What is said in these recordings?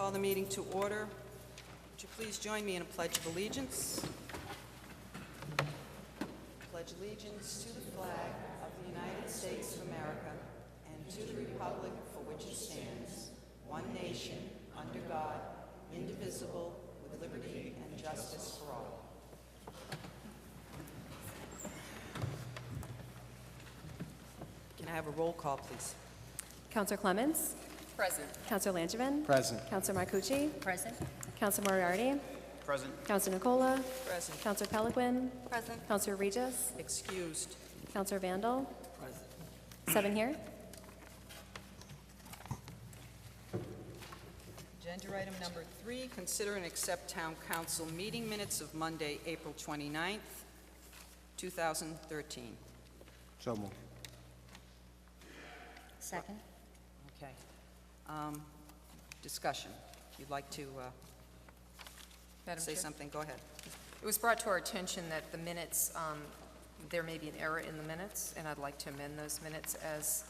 call the meeting to order. Would you please join me in a pledge of allegiance? Pledge allegiance to the flag of the United States of America and to the republic for which it stands, one nation, under God, indivisible, with liberty and justice for all. Can I have a roll call, please? Councillor Clements? Present. Councillor Langevin? Present. Councillor Marcucci? Present. Councillor Moriarty? Present. Councillor Nikolla? Present. Councillor Peliquin? Present. Councillor Regis? Excused. Councillor Vandal? Present. 7 here. Agenda item number 3, consider and accept town council meeting minutes of Monday, April 29th, 2013. So moved. Second. Okay. Discussion. If you'd like to Madam say Chair? something, go ahead. It was brought to our attention that the minutes, there may be an error in the minutes, and I'd like to amend those minutes as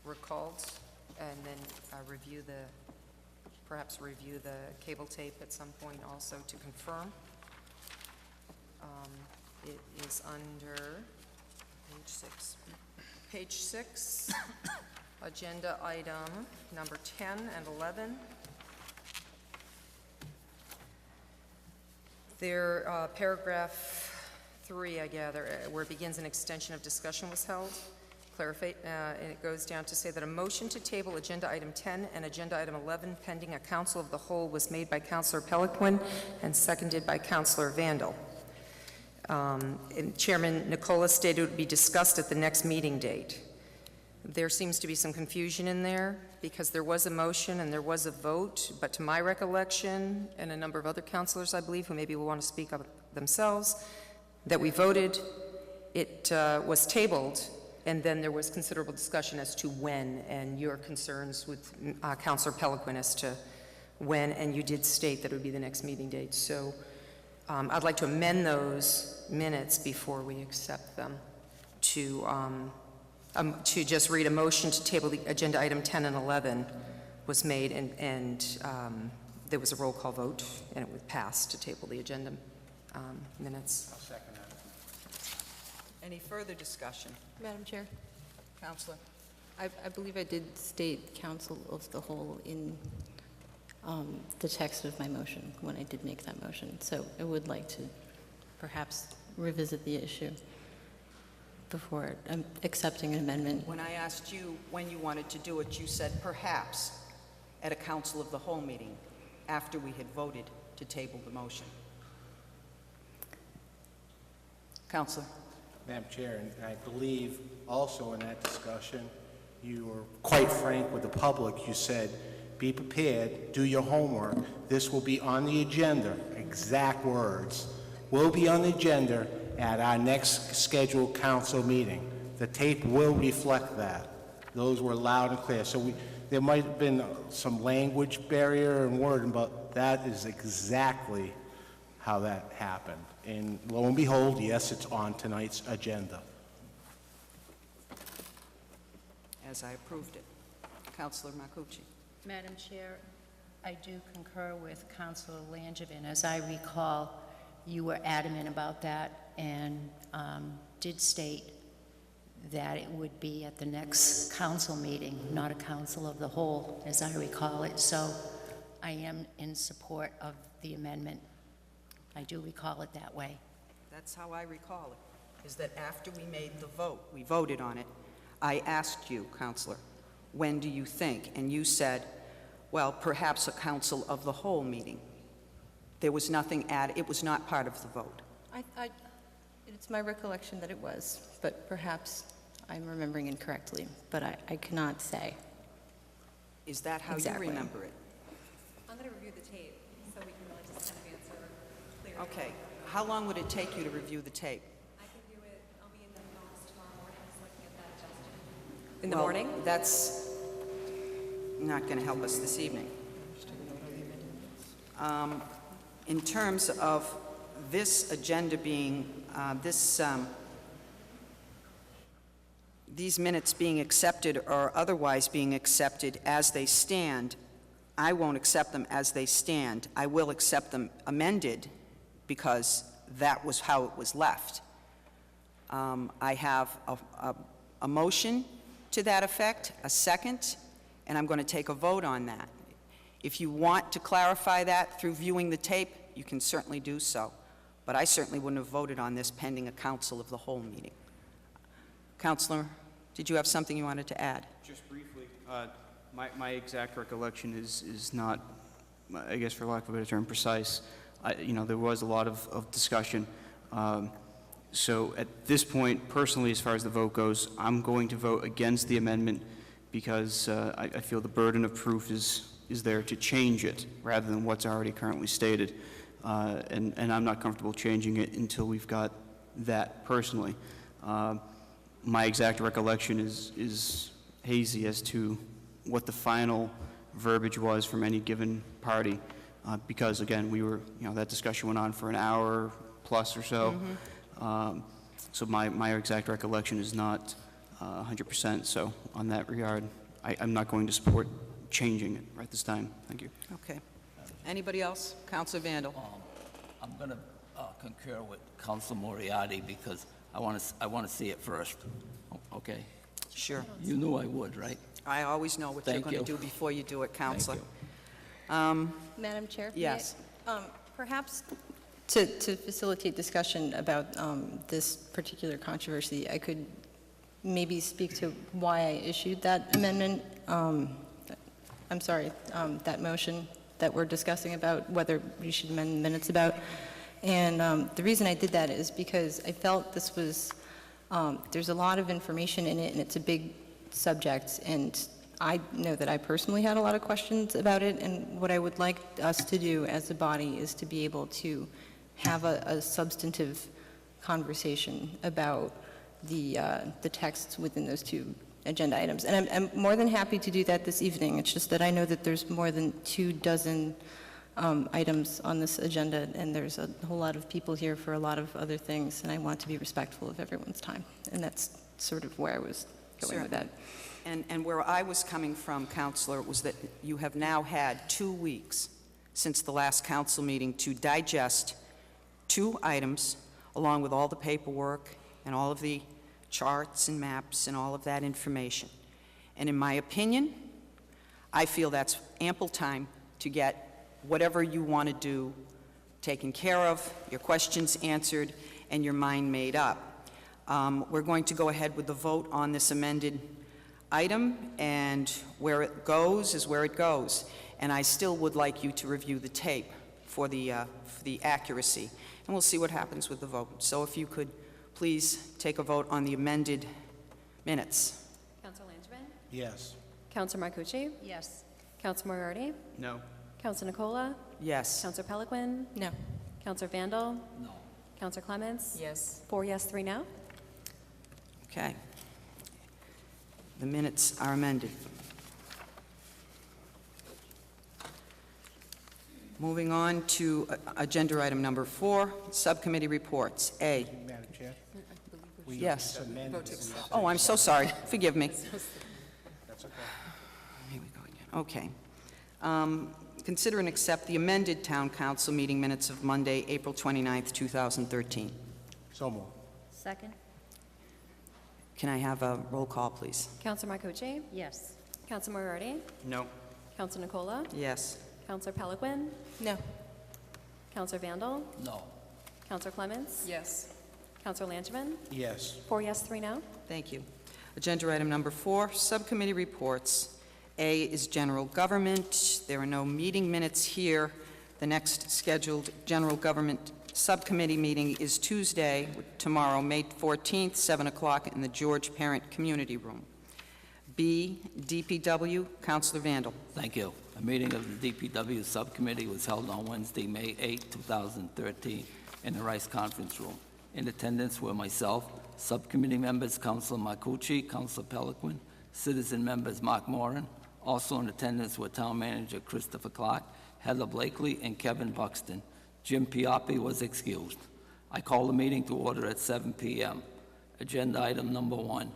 recalled, and then perhaps review the cable tape at some point also to confirm. It is under page 6. Page 6, agenda item number 10 and 11. There, paragraph 3, I gather, where it begins, an extension of discussion was held. Clarify, and it goes down to say that a motion to table agenda item 10 and agenda item 11 pending a council of the whole was made by Councillor Peliquin and seconded by Councillor Vandal. And Chairman Nikolla stated it would be discussed at the next meeting date. There seems to be some confusion in there because there was a motion and there was a vote, but to my recollection, and a number of other councilors, I believe, who maybe will want to speak up themselves, that we voted, it was tabled, and then there was considerable discussion as to when, and your concerns with Councillor Peliquin as to when, and you did state that it would be the next meeting date. So I'd like to amend those minutes before we accept them to just read a motion to table the agenda item 10 and 11 was made, and there was a roll call vote, and it was passed to table the agenda minutes. I'll second that. Any further discussion? Madam Chair, Councillor? I believe I did state council of the whole in the text of my motion when I did make that motion. So I would like to perhaps revisit the issue before accepting an amendment. When I asked you when you wanted to do it, you said perhaps at a council of the whole meeting after we had voted to table the motion. Councillor? Madam Chair, and I believe also in that discussion, you were quite frank with the public. You said, be prepared, do your homework. This will be on the agenda, exact words. Will be on the agenda at our next scheduled council meeting. The tape will reflect that. Those were loud and clear. So there might have been some language barrier and wording, but that is exactly how that happened. And lo and behold, yes, it's on tonight's agenda. As I approved it. Councillor Marcucci? Madam Chair, I do concur with Councillor Langevin. As I recall, you were adamant about that and did state that it would be at the next council meeting, not a council of the whole, as I recall it. So I am in support of the amendment. I do recall it that way. That's how I recall it, is that after we made the vote, we voted on it, I asked you, Councillor, when do you think? And you said, well, perhaps a council of the whole meeting. There was nothing added. It was not part of the vote. It's my recollection that it was, but perhaps I'm remembering incorrectly, but I cannot say. Is that how Exactly. you remember it? I'm going to review the tape so we can really just kind of answer clearly. Okay. How long would it take you to review the tape? I can do it. I'll be in the office tomorrow morning just looking at that adjusted. In the Well, morning? That's not going to help us this evening. In terms of this agenda being, these minutes being accepted or otherwise being accepted as they stand, I won't accept them as they stand. I will accept them amended because that was how it was left. I have a motion to that effect, a second, and I'm going to take a vote on that. If you want to clarify that through viewing the tape, you can certainly do so. But I certainly wouldn't have voted on this pending a council of the whole meeting. Counselor, did you have something you wanted to add? Just briefly, my exact recollection is not, I guess for lack of a better term, precise. There was a lot of discussion. So at this point, personally, as far as the vote goes, I'm going to vote against the amendment because I feel the burden of proof is there to change it rather than what's already currently stated. And I'm not comfortable changing it until we've got that personally. My exact recollection is hazy as to what the final verbiage was from any given party, because again, we were, that discussion went on for an hour plus or so. So my exact recollection is not 100%. So on that regard, I'm not going to support changing it right this time. Thank you. Okay. Anybody else? Counselor Vandal. I'm going to concur with Council Moriarty because I want to see it first. Okay? Sure. You knew I would, right? I always know what you're Thank going to you. do before you do it, Counselor. Madam Chair? Yes. Perhaps to facilitate discussion about this particular controversy, I could maybe speak to why I issued that amendment. I'm sorry, that motion that we're discussing about whether we should amend the minutes about. And the reason I did that is because I felt this was, there's a lot of information in it, and it's a big subject, and I know that I personally had a lot of questions about it, and what I would like us to do as a body is to be able to have a substantive conversation about the texts within those two agenda items. And I'm more than happy to do that this evening. It's just that I know that there's more than 24 items on this agenda, and there's a whole lot of people here for a lot of other things, and I want to be respectful of everyone's time. And that's sort of where I was going with that. And where I was coming from, Counselor, was that you have now had 2 weeks since the last council meeting to digest 2 items, along with all the paperwork and all of the charts and maps and all of that information. And in my opinion, I feel that's ample time to get whatever you want to do taken care of, your questions answered, and your mind made up. We're going to go ahead with the vote on this amended item, and where it goes is where it goes. And I still would like you to review the tape for the accuracy, and we'll see what happens with the vote. So if you could please take a vote on the amended minutes. Councilor Langevin? Yes. Councilor Marcucci? Yes. Councilor Moriarty? No. Councilor Nikolla? Yes. Councilor Peliquin? No. Councilor Vandal? No. Councilor Clements? Yes. 4 yes, 3 no. Okay. The minutes are amended. Moving on to agenda item number 4, subcommittee reports. A. Madam Chair? We Yes. just amended it. Oh, I'm so sorry. Forgive me. That's okay. Here we go again. Okay. Consider and accept the amended town council meeting minutes of Monday, April 29th, 2013. So moved. Second? Can I have a roll call, please? Councilor Marcucci? Yes. Councilor Moriarty? No. Councilor Nikolla? Yes. Councilor Peliquin? No. Councilor Vandal? No. Councilor Clements? Yes. Councilor Langevin? Yes. 4 yes, 3 no. Thank you. Agenda item number 4, subcommittee reports. A is general government. There are no meeting minutes here. The next scheduled general government subcommittee meeting is Tuesday, tomorrow, May 14th, 7 o'clock in the George Parent Community Room. B, DPW, Councilor Vandal. Thank you. A meeting of the DPW Subcommittee was held on Wednesday, May 8, 2013, in the Rice Conference Room. In attendance were myself, subcommittee members Councilor Marcucci, Councilor Peliquin, citizen members Mark Moran. Also in attendance were Town Manager Christopher Clark, Heather Blakely, and Kevin Buxton. Jim Pioppi was excused. I call the meeting to order at 7 p.m. Agenda item number 1.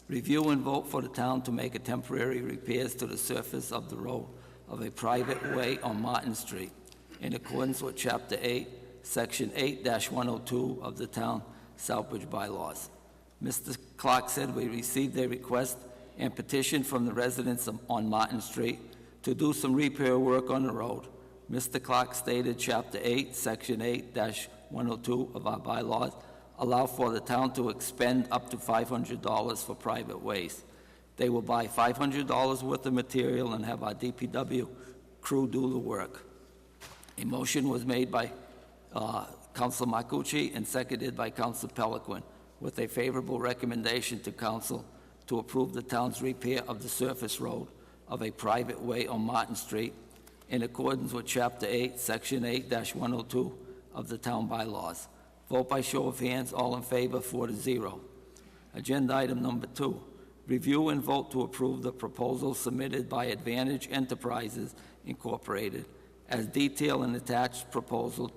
Review and vote for the town to make a temporary repairs to the surface of the road of a private way on Martin Street in accordance with Chapter 8, Section 8-102 of the town Southbridge bylaws. Mr. Clark said we received a request and petition from the residents on Martin Street to do some repair work on the road. Mr. Clark stated Chapter 8, Section 8-102 of our bylaws allow for the town to expend up to $500 for private ways. They will buy $500 worth of material and have our DPW crew do the work. A motion was made by Council Marcucci and seconded by Council Peliquin with a favorable recommendation to Council to approve the town's repair of the surface road of a private way on Martin Street in accordance with Chapter 8, Section 8-102 of the town bylaws. Vote by show of hands, all in favor, 4-0. Agenda item number 2, review and vote to approve the proposal submitted by Advantage Enterprises Incorporated as detailed in attached proposal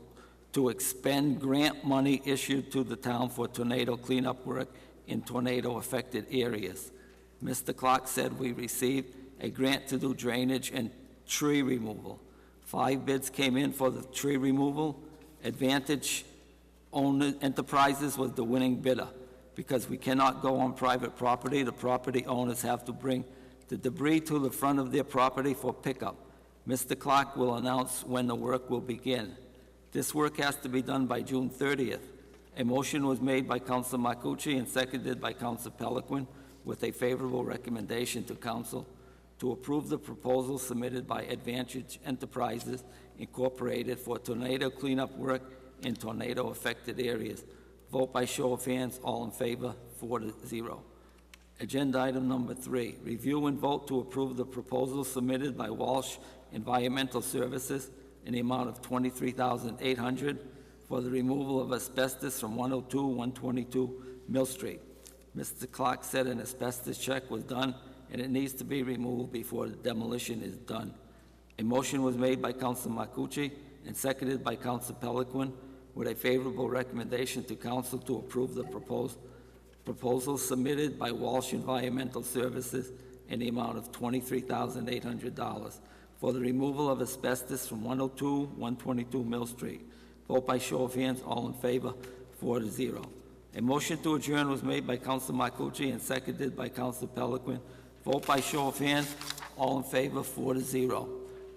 to expend grant money issued to the town for tornado cleanup work in tornado-affected areas. Mr. Clark said we received a grant to do drainage and tree removal. 5 bids came in for the tree removal. Advantage Enterprises was the winning bidder. Because we cannot go on private property, the property owners have to bring the debris to the front of their property for pickup. Mr. Clark will announce when the work will begin. This work has to be done by June 30th. A motion was made by Council Marcucci and seconded by Council Peliquin with a favorable recommendation to Council to approve the proposal submitted by Advantage Enterprises Incorporated for tornado cleanup work in tornado-affected areas. Vote by show of hands, all in favor, 4-0. Agenda item number 3, review and vote to approve the proposal submitted by Walsh Environmental Services in the amount of $23,800 for the removal of asbestos from 102-122 Mill Street. Mr. Clark said an asbestos check was done and it needs to be removed before the demolition is done. A motion was made by Council Marcucci and seconded by Council Peliquin with a favorable recommendation to Council to approve the proposal submitted by Walsh Environmental Services in the amount of $23,800 for the removal of asbestos from 102-122 Mill Street. Vote by show of hands, all in favor, 4-0. A motion to adjourn was made by Council Marcucci and seconded by Council Peliquin. Vote by show of hands, all in favor, 4-0.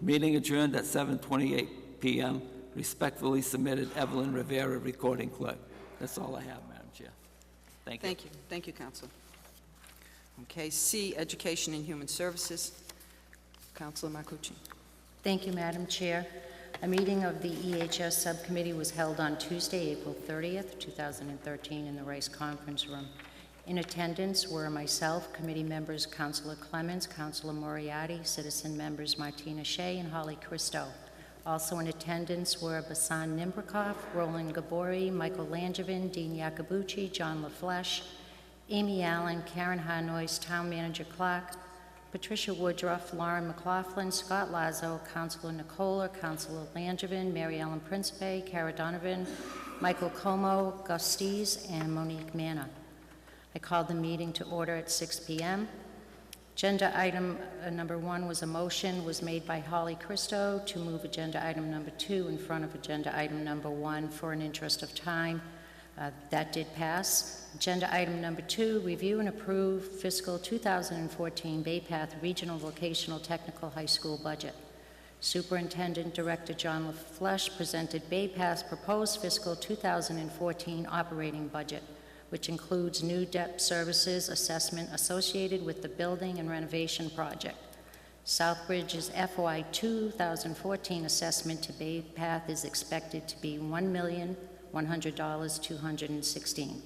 Meeting adjourned at 7:28 p.m. Respectfully submitted, Evelyn Rivera, recording clerk. That's all I have, Madam Chair. Thank you. Thank you. Thank you, Council. Okay, C, Education and Human Services. Councilor Marcucci. Thank you, Madam Chair. A meeting of the EHS Subcommittee was held on Tuesday, April 30th, 2013, in the Rice Conference Room. In attendance were myself, committee members Councilor Clemens, Councilor Moriarty, citizen members Martina Shea and Holly Christo. Also in attendance were Basan Nimbrikoff, Roland Gabori, Michael Langevin, Dean Iacobucci, John LaFleche, Amy Allen, Karen Harnois, Town Manager Clark, Patricia Woodruff, Lauren McLaughlin, Scott Lazo, Councilor Nikolla, Councilor Langevin, Mary Ellen Principe, Kara Donovan, Michael Como, Gusties, and Monique Manna. I called the meeting to order at 6 p.m. Agenda item number 1 was a motion was made by Holly Christo to move agenda item number 2 in front of agenda item number 1 for an interest of time. That did pass. Agenda item number 2, review and approve fiscal 2014 Bay Path Regional Vocational Technical High School budget. Superintendent Director John LaFleche presented Bay Path's proposed fiscal 2014 operating budget, which includes new debt services assessment associated with the building and renovation project. Southbridge's FY 2014 assessment to Bay Path is expected to be $1,100,216.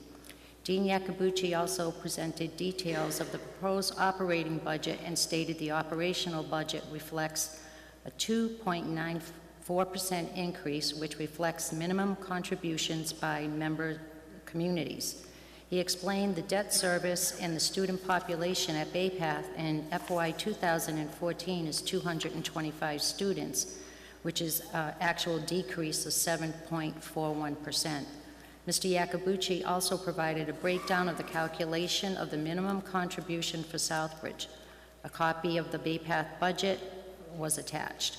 Dean Iacobucci also presented details of the proposed operating budget and stated the operational budget reflects a 2.94% increase, which reflects minimum contributions by member communities. He explained the debt service and the student population at Bay Path in FY 2014 is 225 students, which is an actual decrease of 7.41%. Mr. Iacobucci also provided a breakdown of the calculation of the minimum contribution for Southbridge. A copy of the Bay Path budget was attached.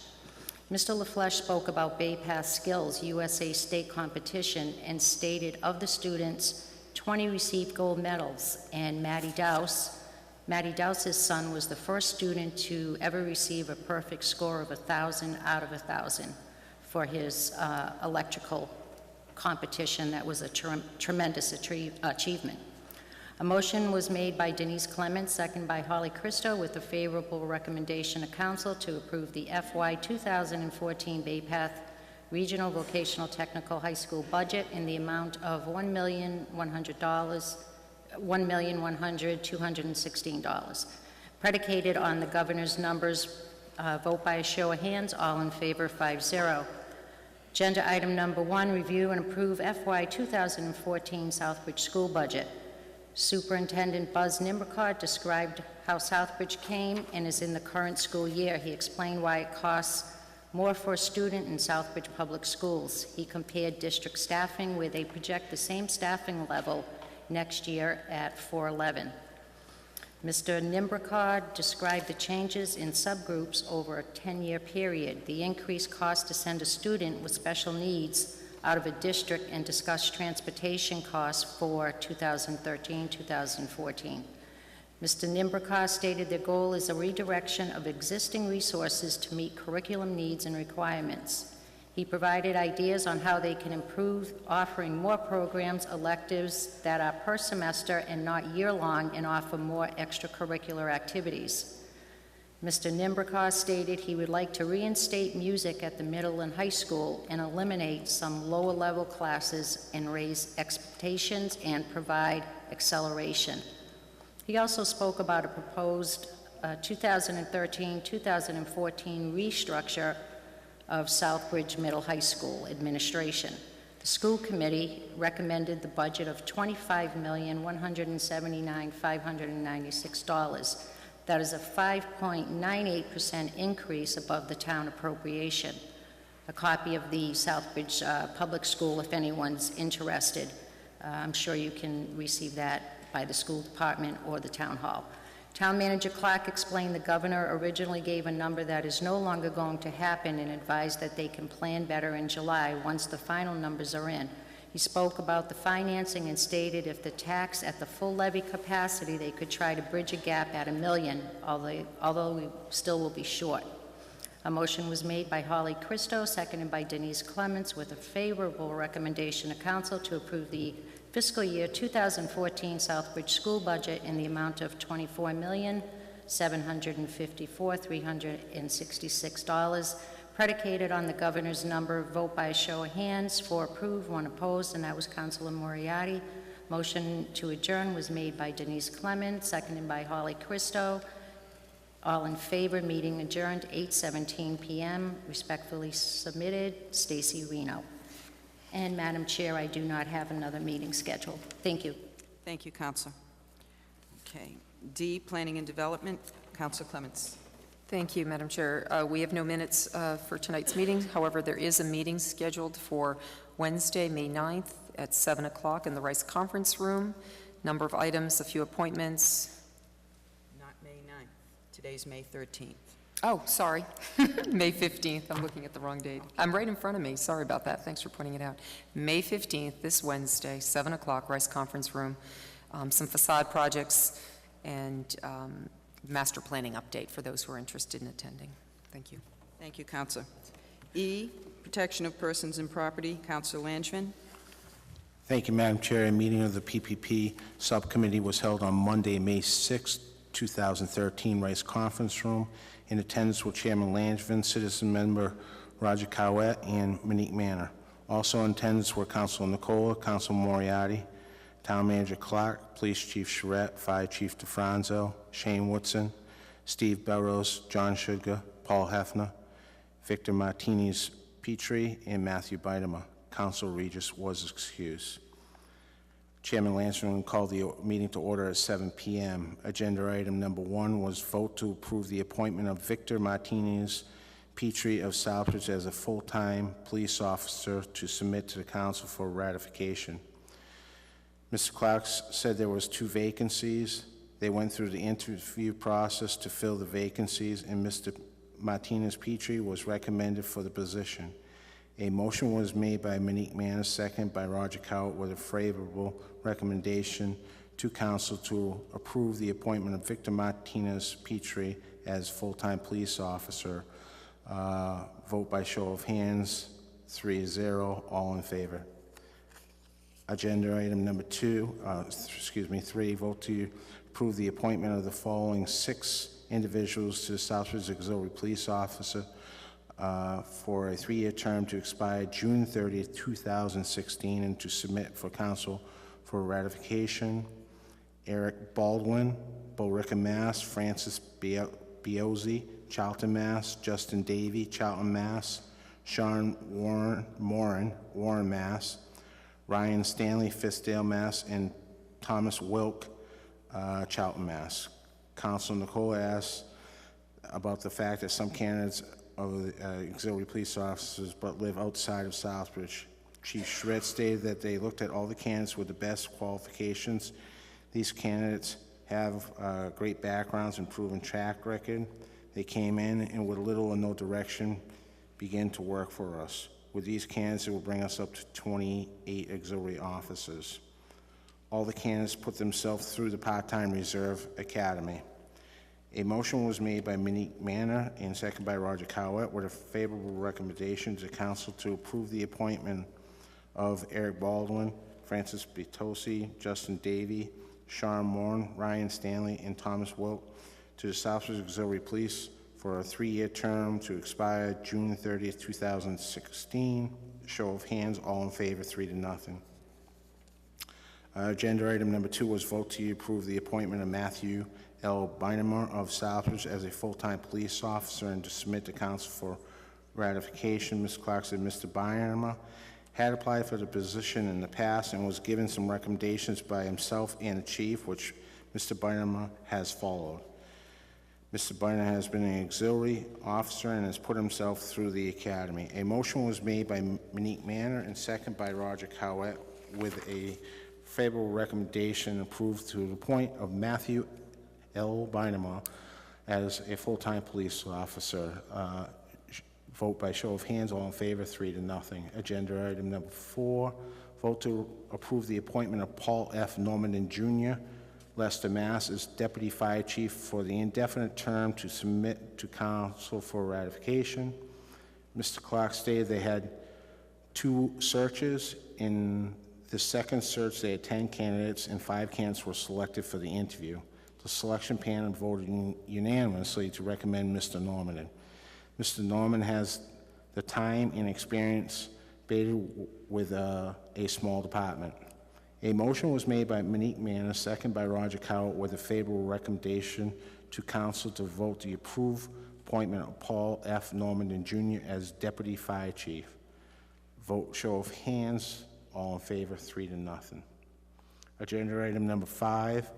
Mr. LaFleche spoke about Bay Path Skills USA State Competition and stated of the students, 20 received gold medals, and Maddie Dowse's son was the first student to ever receive a perfect score of 1,000 out of 1,000 for his electrical competition. That was a tremendous achievement. A motion was made by Denise Clements, second by Holly Christo, with a favorable recommendation of council to approve the FY 2014 Bay Path Regional Vocational Technical High School budget in the amount of $1,100,216, predicated on the governor's numbers. Vote by a show of hands. All in favor, 5-0. Agenda item number 1, review and approve FY 2014 Southbridge school budget. Superintendent Buzz Nimbricard described how Southbridge came and is in the current school year. He explained why it costs more for a student in Southbridge Public Schools. He compared district staffing, where they project the same staffing level next year at 411. Mr. Nimbricard described the changes in subgroups over a 10-year period, the increased cost to send a student with special needs out of a district, and discussed transportation costs for 2013-2014. Mr. Nimbricard stated their goal is a redirection of existing resources to meet curriculum needs and requirements. He provided ideas on how they can improve, offering more programs, electives that are per semester and not year-long, and offer more extracurricular activities. Mr. Nimbricard stated he would like to reinstate music at the middle and high school and eliminate some lower-level classes and raise expectations and provide acceleration. He also spoke about a proposed 2013-2014 restructure of Southbridge Middle High School administration. The school committee recommended the budget of $25,179,596. That is a 5.98% increase above the town appropriation. A copy of the Southbridge Public School, if anyone's interested. I'm sure you can receive that by the school department or the town hall. Town Manager Clark explained the governor originally gave a number that is no longer going to happen and advised that they can plan better in July once the final numbers are in. He spoke about the financing and stated if the tax at the full levy capacity, they could try to bridge a gap at $1 million, although we still will be short. A motion was made by Holly Christo, seconded by Denise Clements, with a favorable recommendation of council to approve the fiscal year 2014 Southbridge school budget in the amount of $24,754,366, predicated on the governor's number. Vote by a show of hands. 4 approved, 1 opposed, and that was Councilor Moriarty. Motion to adjourn was made by Denise Clements, seconded by Holly Christo. All in favor, meeting adjourned, 8:17 p.m. Respectfully submitted, Stacy Reno. And Madam Chair, I do not have another meeting scheduled. Thank you. Thank you, Counselor. Okay. D, Planning and Development, Counselor Clements. Thank you, Madam Chair. We have no minutes for tonight's meeting. However, there is a meeting scheduled for Wednesday, May 9th at 7 o'clock in the Rice Conference Room. Number of items, a few appointments. Not May 9th. Today's May 13th. Oh, sorry. May 15th. I'm looking at the wrong date. I'm right in front of me. Sorry about that. Thanks for pointing it out. May 15th, this Wednesday, 7 o'clock, Rice Conference Room. Some facade projects and master planning update for those who are interested in attending. Thank you. Thank you, Counselor. E, Protection of Persons and Property, Counselor Langevin. Thank you, Madam Chair. A meeting of the PPP Subcommittee was held on Monday, May 6, 2013, Rice Conference Room. In attendance were Chairman Langevin, Citizen Member Roger Cowett, and Monique Manor. Also in attendance were Councilor Nikolla, Councilor Moriarty, Town Manager Clark, Police Chief Charette, Fire Chief DeFranzo, Shane Woodson, Steve Belrose, John Sugar, Paul Hefner, Victor Martinez Petrie, and Matthew Bidemer. Council Regis was excused. Chairman Lansing called the meeting to order at 7 p.m. Agenda item number 1 was vote to approve the appointment of Victor Martinez Petrie of Southbridge as a full-time police officer to submit to the council for ratification. Mr. Clark said there was 2 vacancies. They went through the interview process to fill the vacancies, and Mr. Martinez-Petrie was recommended for the position. A motion was made by Monique Manor, second by Roger Cowart, with a favorable recommendation to council to approve the appointment of Victor Martinez-Petrie as full-time police officer. Vote by show of hands, 3-0, all in favor. Agenda item number 3, vote to approve the appointment of the following 6 individuals to the Southbridge Auxiliary Police Officer for a 3-year term to expire June 30th, 2016, and to submit for council for ratification. Eric Baldwin, Billerica, Mass. Francis Biozzi, Charlton, Mass. Justin Davey, Charlton, Mass. Sean Warren, Mass. Ryan Stanley, Fiskdale, Mass. And Thomas Wilk, Charlton, Mass. Council Nikolla asks about the fact that some candidates of the auxiliary police officers but live outside of Southbridge. Chief Shred stated that they looked at all the candidates with the best qualifications. These candidates have great backgrounds and proven track record. They came in and with little or no direction began to work for us. With these candidates, it will bring us up to 28 auxiliary officers. All the candidates put themselves through the part-time reserve academy. A motion was made by Monique Manor and seconded by Roger Cowart with a favorable recommendation to council to approve the appointment of Eric Baldwin, Francis Bitosi, Justin Davey, Sean Moore, Ryan Stanley, and Thomas Wilk to the Southbridge Auxiliary Police for a 3-year term to expire June 30th, 2016. Show of hands, all in favor, 3-0. Agenda item number 2 was vote to approve the appointment of Matthew L. Bynum of Southbridge as a full-time police officer and to submit to council for ratification. Ms. Clark said Mr. Bynum had applied for the position in the past and was given some recommendations by himself and the chief, which Mr. Bynum has followed. Mr. Bynum has been an auxiliary officer and has put himself through the academy. A motion was made by Monique Manor and seconded by Roger Cowart with a favorable recommendation approved to the point of Matthew L. Bynum as a full-time police officer. Vote by show of hands, all in favor, 3-0. Agenda item number 4, vote to approve the appointment of Paul F. Norman Jr., Leicester, Mass. as Deputy Fire Chief for the indefinite term to submit to council for ratification. Mr. Clark stated they had 2 searches. In the second search, they had 10 candidates, and 5 candidates were selected for the interview. The selection panel voted unanimously to recommend Mr. Norman. Mr. Norman has the time and experience with a small department. A motion was made by Monique Manor, second by Roger Cowart, with a favorable recommendation to council to vote to approve appointment of Paul F. Norman Jr. as Deputy Fire Chief. Vote show of hands, all in favor, 3-0. Agenda item number 5,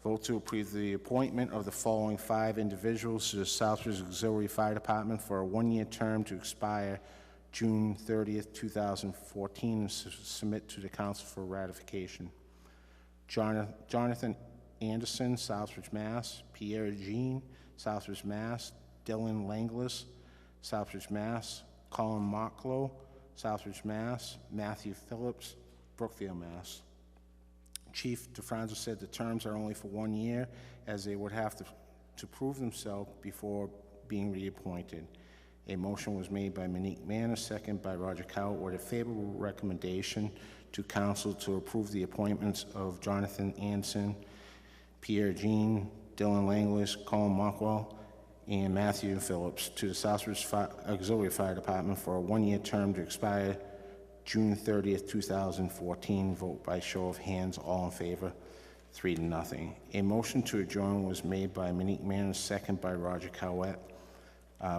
vote to approve the appointment of the following 5 individuals to the Southbridge Auxiliary Fire Department for a 1-year term to expire June 30th, 2014, and submit to the council for ratification. Jonathan Anderson, Southbridge, Mass. Pierre Jean, Southbridge, Mass. Dylan Langlis, Southbridge, Mass. Colin Mocklow, Southbridge, Mass. Matthew Phillips, Brookfield, Mass. Chief DeFranco said the terms are only for 1 year, as they would have to prove themselves before being reappointed. A motion was made by Monique Manor, second by Roger Cowart, with a favorable recommendation to council to approve the appointments of Jonathan Anderson, Pierre Jean, Dylan Langlis, Colin Mockwell, and Matthew Phillips to the Southbridge Auxiliary Fire Department for a 1-year term to expire June 30th, 2014. Vote by show of hands, all in favor, 3-0. A motion to adjourn was made by Monique Manor, second by Roger Cowart.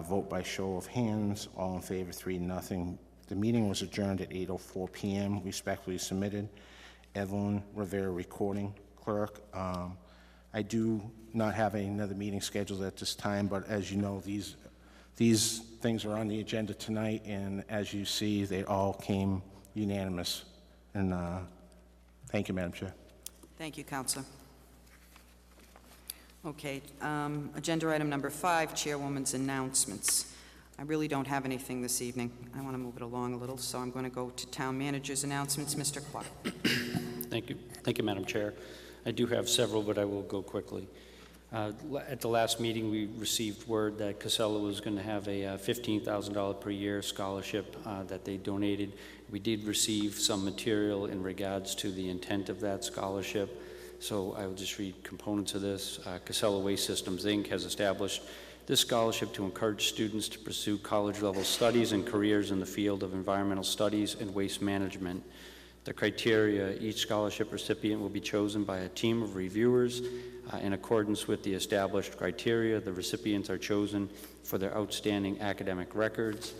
Vote by show of hands, all in favor, 3-0. The meeting was adjourned at 8:04 p.m. Respectfully submitted, Evelyn Rivera, recording clerk. I do not have another meeting scheduled at this time, but as you know, these things are on the agenda tonight, and as you see, they all came unanimous. And thank you, Madam Chair. Thank you, Counselor. Okay, agenda item number 5, Chairwoman's announcements. I really don't have anything this evening. I want to move it along a little, so I'm going to go to Town Manager's announcements. Mr. Clark. Thank you. Thank you, Madam Chair. I do have several, but I will go quickly. At the last meeting, we received word that Casella was going to have a $15,000 per year scholarship that they donated. We did receive some material in regards to the intent of that scholarship, so I will just read components of this. Casella Waste Systems, Inc. has established this scholarship to encourage students to pursue college-level studies and careers in the field of environmental studies and waste management. The criteria: each scholarship recipient will be chosen by a team of reviewers. In accordance with the established criteria, the recipients are chosen for their outstanding academic records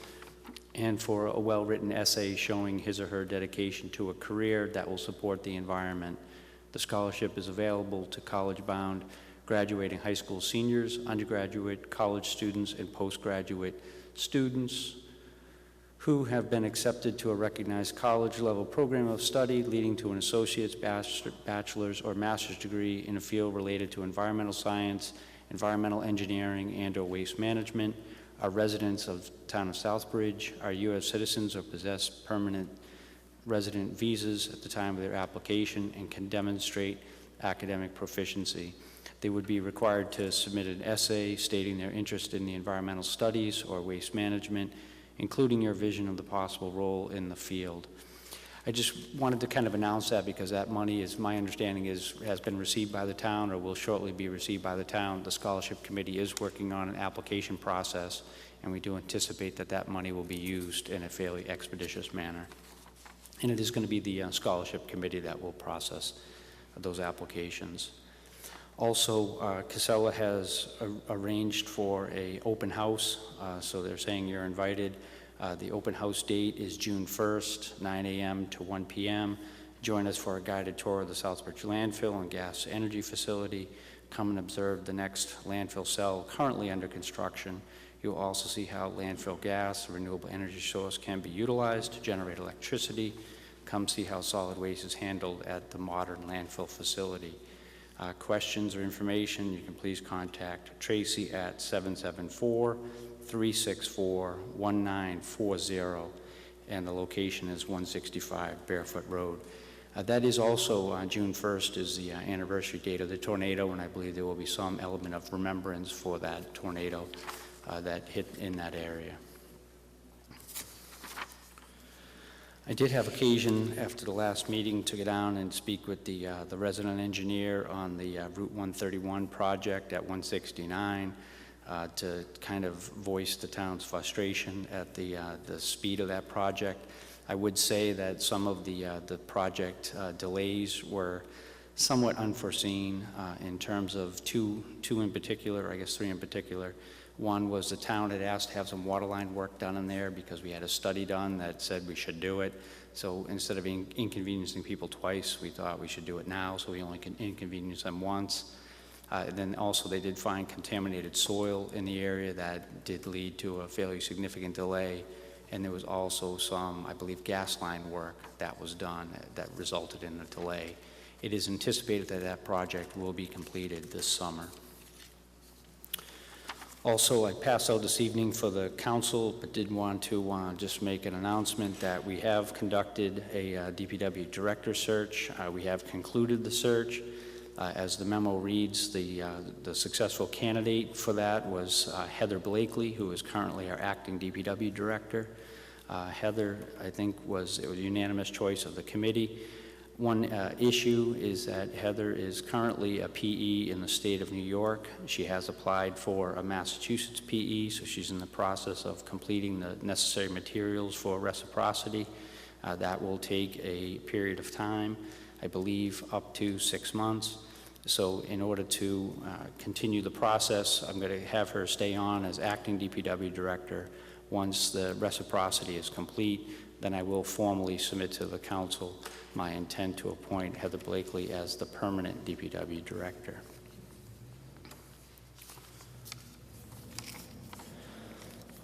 and for a well-written essay showing his or her dedication to a career that will support the environment. The scholarship is available to college-bound graduating high school seniors, undergraduate college students, and postgraduate students who have been accepted to a recognized college-level program of study leading to an associate's, bachelor's, or master's degree in a field related to environmental science, environmental engineering, and/or waste management, are residents of the town of Southbridge, are U.S. citizens or possess permanent resident visas at the time of their application, and can demonstrate academic proficiency. They would be required to submit an essay stating their interest in the environmental studies or waste management, including your vision of the possible role in the field. I just wanted to kind of announce that because that money, is my understanding, has been received by the town or will shortly be received by the town. The scholarship committee is working on an application process, and we do anticipate that that money will be used in a fairly expeditious manner. And it is going to be the scholarship committee that will process those applications. Also, Casella has arranged for an open house, so they're saying you're invited. The open house date is June 1st, 9 a.m. to 1 p.m. Join us for a guided tour of the Southbridge landfill and gas energy facility. Come and observe the next landfill cell currently under construction. You'll also see how landfill gas, a renewable energy source, can be utilized to generate electricity. Come see how solid waste is handled at the modern landfill facility. Questions or information, you can please contact Tracy at 774-364-1940, and the location is 165 Barefoot Road. That is also June 1st is the anniversary date of the tornado, and I believe there will be some element of remembrance for that tornado that hit in that area. I did have occasion after the last meeting to go down and speak with the resident engineer on the Route 131 project at 169 to kind of voice the town's frustration at the speed of that project. I would say that some of the project delays were somewhat unforeseen in terms of two in particular, I guess 3 in particular. One was the town had asked to have some water line work done in there because we had a study done that said we should do it. So instead of inconveniencing people twice, we thought we should do it now, so we only can inconvenience them once. And then also they did find contaminated soil in the area that did lead to a fairly significant delay. And there was also some, I believe, gas line work that was done that resulted in a delay. It is anticipated that that project will be completed this summer. Also, I passed out this evening for the council, but did want to just make an announcement that we have conducted a DPW director search. We have concluded the search. As the memo reads, the successful candidate for that was Heather Blakely, who is currently our acting DPW director. Heather, I think, it was a unanimous choice of the committee. One issue is that Heather is currently a PE in the state of New York. She has applied for a Massachusetts PE, so she's in the process of completing the necessary materials for reciprocity. That will take a period of time, I believe up to 6 months. So in order to continue the process, I'm going to have her stay on as acting DPW director. Once the reciprocity is complete, then I will formally submit to the council my intent to appoint Heather Blakely as the permanent DPW director.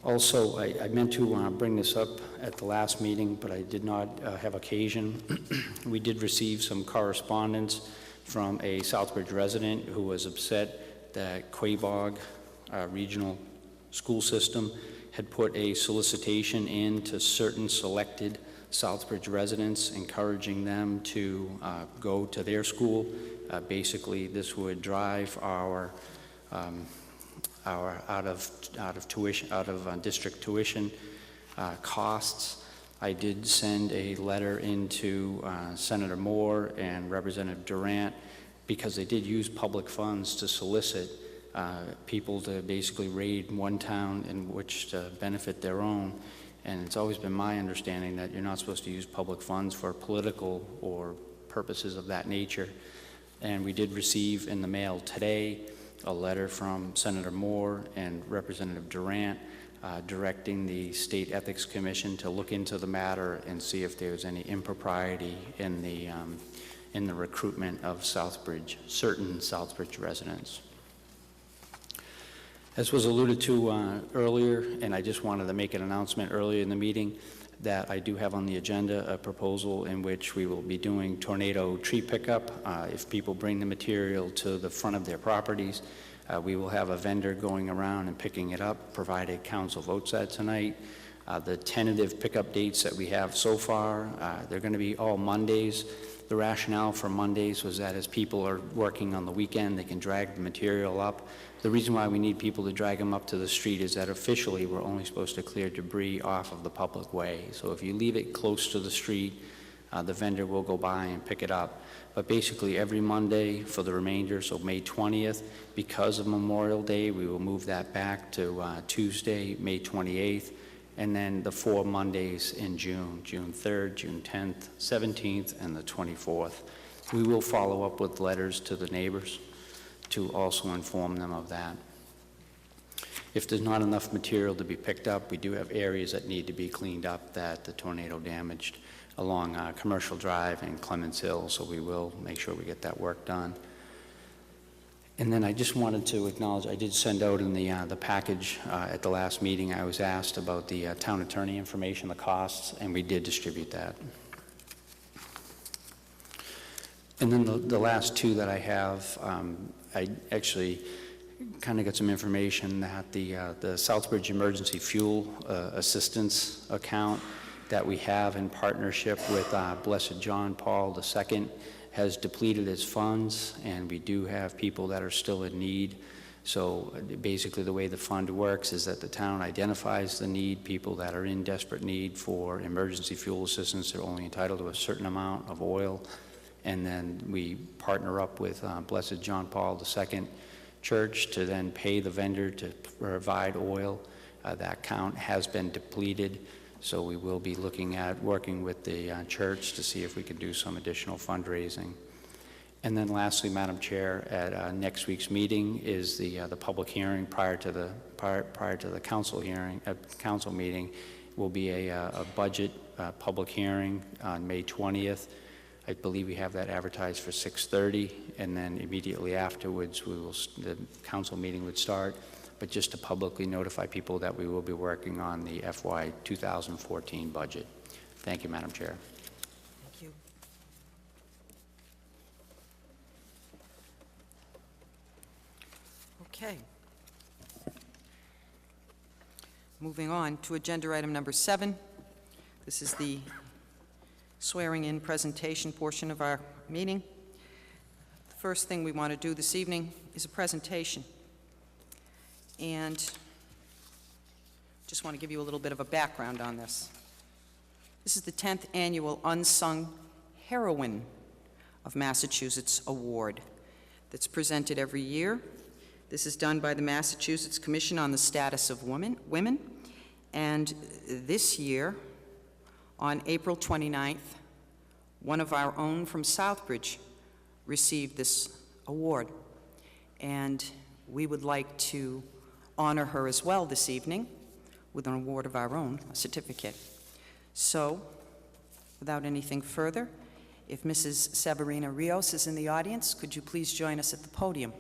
Also, I meant to bring this up at the last meeting, but I did not have occasion. We did receive some correspondence from a Southbridge resident who was upset that Quabog Regional School System had put a solicitation in to certain selected Southbridge residents, encouraging them to go to their school. Basically, this would drive our out of district tuition costs. I did send a letter into Senator Moore and Representative Durant because they did use public funds to solicit people to basically raid one town in which to benefit their own. And it's always been my understanding that you're not supposed to use public funds for political or purposes of that nature. And we did receive in the mail today a letter from Senator Moore and Representative Durant directing the State Ethics Commission to look into the matter and see if there's any impropriety in the recruitment of certain Southbridge residents. As was alluded to earlier, and I just wanted to make an announcement earlier in the meeting, that I do have on the agenda a proposal in which we will be doing tornado tree pickup. If people bring the material to the front of their properties, we will have a vendor going around and picking it up, provided council votes that tonight. The tentative pickup dates that we have so far, they're going to be all Mondays. The rationale for Mondays was that as people are working on the weekend, they can drag the material up. The reason why we need people to drag them up to the street is that officially we're only supposed to clear debris off of the public way. So if you leave it close to the street, the vendor will go by and pick it up. But basically every Monday for the remainder, so May 20th, because of Memorial Day, we will move that back to Tuesday, May 28th, and then the 4 Mondays in June, June 3rd, June 10th, 17th, and the 24th. We will follow up with letters to the neighbors to also inform them of that. If there's not enough material to be picked up, we do have areas that need to be cleaned up that the tornado damaged along Commercial Drive and Clements Hill, so we will make sure we get that work done. And then I just wanted to acknowledge, I did send out in the package at the last meeting, I was asked about the town attorney information, the costs, and we did distribute that. And then the last two that I have, I actually kind of got some information that the Southbridge Emergency Fuel Assistance account that we have in partnership with Blessed John Paul II has depleted its funds, and we do have people that are still in need. So basically the way the fund works is that the town identifies the need, people that are in desperate need for emergency fuel assistance. They're only entitled to a certain amount of oil, and then we partner up with Blessed John Paul II Church to then pay the vendor to provide oil. That account has been depleted, so we will be looking at working with the church to see if we can do some additional fundraising. And then lastly, Madam Chair, at next week's meeting is the public hearing prior to the council hearing. Council meeting will be a budget public hearing on May 20th. I believe we have that advertised for 6:30, and then immediately afterwards the council meeting would start. But just to publicly notify people that we will be working on the FY 2014 budget. Thank you, Madam Chair. Thank you. Okay. Moving on to agenda item number 7. This is the swearing-in presentation portion of our meeting. The first thing we want to do this evening is a presentation. And just want to give you a little bit of a background on this. This is the 10th annual Unsung Heroine of Massachusetts Award that's presented every year. This is done by the Massachusetts Commission on the Status of Women. And this year, on April 29th, one of our own from Southbridge received this award. And we would like to honor her as well this evening with an award of our own, a certificate. So, without anything further, if Mrs. Severina Rios is in the audience, could you please join us at the podium?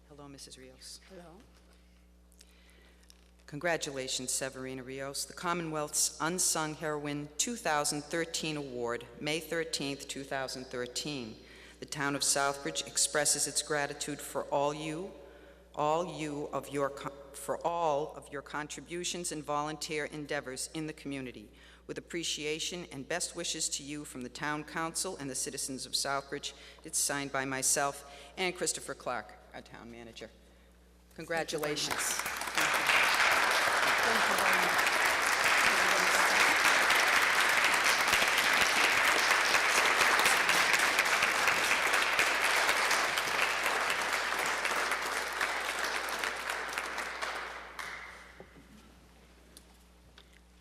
Hello, Mrs. Mrs. Rios. Hello. Congratulations, Severina Rios. The Commonwealth's Unsung Heroine 2013 Award, May 13th, 2013. The town of Southbridge expresses its gratitude for all of your contributions and volunteer endeavors in the community. With appreciation and best wishes to you from the Town Council and the citizens of Southbridge. It's signed by myself and Christopher Clark, our town manager. Congratulations. Thank you very much.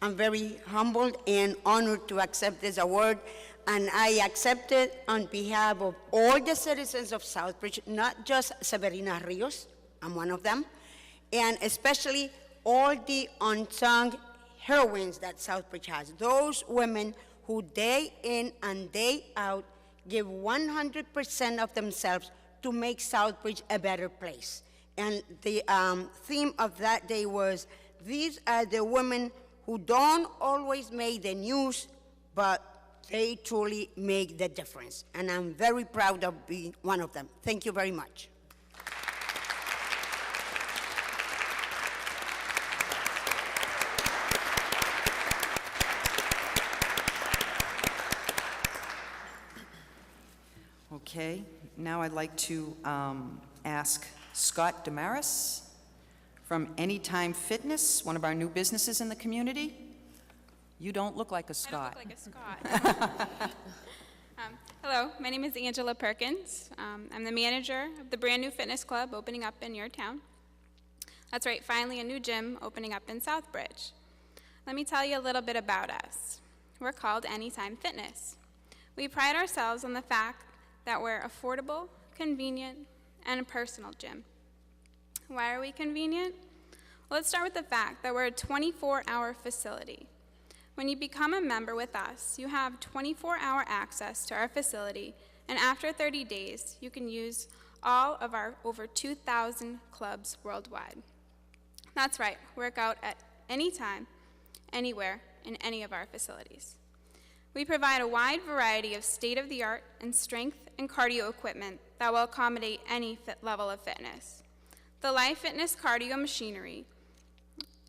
I'm very humbled and honored to accept this award, and I accept it on behalf of all the citizens of Southbridge, not just Severina Rios, I'm one of them, and especially all the unsung heroines that Southbridge has, those women who day in and day out give 100% of themselves to make Southbridge a better place. And the theme of that day was, these are the women who don't always make the news, but they truly make the difference. And I'm very proud of being one of them. Thank you very much. Okay, now I'd like to ask Scott Desmarais from Anytime Fitness, one of our new businesses in the community. You don't look like a Scott. I don't look like a Scott. Hello, my name is Angela Perkins. I'm the manager of the brand new fitness club opening up in your town. That's right, finally a new gym opening up in Southbridge. Let me tell you a little bit about us. We're called Anytime Fitness. We pride ourselves on the fact that we're affordable, convenient, and a personal gym. Why are we convenient? Well, let's start with the fact that we're a 24-hour facility. When you become a member with us, you have 24-hour access to our facility, and after 30 days, you can use all of our over 2,000 clubs worldwide. That's right, work out at any time, anywhere, in any of our facilities. We provide a wide variety of state-of-the-art and strength and cardio equipment that will accommodate any level of fitness. The Life Fitness cardio machinery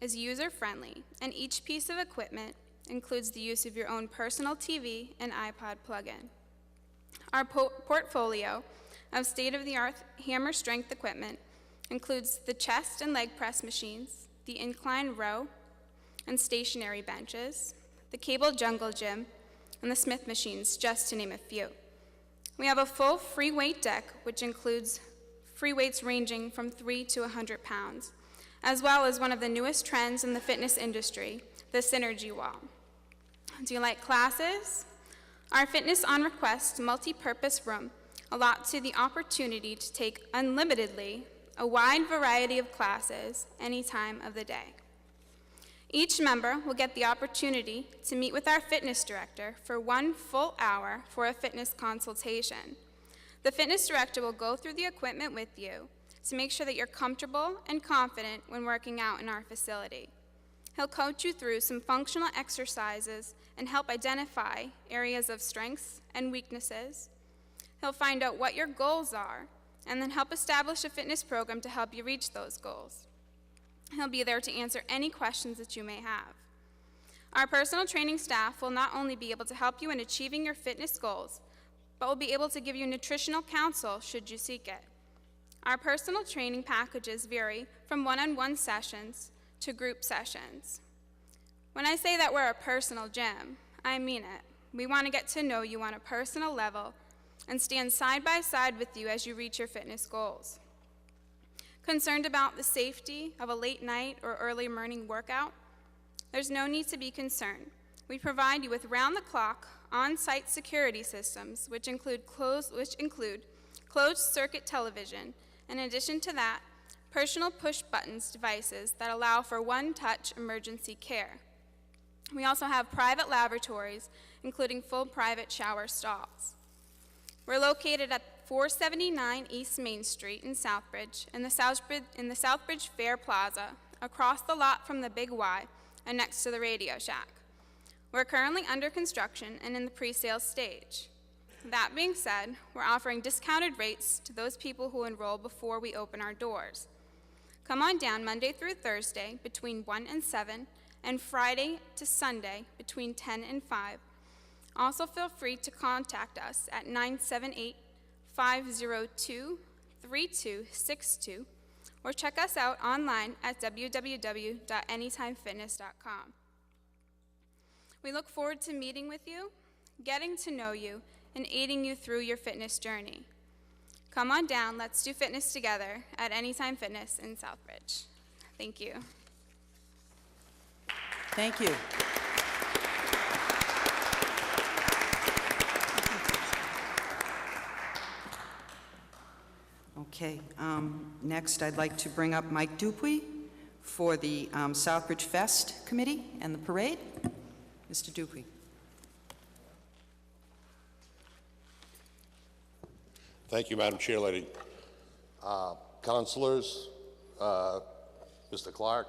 is user-friendly, and each piece of equipment includes the use of your own personal TV and iPod plug-in. Our portfolio of state-of-the-art hammer strength equipment includes the chest and leg press machines, the incline row and stationary benches, the cable jungle gym, and the Smith machines, just to name a few. We have a full free weight deck, which includes free weights ranging from 3 to 100 pounds, as well as one of the newest trends in the fitness industry, the Synergy Wall. Do you like classes? Our Fitness on Request multi-purpose room allots you the opportunity to take unlimitedly a wide variety of classes any time of the day. Each member will get the opportunity to meet with our fitness director for 1 full hour for a fitness consultation. The fitness director will go through the equipment with you to make sure that you're comfortable and confident when working out in our facility. He'll coach you through some functional exercises and help identify areas of strengths and weaknesses. He'll find out what your goals are and then help establish a fitness program to help you reach those goals. He'll be there to answer any questions that you may have. Our personal training staff will not only be able to help you in achieving your fitness goals, but will be able to give you nutritional counsel should you seek it. Our personal training packages vary from one-on-one sessions to group sessions. When I say that we're a personal gym, I mean it. We want to get to know you on a personal level and stand side by side with you as you reach your fitness goals. Concerned about the safety of a late night or early morning workout? There's no need to be concerned. We provide you with round-the-clock, on-site security systems, which include closed-circuit television. In addition to that, personal push-buttons devices that allow for one-touch emergency care. We also have private laboratories, including full private shower stalls. We're located at 479 East Main Street in Southbridge, in the Southbridge Fair Plaza, across the lot from the Big Y and next to the Radio Shack. We're currently under construction and in the pre-sales stage. That being said, we're offering discounted rates to those people who enroll before we open our doors. Come on down Monday through Thursday between 1 and 7, and Friday to Sunday between 10 and 5. Also feel free to contact us at 978-502-3262, or check us out online at www.anytimefitness.com. We look forward to meeting with you, getting to know you, and aiding you through your fitness journey. Come on down, let's do fitness together at Anytime Fitness in Southbridge. Thank you. Thank you. Okay, next I'd like to bring up Mike Dupuis for the Southbridge Fest Committee and the parade. Mr. Dupuis. Thank you, Madam Chair Lady. Councilors, Mr. Clark,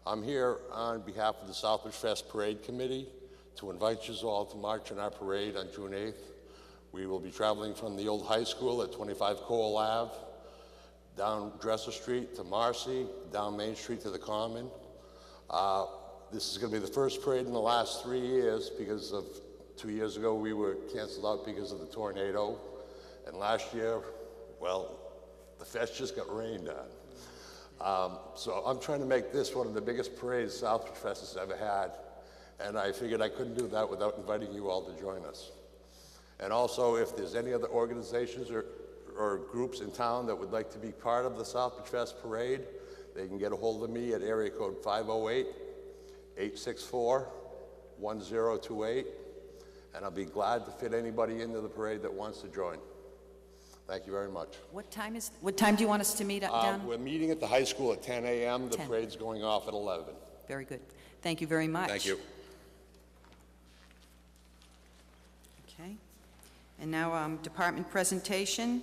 I'm here on behalf of the Southbridge Fest Parade Committee to invite you all to march in our parade on June 8th. We will be traveling from the old high school at 25 Cole Ave, down Dresser Street to Marcy, down Main Street to the Common. This is going to be the first parade in the last 3 years because of 2 years ago we were canceled out because of the tornado. And last year, well, the fest just got rained on. So I'm trying to make this one of the biggest parades Southbridge Fest has ever had. And I figured I couldn't do that without inviting you all to join us. And also, if there's any other organizations or groups in town that would like to be part of the Southbridge Fest Parade, they can get a hold of me at area code 508-864-1028. And I'll be glad to fit anybody into the parade that wants to join. Thank you very much. What time do you want us to meet down? We're meeting at the high school at 10 a.m. The 10. parade's going off at 11. Very good. Thank you very much. Thank you. Okay. And now department presentation.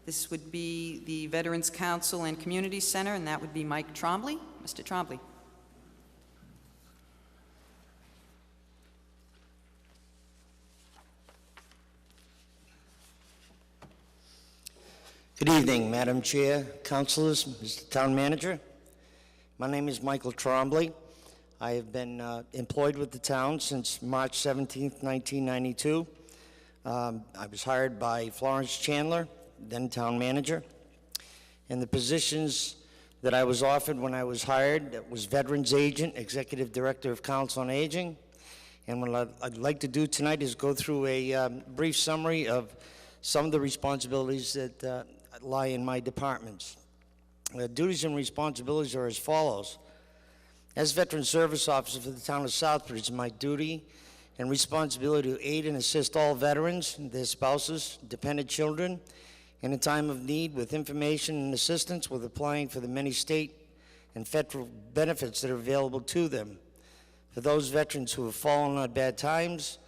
This would be the Veterans Council and Community Center, and that would be Mike Trombley. Mr. Trombley. Good evening, Madam Chair, Councilors, Mr. Town Manager. My name is Michael Trombley. I have been employed with the town since March 17th, 1992. I was hired by Florence Chandler, then Town Manager. And the positions that I was offered when I was hired was Veterans Agent, Executive Director of Council on Aging. And what I'd like to do tonight is go through a brief summary of some of the responsibilities that lie in my departments. Duties and responsibilities are as follows. As Veteran Service Officer for the town of Southbridge, it's my duty and responsibility to aid and assist all veterans, their spouses, dependent children, in a time of need with information and assistance with applying for the many state and federal benefits that are available to them. For those veterans who have fallen on bad times,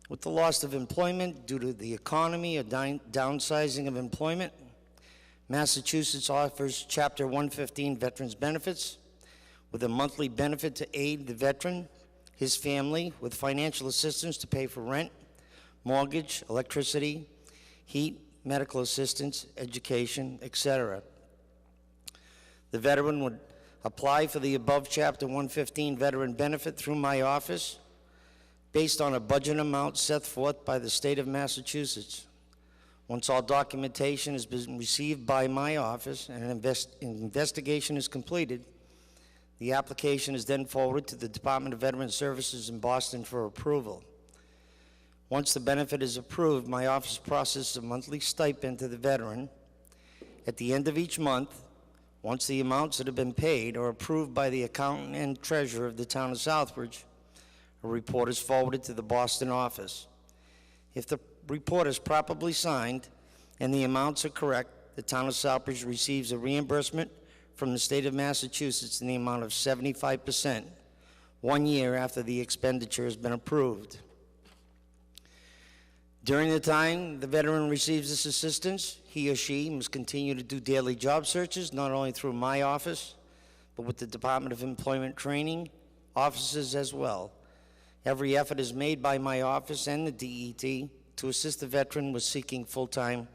with the loss of employment due to the economy or downsizing of employment, Massachusetts offers Chapter 115 veterans benefits with a monthly benefit to aid the veteran, his family, with financial assistance to pay for rent, mortgage, electricity, heat, medical assistance, education, etc. The veteran would apply for the above Chapter 115 veteran benefit through my office based on a budget amount set forth by the state of Massachusetts. Once all documentation has been received by my office and an investigation is completed, the application is then forwarded to the Department of Veterans Services in Boston for approval. Once the benefit is approved, my office processes a monthly stipend to the veteran. At the end of each month, once the amounts that have been paid are approved by the accountant and treasurer of the town of Southbridge, a report is forwarded to the Boston office. If the report is properly signed and the amounts are correct, the town of Southbridge receives a reimbursement from the state of Massachusetts in the amount of 75%, 1 year after the expenditure has been approved. During the time the veteran receives this assistance, he or she must continue to do daily job searches, not only through my office, but with the Department of Employment Training offices as well. Every effort is made by my office and the DET to assist the veteran with seeking full-time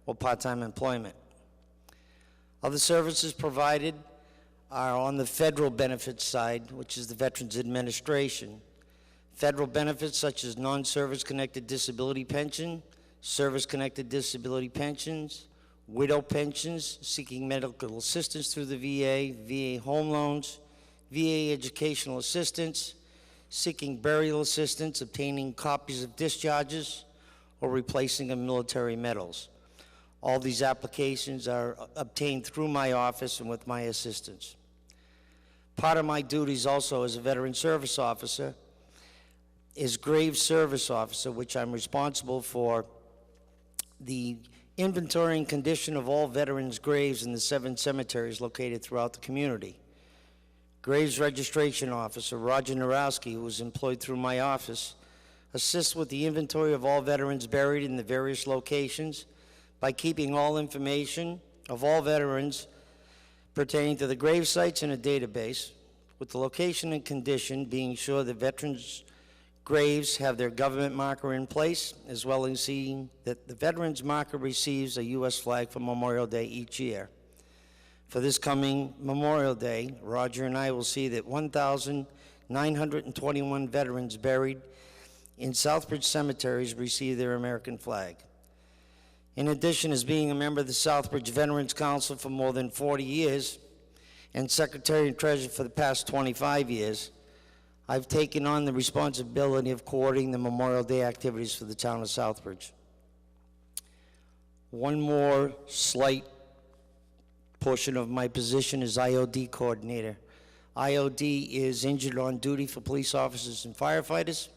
or part-time employment. Other services provided are on the federal benefits side, which is the Veterans Administration. Federal benefits such as non-service connected disability pension, service-connected disability pensions, widow pensions, seeking medical assistance through the VA, VA home loans, VA educational assistance, seeking burial assistance, obtaining copies of discharges, or replacing of military medals. All these applications are obtained through my office and with my assistance. Part of my duties also as a veteran service officer is grave service officer, which I'm responsible for the inventory and condition of all veterans' graves in the 7 cemeteries located throughout the community. Graves registration officer Roger Narowski, who is employed through my office, assists with the inventory of all veterans buried in the various locations by keeping all information of all veterans pertaining to the grave sites in a database, with the location and condition being sure that veterans' graves have their government marker in place, as well as seeing that the veterans' marker receives a U.S. flag for Memorial Day each year. For this coming Memorial Day, Roger and I will see that 1,921 veterans buried in Southbridge cemeteries receive their American flag. In addition, as being a member of the Southbridge Veterans Council for more than 40 years and Secretary and Treasurer for the past 25 years, I've taken on the responsibility of coordinating the Memorial Day activities for the town of Southbridge. One more slight portion of my position is IOD coordinator. IOD is injured on duty for police officers and firefighters.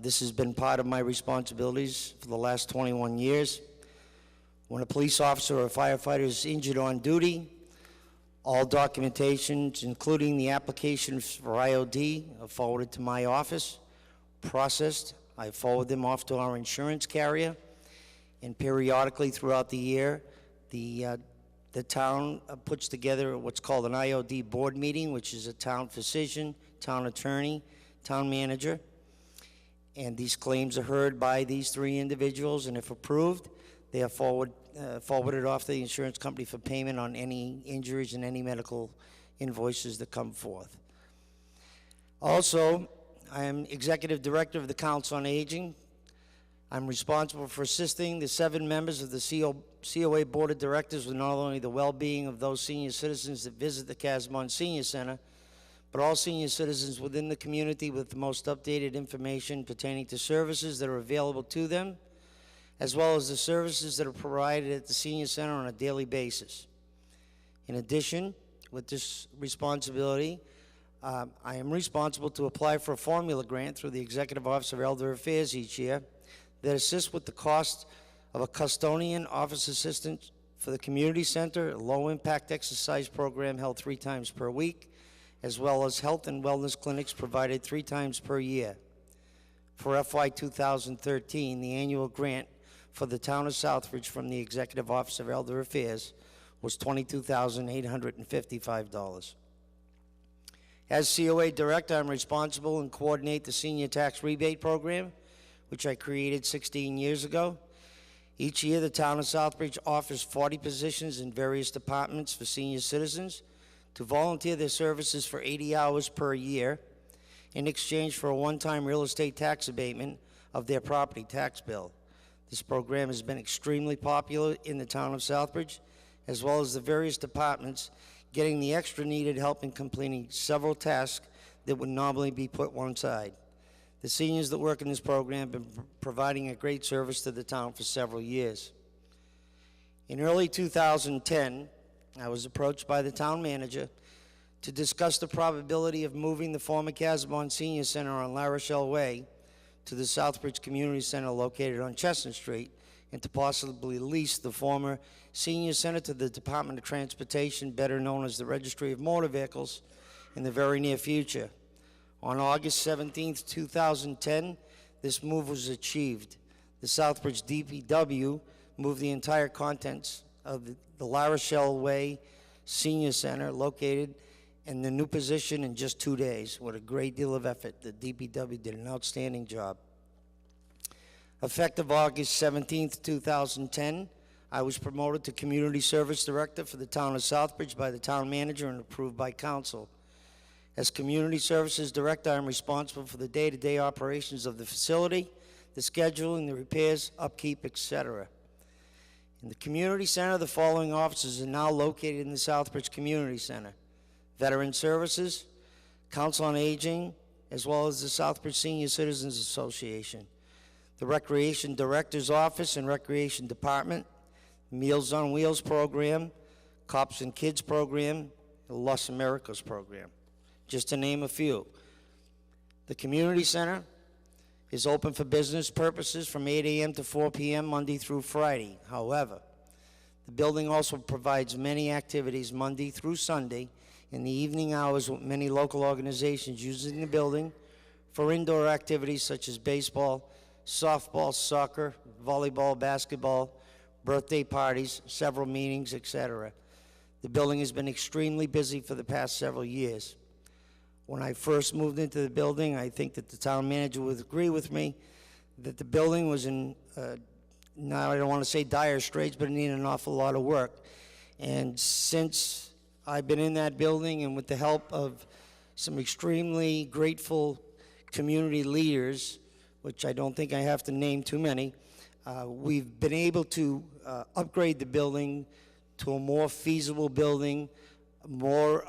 This has been part of my responsibilities for the last 21 years. When a police officer or a firefighter is injured on duty, all documentations, including the applications for IOD, are forwarded to my office, processed. I forward them off to our insurance carrier, and periodically throughout the year, the town puts together what's called an IOD board meeting, which is a town physician, town attorney, town manager. And these claims are heard by these 3 individuals, and if approved, they are forwarded off to the insurance company for payment on any injuries and any medical invoices that come forth. Also, I am Executive Director of the Council on Aging. I'm responsible for assisting the 7 members of the COA Board of Directors with not only the well-being of those senior citizens that visit the Casabon Senior Center, but all senior citizens within the community with the most updated information pertaining to services that are available to them, as well as the services that are provided at the senior center on a daily basis. In addition, with this responsibility, I am responsible to apply for a formula grant through the Executive Office of Elder Affairs each year that assists with the cost of a custodian office assistant for the community center, a low-impact exercise program held 3 times per week, as well as health and wellness clinics provided 3 times per year. For FY 2013, the annual grant for the town of Southbridge from the Executive Office of Elder Affairs was $22,855. As COA Director, I'm responsible and coordinate the Senior Tax Rebate Program, which I created 16 years ago. Each year, the town of Southbridge offers 40 positions in various departments for senior citizens to volunteer their services for 80 hours per year in exchange for a one-time real estate tax abatement of their property tax bill. This program has been extremely popular in the town of Southbridge, as well as the various departments getting the extra needed help in completing several tasks that would normally be put one side. The seniors that work in this program have been providing a great service to the town for several years. In early 2010, I was approached by the town manager to discuss the probability of moving the former Casabon Senior Center on La Rochelle Way to the Southbridge Community Center located on Chestnut Street, and to possibly lease the former Senior Center to the Department of Transportation, better known as the Registry of Motor Vehicles, in the very near future. On August 17, 2010, this move was achieved. the Southbridge DPW moved the entire contents of the La Rochelle Way Senior Center located in the new position in just 2 days. With a great deal of effort, the DPW did an outstanding job. Effective August 17th, 2010, I was promoted to Community Service Director for the town of Southbridge by the town manager and approved by council. As Community Services Director, I'm responsible for the day-to-day operations of the facility, the scheduling, the repairs, upkeep, etc. In the Community Center, the following offices are now located in the Southbridge Community Center: Veteran Services, Council on Aging, as well as the Southbridge Senior Citizens Association, the Recreation Director's Office and Recreation Department, Meals on Wheels program, Cops and Kids program, the Los Americas program, just to name a few. The Community Center is open for business purposes from 8 a.m. to 4 p.m. Monday through Friday. However, the building also provides many activities Monday through Sunday in the evening hours, with many local organizations using the building for indoor activities such as baseball, softball, soccer, volleyball, basketball, birthday parties, several meetings, etc. The building has been extremely busy for the past several years. When I first moved into the building, I think that the town manager would agree with me that the building was in, now I don't want to say dire straits, but it needed an awful lot of work. And since I've been in that building, and with the help of some extremely grateful community leaders, which I don't think I have to name too many, we've been able to upgrade the building to a more feasible building, more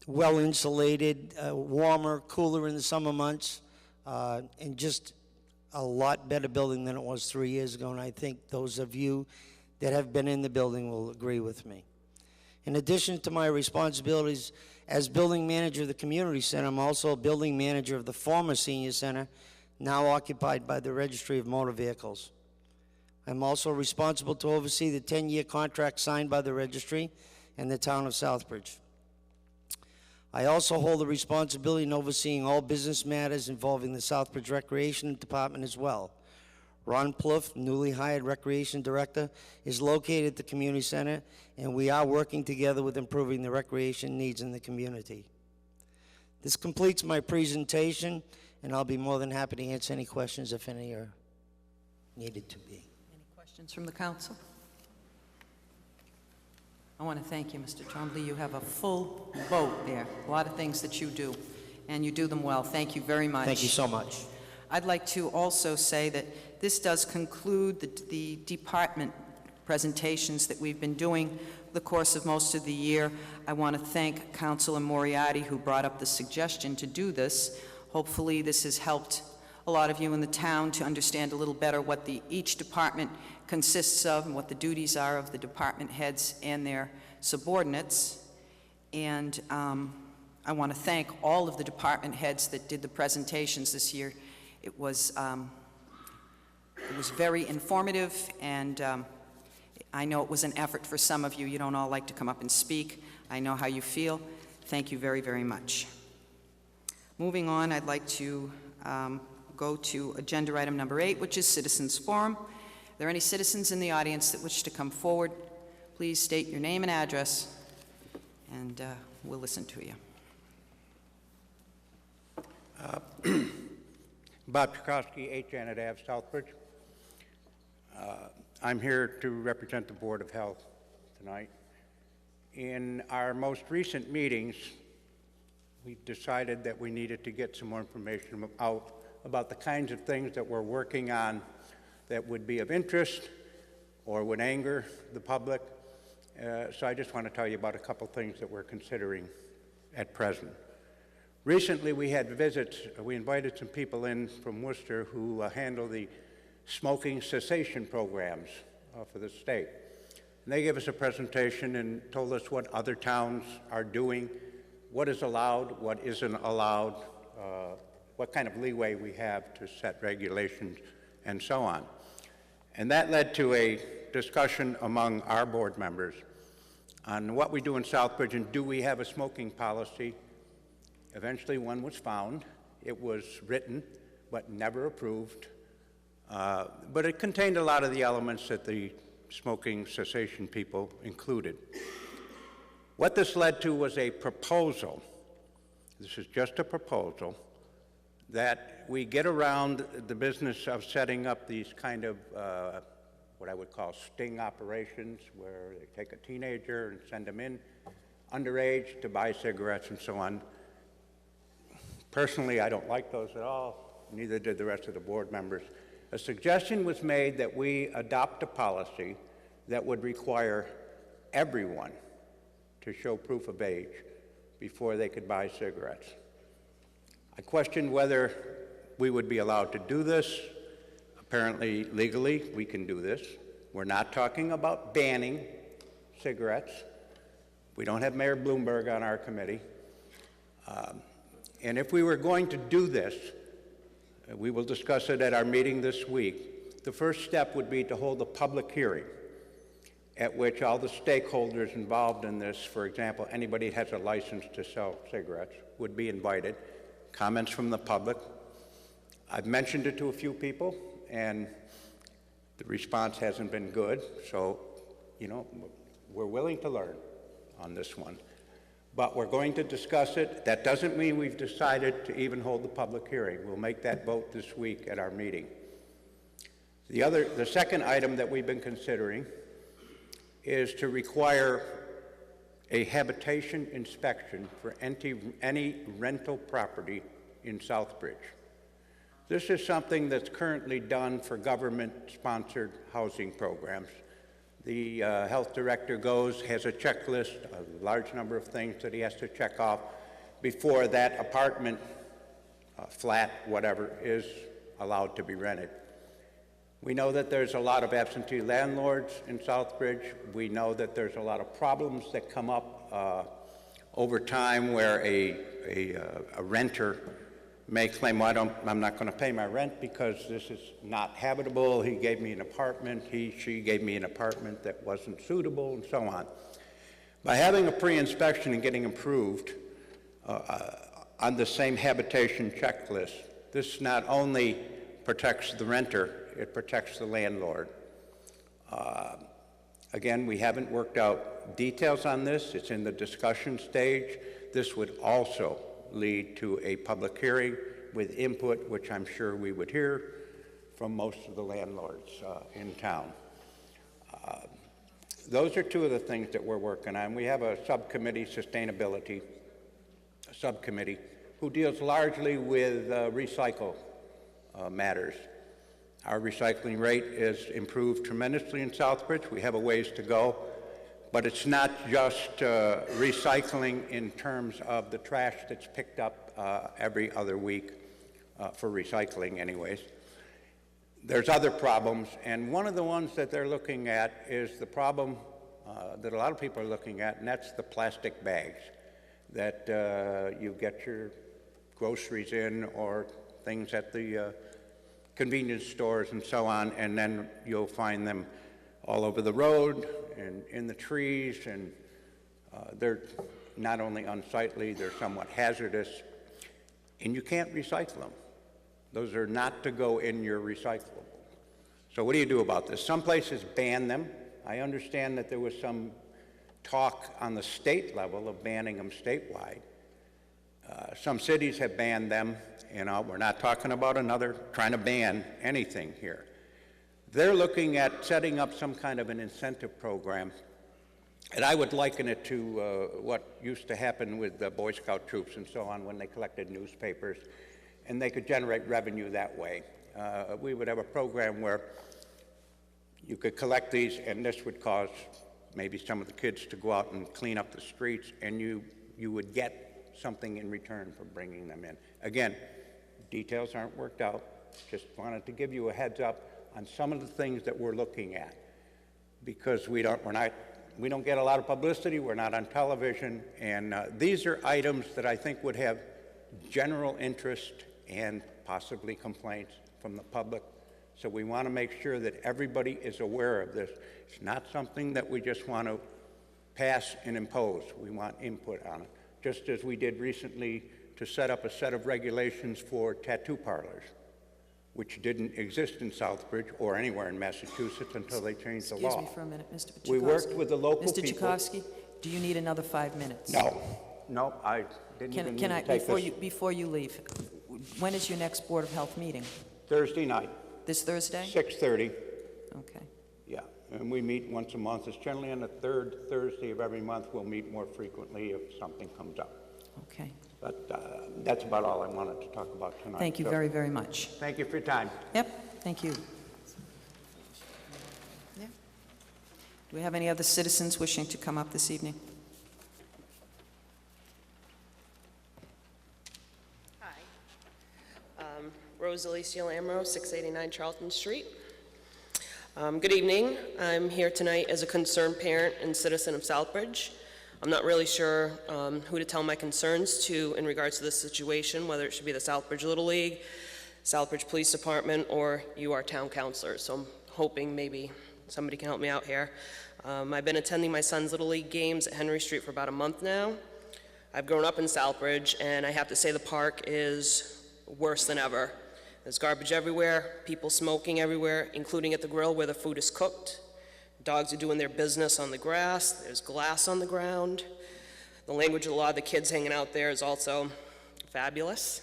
well-insulated, warmer, cooler in the summer months, and just a lot better building than it was 3 years ago, and I think those of you that have been in the building will agree with me. In addition to my responsibilities as building manager of the community center, I'm also a building manager of the former senior center, now occupied by the Registry of Motor Vehicles. I'm also responsible to oversee the 10-year contract signed by the registry and the town of Southbridge. I also hold the responsibility in overseeing all business matters involving the Southbridge Recreation Department as well. Ron Plouffe, newly hired Recreation Director, is located at the Community Center, and we are working together with improving the recreation needs in the community. This completes my presentation, and I'll be more than happy to answer any questions if any are needed to be. Any questions from the council? I want to thank you, Mr. Trombley. You have a full boat there, a lot of things that you do, and you do them well. Thank you very much. Thank you so much. I'd like to also say that this does conclude the department presentations that we've been doing the course of most of the year. I want to thank Councilor Moriarty, who brought up the suggestion to do this. Hopefully this has helped a lot of you in the town to understand a little better what each department consists of and what the duties are of the department heads and their subordinates. And I want to thank all of the department heads that did the presentations this year. It was very informative, and I know it was an effort for some of you. You don't all like to come up and speak. I know how you feel. Thank you very, very much. Moving on, I'd like to go to agenda item number 8, which is Citizens Forum. Are there any citizens in the audience that wish to come forward? Please state your name and address, and we'll listen to you. Bob Chakowski, 8 Janet Ave, Southbridge. I'm here to represent the Board of Health tonight. In our most recent meetings, we decided that we needed to get some more information out about the kinds of things that we're working on that would be of interest or would anger the public. So I just want to tell you about a couple things that we're considering at present. Recently, we had visits. We invited some people in from Worcester who handle the smoking cessation programs for the state. And they gave us a presentation and told us what other towns are doing, what is allowed, what isn't allowed, what kind of leeway we have to set regulations, and so on. And that led to a discussion among our board members on what we do in Southbridge and do we have a smoking policy. Eventually one was found. It was written but never approved But it contained a lot of the elements that the smoking cessation people included. What this led to was a proposal. This is just a proposal that we get around the business of setting up these kind of what I would call sting operations, where they take a teenager and send them in underage to buy cigarettes and so on. Personally, I don't like those at all. Neither did the rest of the board members. A suggestion was made that we adopt a policy that would require everyone to show proof of age before they could buy cigarettes. I questioned whether we would be allowed to do this. Apparently, legally, we can do this. We're not talking about banning cigarettes. We don't have Mayor Bloomberg on our committee. And if we were going to do this, we will discuss it at our meeting this week. The first step would be to hold a public hearing at which all the stakeholders involved in this, for example, anybody that has a license to sell cigarettes, would be invited. Comments from the public. I've mentioned it to a few people, and the response hasn't been good. So, you know, we're willing to learn on this one. But we're going to discuss it. That doesn't mean we've decided to even hold the public hearing. We'll make that vote this week at our meeting. The second item that we've been considering is to require a habitation inspection for any rental property in Southbridge. This is something that's currently done for government-sponsored housing programs. The health director goes, has a checklist, a large number of things that he has to check off before that apartment, flat, whatever, is allowed to be rented. We know that there's a lot of absentee landlords in Southbridge. We know that there's a lot of problems that come up over time where a renter may claim, well, I'm not going to pay my rent because this is not habitable. He gave me an apartment. She gave me an apartment that wasn't suitable, and so on. By having a pre-inspection and getting approved on the same habitation checklist, this not only protects the renter, it protects the landlord. Again, we haven't worked out details on this. It's in the discussion stage. This would also lead to a public hearing with input, which I'm sure we would hear from most of the landlords in town. Those are two of the things that we're working on. We have a subcommittee, sustainability subcommittee, who deals largely with recycle matters. Our recycling rate is improved tremendously in Southbridge. We have a ways to go. But it's not just recycling in terms of the trash that's picked up every other week for recycling anyways. There's other problems, and one of the ones that they're looking at is the problem that a lot of people are looking at, and that's the plastic bags that you get your groceries in or things at the convenience stores and so on, and then you'll find them all over the road and in the trees, and they're not only unsightly, they're somewhat hazardous, and you can't recycle them. Those are not to go in your recyclable. So what do you do about this? Some places ban them. I understand that there was some talk on the state level of banning them statewide. Some cities have banned them. You know, we're not talking about trying to ban anything here. They're looking at setting up some kind of an incentive program, and I would liken it to what used to happen with the Boy Scout troops and so on when they collected newspapers, and they could generate revenue that way. We would have a program where you could collect these, and this would cause maybe some of the kids to go out and clean up the streets, and you would get something in return for bringing them in. Again, details aren't worked out. Just wanted to give you a heads up on some of the things that we're looking at, because we don't get a lot of publicity, we're not on television, and these are items that I think would have general interest and possibly complaints from the public. So we want to make sure that everybody is aware of this. It's not something that we just want to pass and impose. We want input on it, just as we did recently to set up a set of regulations for tattoo parlors. which didn't exist in Southbridge or anywhere in Massachusetts until they changed the law. Excuse me for a minute, Mr. Chakowski. We worked with the local Mr. people. Chakowski, do you need another 5 minutes? No, I didn't even need Can to I, take this. before you leave, when is your next Board of Health meeting? Thursday night, This Thursday? 6:30. Okay. Yeah, and we meet once a month. It's generally on the third Thursday of every month. We'll meet more frequently if something comes up. Okay. But that's about all I wanted to talk about tonight. Thank you So, very, very much. Thank you for your time. Yep, thank you. Yeah. Do we have any other citizens wishing to come up this evening? Rose Alicia Lamro, 689 Charlton Street. Good evening. I'm here tonight as a concerned parent and citizen of Southbridge. I'm not really sure who to tell my concerns to in regards to this situation, whether it should be the Southbridge Little League, Southbridge Police Department, or you, our town councilors. So I'm hoping maybe somebody can help me out here. I've been attending my son's Little League games at Henry Street for about a month now. I've grown up in Southbridge, and I have to say the park is worse than ever. There's garbage everywhere, people smoking everywhere, including at the grill where the food is cooked. Dogs are doing their business on the grass. There's glass on the ground. The language of a lot of the kids hanging out there is also fabulous.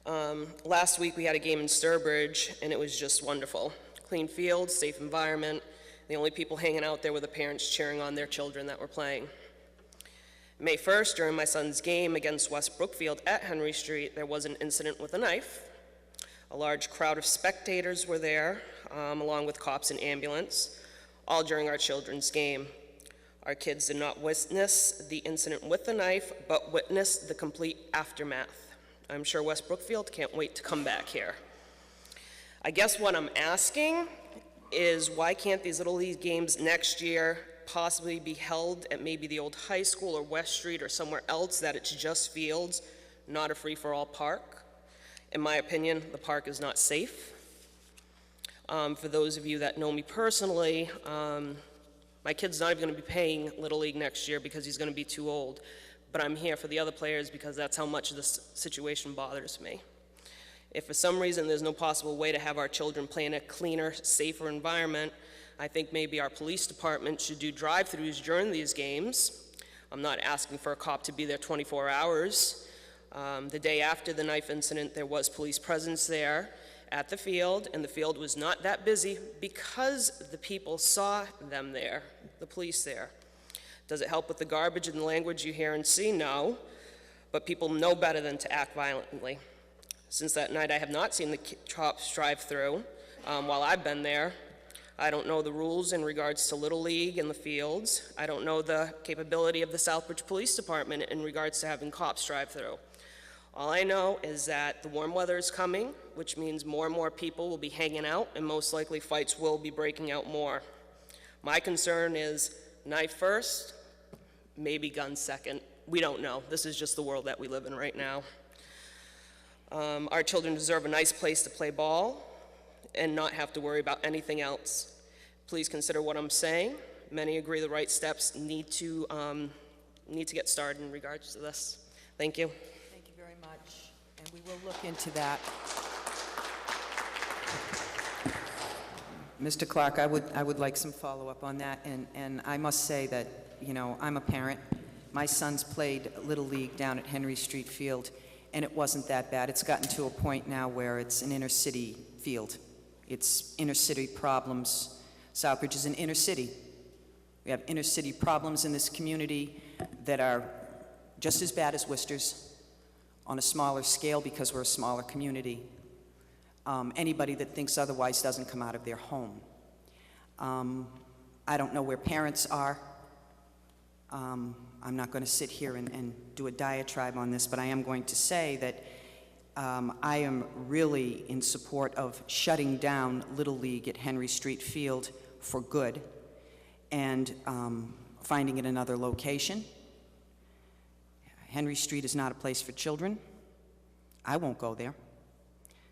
Last week we had a game in Sturbridge, and it was just wonderful. Clean fields, safe environment. The only people hanging out there were the parents cheering on their children that were playing. May 1st, during my son's game against West Brookfield at Henry Street, there was an incident with a knife. A large crowd of spectators were there, along with cops and ambulance, all during our children's game. Our kids did not witness the incident with the knife, but witnessed the complete aftermath. I'm sure West Brookfield can't wait to come back here. I guess what I'm asking is why can't these Little League games next year possibly be held at maybe the old high school or West Street or somewhere else that it's just fields, not a free-for-all park? In my opinion, the park is not safe. For those of you that know me personally, my kid's not even going to be paying Little League next year because he's going to be too old. But I'm here for the other players because that's how much this situation bothers me. If for some reason there's no possible way to have our children play in a cleaner, safer environment, I think maybe our police department should do drive-thrus during these games. I'm not asking for a cop to be there 24 hours. The day after the knife incident, there was police presence there at the field, and the field was not that busy because the people saw them there, the police there. Does it help with the garbage and the language you hear and see? No, but people know better than to act violently. Since that night, I have not seen the cops drive through while I've been there. I don't know the rules in regards to Little League and the fields. I don't know the capability of the Southbridge Police Department in regards to having cops drive through. All I know is that the warm weather is coming, which means more and more people will be hanging out, and most likely fights will be breaking out more. My concern is knife first, maybe gun second. We don't know. This is just the world that we live in right now. Our children deserve a nice place to play ball and not have to worry about anything else. Please consider what I'm saying. Many agree the right steps need to get started in regards to this. Thank you. Thank you very much, and we will look into that. Mr. Clark, I would like some follow-up on that, and I must say that, you know, I'm a parent. My sons played Little League down at Henry Street Field, and it wasn't that bad. It's gotten to a point now where it's an inner-city field. It's inner-city problems. Southbridge is an inner city. We have inner-city problems in this community that are just as bad as Worcester's on a smaller scale because we're a smaller community. Anybody that thinks otherwise doesn't come out of their home. I don't know where parents are. I'm not going to sit here and do a diatribe on this, but I am going to say that I am really in support of shutting down Little League at Henry Street Field for good and finding it another location. Henry Street is not a place for children. I won't go there.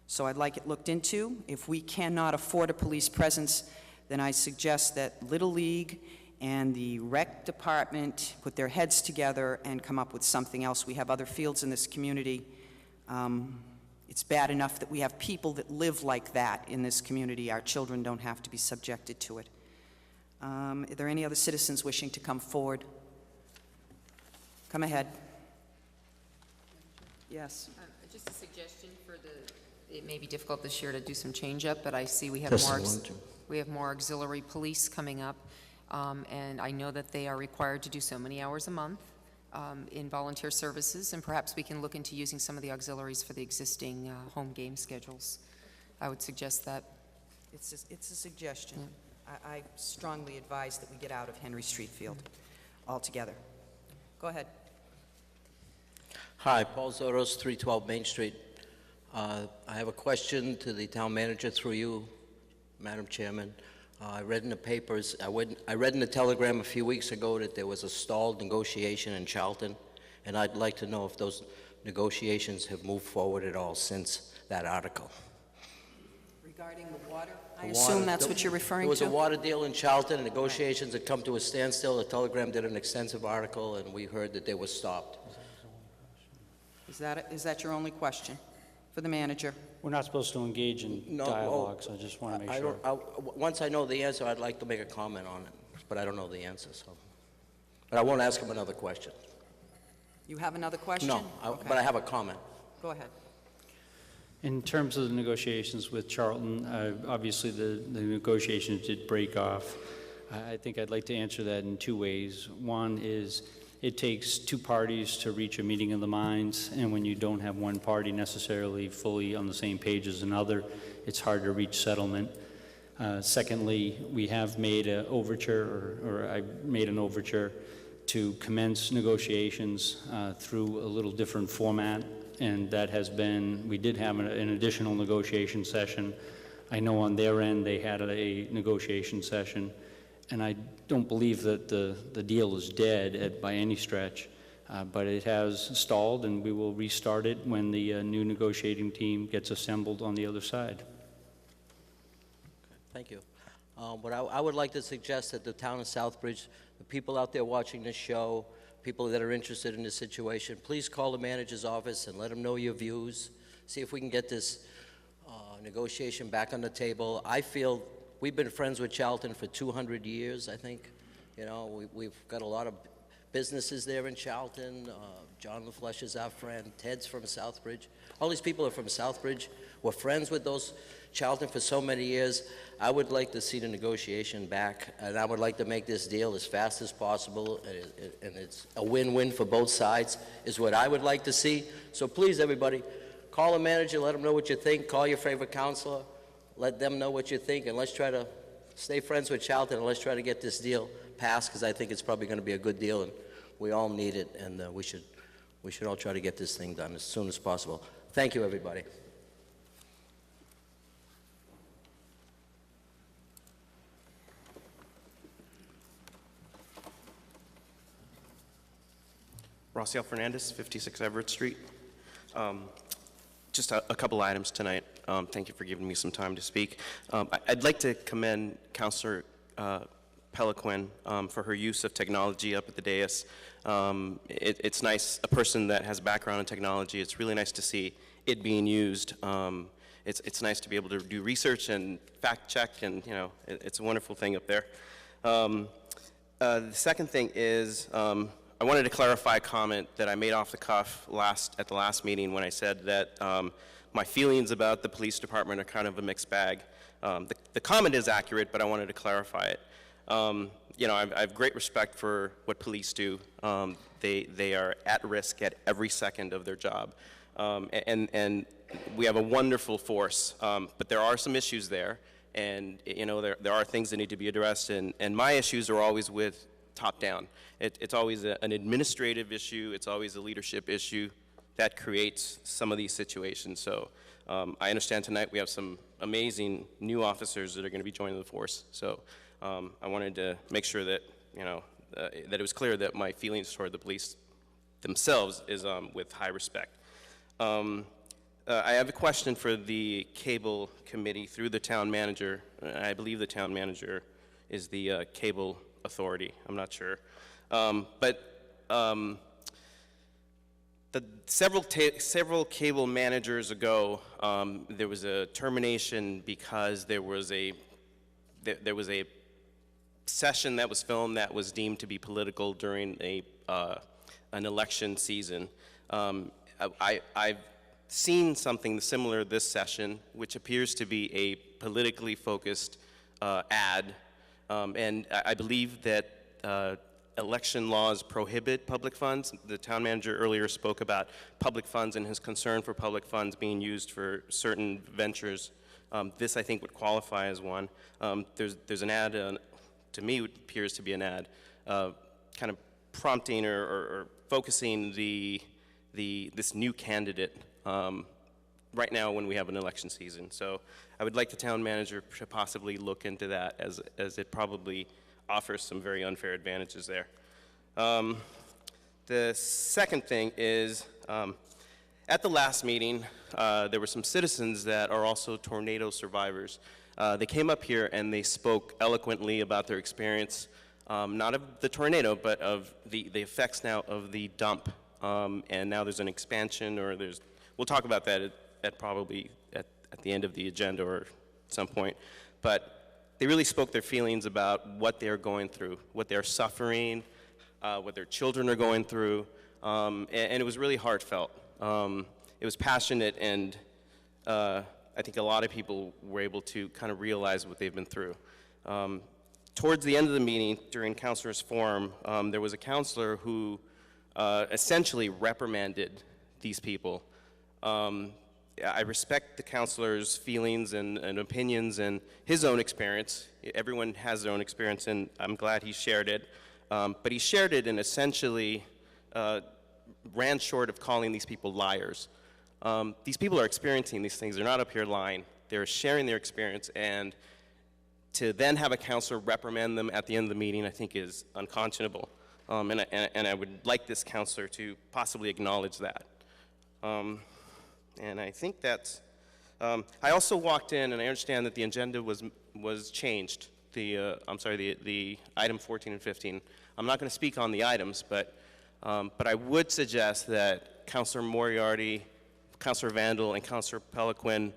So I'd like it looked into. If we cannot afford a police presence, then I suggest that Little League and the rec department put their heads together and come up with something else. We have other fields in this community. It's bad enough that we have people that live like that in this community. Our children don't have to be subjected to it. Are there any other citizens wishing to come forward? Come ahead. Yes. Just a suggestion for it may be difficult this year to do some change up, but I see we have more auxiliary police coming up, and I know that they are required to do so many hours a month in volunteer services, and perhaps we can look into using some of the auxiliaries for the existing home game schedules. I would suggest that. It's a suggestion. Yeah. I strongly advise that we get out of Henry Street Field altogether. Go ahead. Hi, Paul Zoros, 312 Main Street. I have a question to the town manager through you, Madam Chairman. I read in the papers, I read in the Telegram a few weeks ago that there was a stalled negotiation in Charlton, and I'd like to know if those negotiations have moved forward at all since that article. Regarding the water? I assume that's what you're referring to? There was a water deal in Charlton, and negotiations had come to a standstill. The Telegram did an extensive article, and we heard that they were stopped. Is that your only question for the manager? We're not supposed to engage in dialogue, so I just want to make sure. Once I know the answer, I'd like to make a comment on it, but I don't know the answer, so. But I won't ask him another question. You have another question? No, Okay. but I have a comment. Go ahead. In terms of the negotiations with Charlton, obviously the negotiations did break off. I think I'd like to answer that in two ways. One is it takes two parties to reach a meeting of the minds, and when you don't have one party necessarily fully on the same page as another, it's hard to reach settlement. Secondly, we have made an overture, or I made an overture to commence negotiations through a little different format, and that has been, we did have an additional negotiation session. I know on their end they had a negotiation session, and I don't believe that the deal is dead by any stretch, but it has stalled, and we will restart it when the new negotiating team gets assembled on the other side. Thank you. But I would like to suggest that the town of Southbridge, the people out there watching this show, people that are interested in this situation, please call the manager's office and let them know your views. See if we can get this negotiation back on the table. I feel we've been friends with Charlton for 200 years, I think. You know, we've got a lot of businesses there in Charlton. John LaFleche is our friend. Ted's from Southbridge. All these people are from Southbridge. We're friends with those Charlton for so many years. I would like to see the negotiation back, and I would like to make this deal as fast as possible, and it's a win-win for both sides, is what I would like to see. So please, everybody, call the manager, let them know what you think. Call your favorite counselor, let them know what you think, and let's try to stay friends with Charlton, and let's try to get this deal passed, because I think it's probably going to be a good deal, and we all need it, and we should all try to get this thing done as soon as possible. Thank you, everybody. Rossiel Fernandez, 56 Everett Street. Just a couple items tonight. Thank you for giving me some time to speak. I'd like to commend Councilor Peliquin for her use of technology up at the dais. It's nice, a person that has a background in technology, it's really nice to see it being used. It's nice to be able to do research and fact check, and you know, it's a wonderful thing up there. The second thing is, I wanted to clarify a comment that I made off the cuff at the last meeting when I said that my feelings about the police department are kind of a mixed bag. The comment is accurate, but I wanted to clarify it. You know, I have great respect for what police do. They are at risk at every second of their job. And we have a wonderful force, but there are some issues there. And, you know, there are things that need to be addressed. And my issues are always with top down. It's always an administrative issue. It's always a leadership issue that creates some of these situations. So I understand tonight we have some amazing new officers that are going to be joining the force. So I wanted to make sure that, you know, that it was clear that my feelings toward the police themselves is with high respect. I have a question for the cable committee through the town manager. I believe the town manager is the cable authority. I'm not sure. But several cable managers ago, there was a termination because there was a session that was filmed that was deemed to be political during an election season. I've seen something similar this session, which appears to be a politically focused ad, and I believe that election laws prohibit public funds. The town manager earlier spoke about public funds and his concern for public funds being used for certain ventures. This, I think, would qualify as one. There's an ad, to me, it appears to be an ad, kind of prompting or focusing this new candidate right now when we have an election season. So I would like the town manager to possibly look into that, as it probably offers some very unfair advantages there. The second thing is, at the last meeting, there were some citizens that are also tornado survivors. They came up here and they spoke eloquently about their experience, not of the tornado, but of the effects now of the dump. And now there's an expansion, or we'll talk about that probably at the end of the agenda or some point. But they really spoke their feelings about what they're going through, what they're suffering, what their children are going through, and it was really heartfelt. It was passionate, and I think a lot of people were able to kind of realize what they've been through. Towards the end of the meeting, during Councilor's Forum, there was a counselor who essentially reprimanded these people. I respect the counselor's feelings and opinions and his own experience. Everyone has their own experience, and I'm glad he shared it. But he shared it and essentially ran short of calling these people liars. These people are experiencing these things. They're not up here lying. They're sharing their experience, and to then have a counselor reprimand them at the end of the meeting, I think, is unconscionable. And I would like this counselor to possibly acknowledge that. And I think that's, I also walked in, and I understand that the agenda was changed. The item 14 and 15. I'm not going to speak on the items, but I would suggest that Councilor Moriarty, Councilor Vandal, and Councilor Peliquin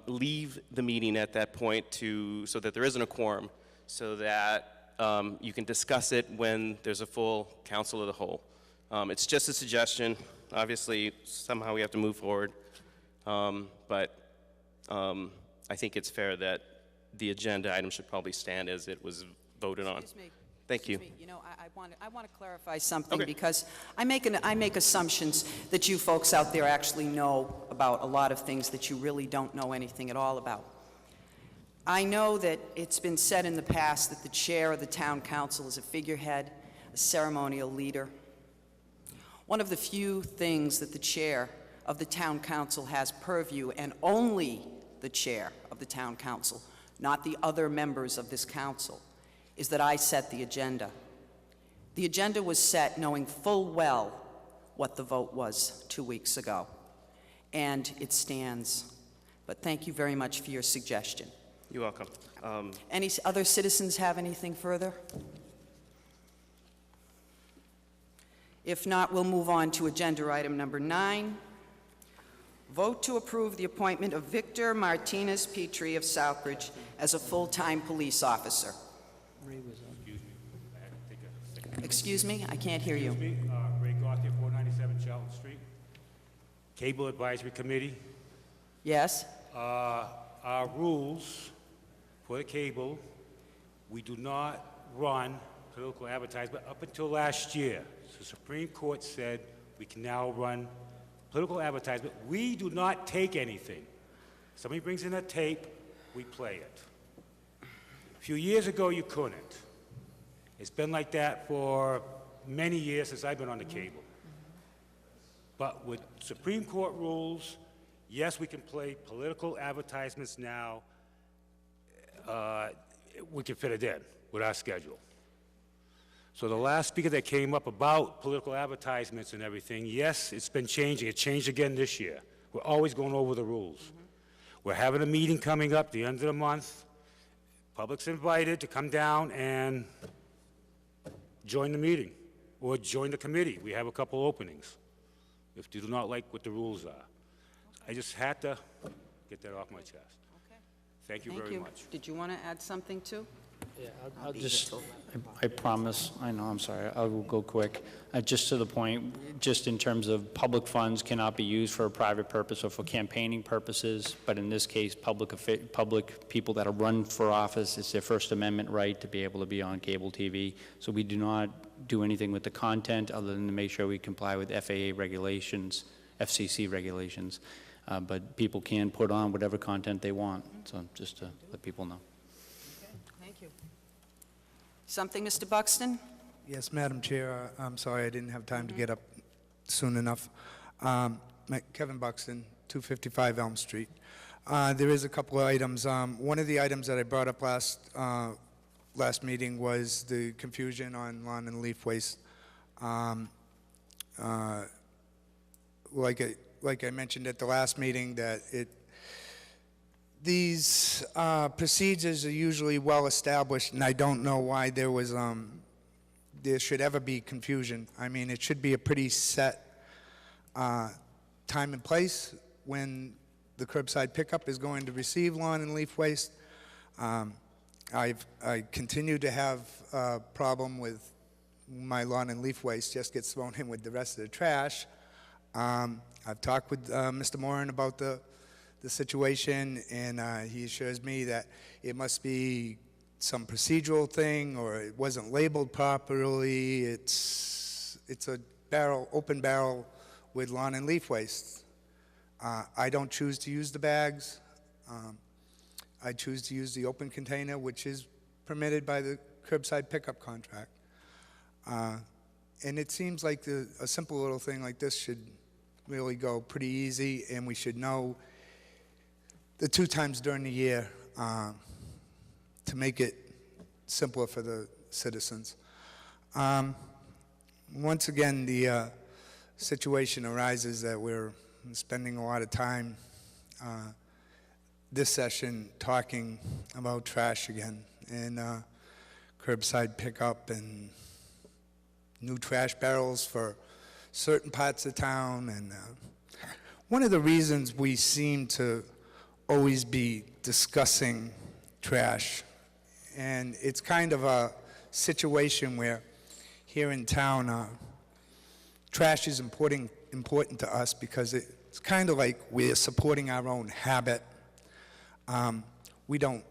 leave the meeting at that point so that there isn't a quorum, so that you can discuss it when there's a full council of the whole. It's just a suggestion. Obviously, somehow we have to move forward, but I think it's fair that the agenda item should probably stand as it was voted on. Excuse me. Thank you. Excuse me. You know, I want to clarify something, because I make assumptions that you folks out there actually know about a lot of things that you really don't know anything at all about. I know that it's been said in the past that the chair of the town council is a figurehead, a ceremonial leader. One of the few things that the chair of the town council has purview, and only the chair of the town council, not the other members of this council, is that I set the agenda. The agenda was set knowing full well what the vote was 2 weeks ago, and it stands. But thank you very much for your suggestion. You're welcome. Any other citizens have anything further? If not, we'll move on to agenda item number 9. Vote to approve the appointment of Victor Martinez Petrie of Southbridge as a full-time police officer. Excuse me, I can't hear you. Excuse me, Ray Gauthier, 497 Charlton Street. Cable Advisory Committee. Yes? Our rules for the cable, we do not run political advertisement up until last year. The Supreme Court said we can now run political advertisement. We do not take anything. Somebody brings in a tape, we play it. A few years ago, you couldn't. It's been like that for many years since I've been on the cable. But with Supreme Court rules, yes, we can play political advertisements now. We can fit it in with our schedule. So the last speaker that came up about political advertisements and everything, yes, it's been changing. It changed again this year. We're always going over the rules. We're having a meeting coming up the end of the month. Public's invited to come down and join the meeting or join the committee. We have a couple openings. if they do not like what the rules are. I just had to get that off my chest. Thank you very much. Did you want to add something too? Yeah, I'll just, I promise, I know, I'm sorry, I will go quick. Just to the point, just in terms of public funds cannot be used for a private purpose or for campaigning purposes, but in this case, public people that are run for office, it's their First Amendment right to be able to be on cable TV. So we do not do anything with the content other than to make sure we comply with FAA regulations, FCC regulations. But people can put on whatever content they want, so just to let people know. Thank you. Something, Mr. Buxton? Yes, Madam Chair, I'm sorry I didn't have time to get up soon enough. Kevin Buxton, 255 Elm Street. There is a couple of items. One of the items that I brought up last meeting was the confusion on lawn and leaf waste. Like I mentioned at the last meeting, that these procedures are usually well established, and I don't know why there should ever be confusion. I mean, it should be a pretty set time and place when the curbside pickup is going to receive lawn and leaf waste. I continue to have a problem with my lawn and leaf waste just gets thrown in with the rest of the trash. I've talked with Mr. Moran about the situation, and he assures me that it must be some procedural thing, or it wasn't labeled properly. It's a open barrel with lawn and leaf waste. I don't choose to use the bags. I choose to use the open container, which is permitted by the curbside pickup contract. And it seems like a simple little thing like this should really go pretty easy, and we should know the 2 times during the year to make it simpler for the citizens. Once again, the situation arises that we're spending a lot of time this session talking about trash again, and curbside pickup and new trash barrels for certain parts of town. And one of the reasons we seem to always be discussing trash, and it's kind of a situation where here in town, trash is important to us because it's kind of like we're supporting our own habit. We don't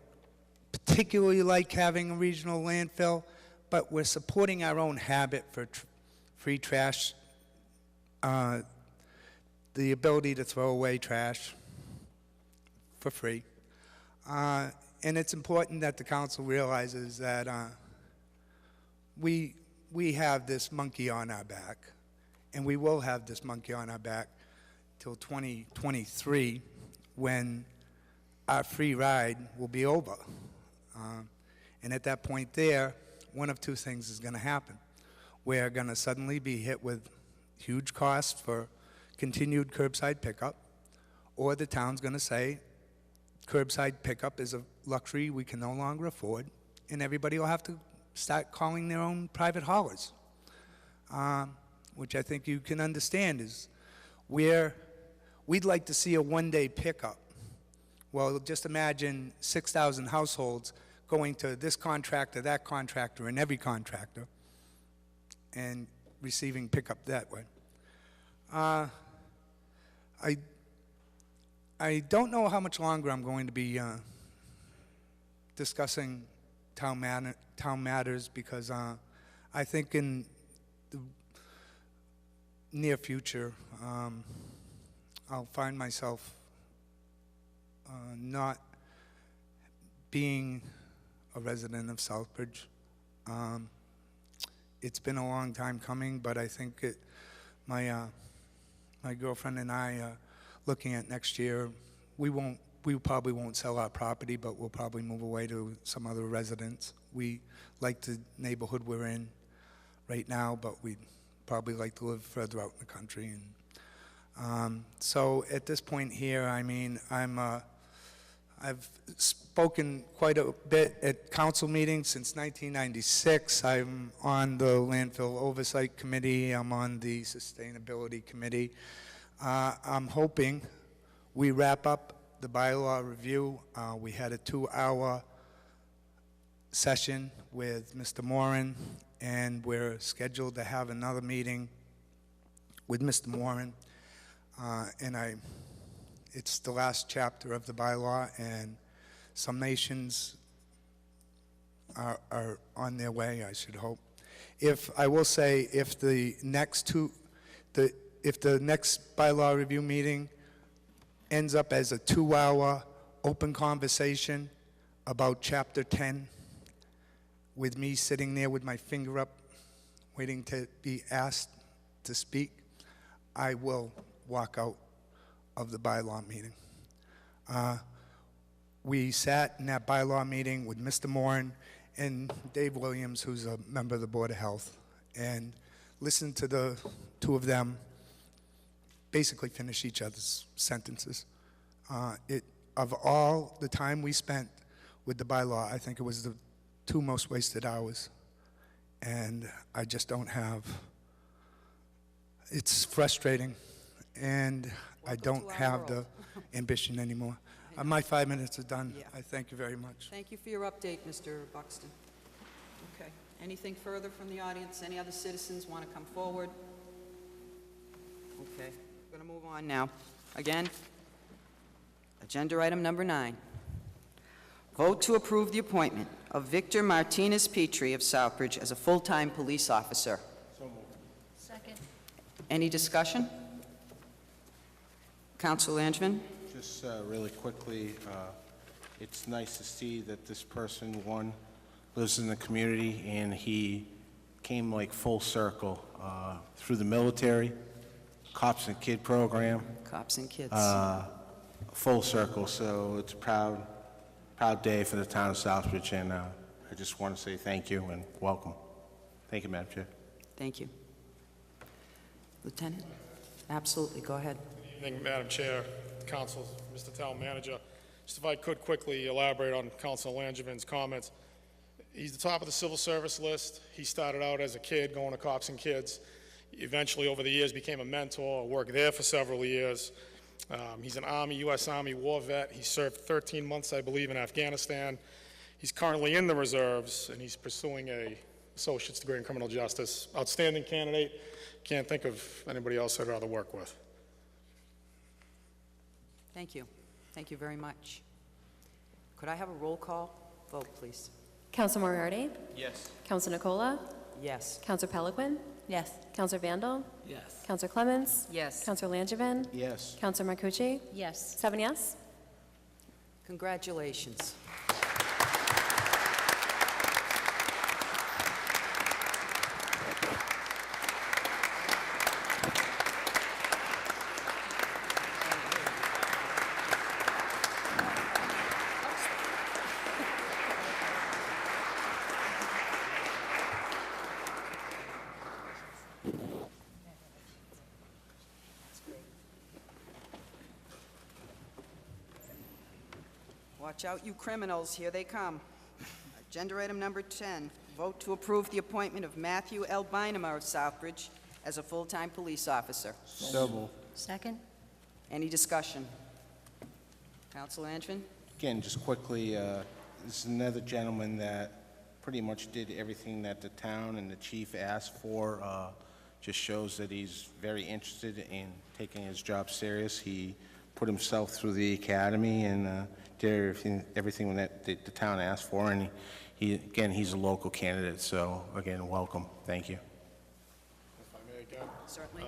particularly like having a regional landfill, but we're supporting our own habit for free trash, the ability to throw away trash for free. And it's important that the council realizes that we have this monkey on our back, and we will have this monkey on our back till 2023, when our free ride will be over. And at that point there, one of 2 things is going to happen. We're going to suddenly be hit with huge costs for continued curbside pickup, or the town's going to say curbside pickup is a luxury we can no longer afford, and everybody will have to start calling their own private haulers, which I think you can understand is where we'd like to see a one-day pickup. Well, just imagine 6,000 households going to this contractor, that contractor, and every contractor, and receiving pickup that way. I don't know how much longer I'm going to be discussing town matters, because I think in the near future I'll find myself not being a resident of Southbridge. It's been a long time coming, but I think my girlfriend and I are looking at next year. We probably won't sell our property, but we'll probably move away to some other residence. We like the neighborhood we're in right now, but we'd probably like to live further out in the country. And so at this point here, I mean, I'm I've spoken quite a bit at council meetings since 1996. I'm on the Landfill Oversight Committee. I'm on the Sustainability Committee. I'm hoping we wrap up the bylaw review. We had a 2-hour session with Mr. Moran, and we're scheduled to have another meeting with Mr. Moran. It's the last chapter of the bylaw, and some nations are on their way, I should hope. If the next bylaw review meeting ends up as a 2-hour open conversation about Chapter 10, with me sitting there with my finger up, waiting to be asked to speak, I will walk out of the bylaw meeting. We sat in that bylaw meeting with Mr. Moran and Dave Williams, who's a member of the Board of Health, and listened to the two of them basically finish each other's sentences. Of all the time we spent with the bylaw, I think it was the 2 most wasted hours, and I just don't have, it's frustrating, and I don't have the ambition anymore. My 5 minutes are done. Yeah. I thank you very much. Thank you for your update, Mr. Buxton. Okay. Anything further from the audience? Any other citizens want to come forward? Okay. We're going to move on now. Again, agenda item number 9. Vote to approve the appointment of Victor Martinez Petrie of Southbridge as a full-time police officer. So moved. Second. Any discussion? Council Langevin? Just really quickly, it's nice to see that this person, one, lives in the community, and he came like full circle through the military, Cops and Kid program. Cops and Kids. Full circle, so it's a proud day for the town of Southbridge, and I just want to say thank you and welcome. Thank you, Madam Chair. Thank you. Lieutenant? Absolutely, go ahead. Good evening, Madam Chair, Council, Mr. Town Manager. Just if I could quickly elaborate on Council Langevin's comments. He's the top of the civil service list. He started out as a kid going to Cops and Kids. Eventually, over the years, became a mentor, worked there for several years. He's an U.S. Army war vet. He served 13 months, I believe, in Afghanistan. He's currently in the reserves, and he's pursuing a associate's degree in criminal justice. Outstanding candidate. Can't think of anybody else I'd rather work with. Thank you. Thank you very much. Could I have a roll call vote, please? Council Moriarty? Yes. Council Nikolla? Yes. Council Peliquin? Yes. Council Vandal? Yes. Council Clemens? Yes. Council Langevin? Yes. Council Marcucci? Yes. 7 yes. Congratulations. Watch out, you criminals. Here they come. Agenda item number 10, vote to approve the appointment of Matthew L. Bynum of Southbridge as a full-time police officer. So moved. Second. Any discussion? Council Langevin? Again, just quickly, this is another gentleman that pretty much did everything that the town and the chief asked for. Just shows that he's very interested in taking his job serious. He put himself through the academy and did everything that the town asked for. And he's a local candidate. So again, welcome. Thank you. If I may again. Certainly.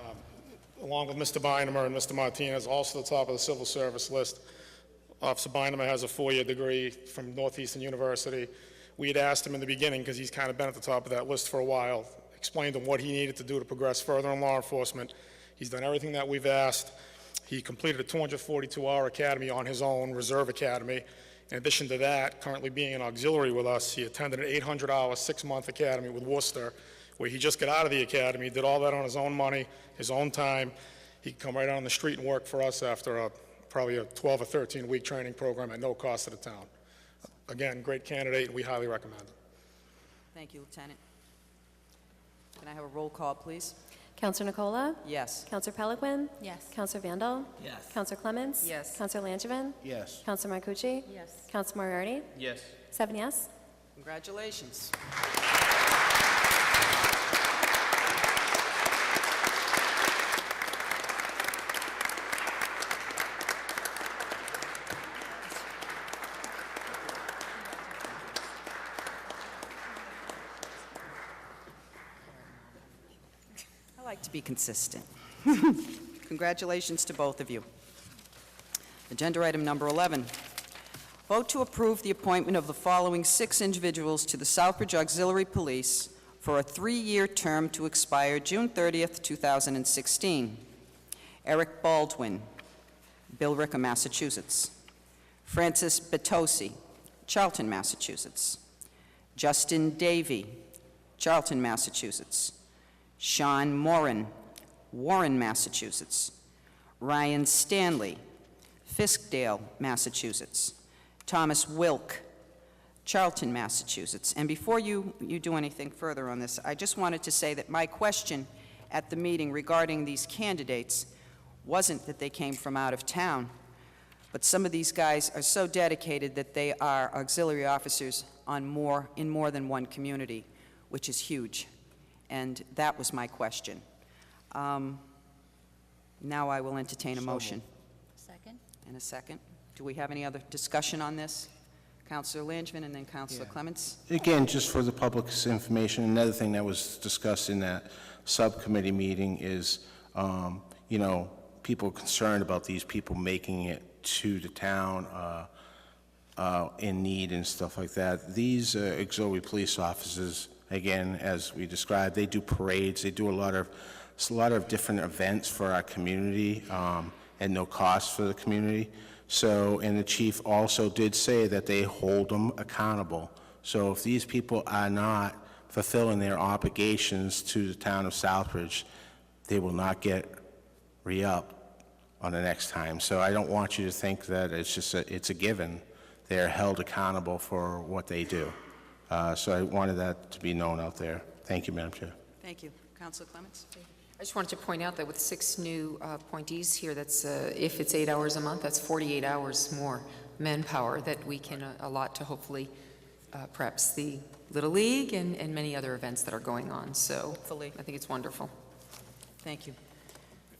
Along with Mr. Bynum and Mr. Martinez, also the top of the civil service list. Officer Bynum has a 4-year degree from Northeastern University. We had asked him in the beginning, because he's kind of been at the top of that list for a while, explained to him what he needed to do to progress further in law enforcement. He's done everything that we've asked. He completed a 242-hour academy on his own, reserve academy. In addition to that, currently being an auxiliary with us, he attended an 800-hour, 6-month academy with Worcester, where he just got out of the academy, did all that on his own money, his own time. He could come right out on the street and work for us after a probably a 12 or 13-week training program at no cost to the town. Again, great candidate, and we highly recommend him. Thank you, Lieutenant. Can I have a roll call, please? Counselor Nikolla? Yes. Counselor Peliquin? Yes. Counselor Vandal? Yes. Counselor Clements? Yes. Counselor Langevin? Yes. Counselor Marcucci? Yes. Counselor Moriarty? Yes. 7 yes. Congratulations. I like to be consistent. Congratulations to both of you. Agenda item number 11. Vote to approve the appointment of the following 6 individuals to the Southbridge Auxiliary Police for a 3-year term to expire June 30th, 2016. Eric Baldwin, Billerica, Massachusetts. Francis Betosi, Charlton, Massachusetts. Justin Davey, Charlton, Massachusetts. Sean Moran, Warren, Massachusetts. Ryan Stanley, Fiskdale, Massachusetts. Thomas Wilk, Charlton, Massachusetts. And before you do anything further on this, I just wanted to say that my question at the meeting regarding these candidates wasn't that they came from out of town, but some of these guys are so dedicated that they are auxiliary officers in more than one community, which is huge. And that was my question. Now I will entertain a motion. Second? And a second. Do we have any other discussion on this? Councilor Langevin and then Councilor Clements. Again, just for the public's information, another thing that was discussed in that subcommittee meeting is, you know, people are concerned about these people making it to the town in need and stuff like that. These auxiliary police officers, again, as we described, they do parades, they do a lot of different events for our community at no cost for the community. So, and the chief also did say that they hold them accountable. So if these people are not fulfilling their obligations to the town of Southbridge, they will not get re-upped on the next time. So I don't want you to think that it's a given. They're held accountable for what they do. So I wanted that to be known out there. Thank you, Madam Chair. Thank you. Councilor Clements. I just wanted to point out that with 6 new appointees here, that's, if it's 8 hours a month, that's 48 hours more manpower that we can allot to hopefully perhaps the Little League and many other events that are going on. So Hopefully. I think it's wonderful. Thank you.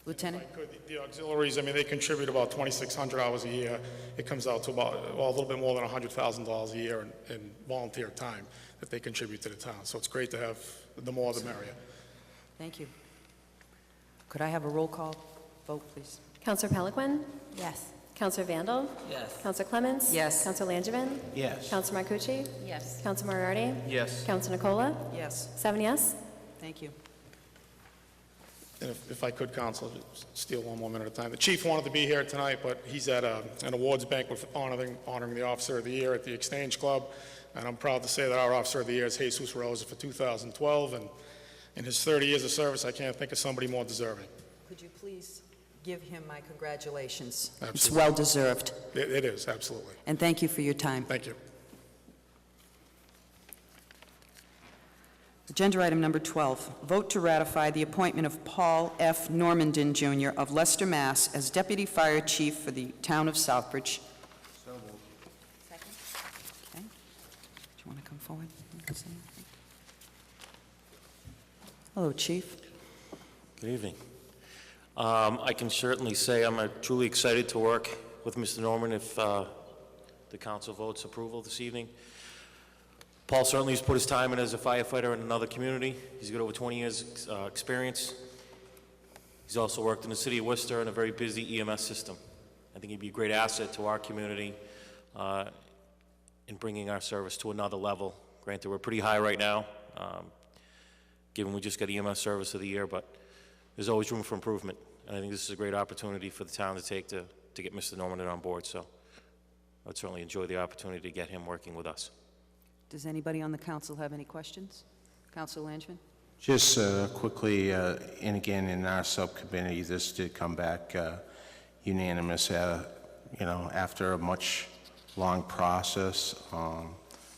Lieutenant? If I could, the auxiliaries, I mean, they contribute about 2,600 hours a year. It comes out to about, well, a little bit more than $100,000 a year in volunteer time that they contribute to the town. So it's great to have the more the merrier. Thank you. Could I have a roll call vote, please? Counselor Peliquin? Yes. Counselor Vandal? Yes. Counselor Clements? Yes. Counselor Langevin? Yes. Counselor Marcucci? Yes. Counselor Moriarty? Yes. Counselor Nikolla? Yes. 7 yes. Thank you. And if I could, Counsel, just steal one more minute of time. The chief wanted to be here tonight, but he's at an awards banquet honoring the Officer of the Year at the Exchange Club. And I'm proud to say that our Officer of the Year is Jesus Rosa for 2012. And in his 30 years of service, I can't think of somebody more deserving. Could you please give him my congratulations? It's Absolutely. well-deserved. It is, absolutely. And thank you for your time. Thank you. Agenda item number 12, vote to ratify the appointment of Paul F. Normandin, Jr. of Leicester, Mass. as Deputy Fire Chief for the town of Southbridge. Second? Okay. Do you want to come forward and say anything? Hello, Chief. Good evening. I can certainly say I'm truly excited to work with Mr. Norman if the council votes approval this evening. Paul certainly has put his time in as a firefighter in another community. He's got over 20 years experience. He's also worked in the city of Worcester in a very busy EMS system. I think he'd be a great asset to our community in bringing our service to another level. Granted, we're pretty high right now, given we just got EMS Service of the Year, but there's always room for improvement. And I think this is a great opportunity for the town to take to get Mr. Norman on board. So I'd certainly enjoy the opportunity to get him working with us. Does anybody on the council have any questions? Councilor Langevin? Just quickly, and again, in our subcommittee, this did come back unanimous. after a much long process,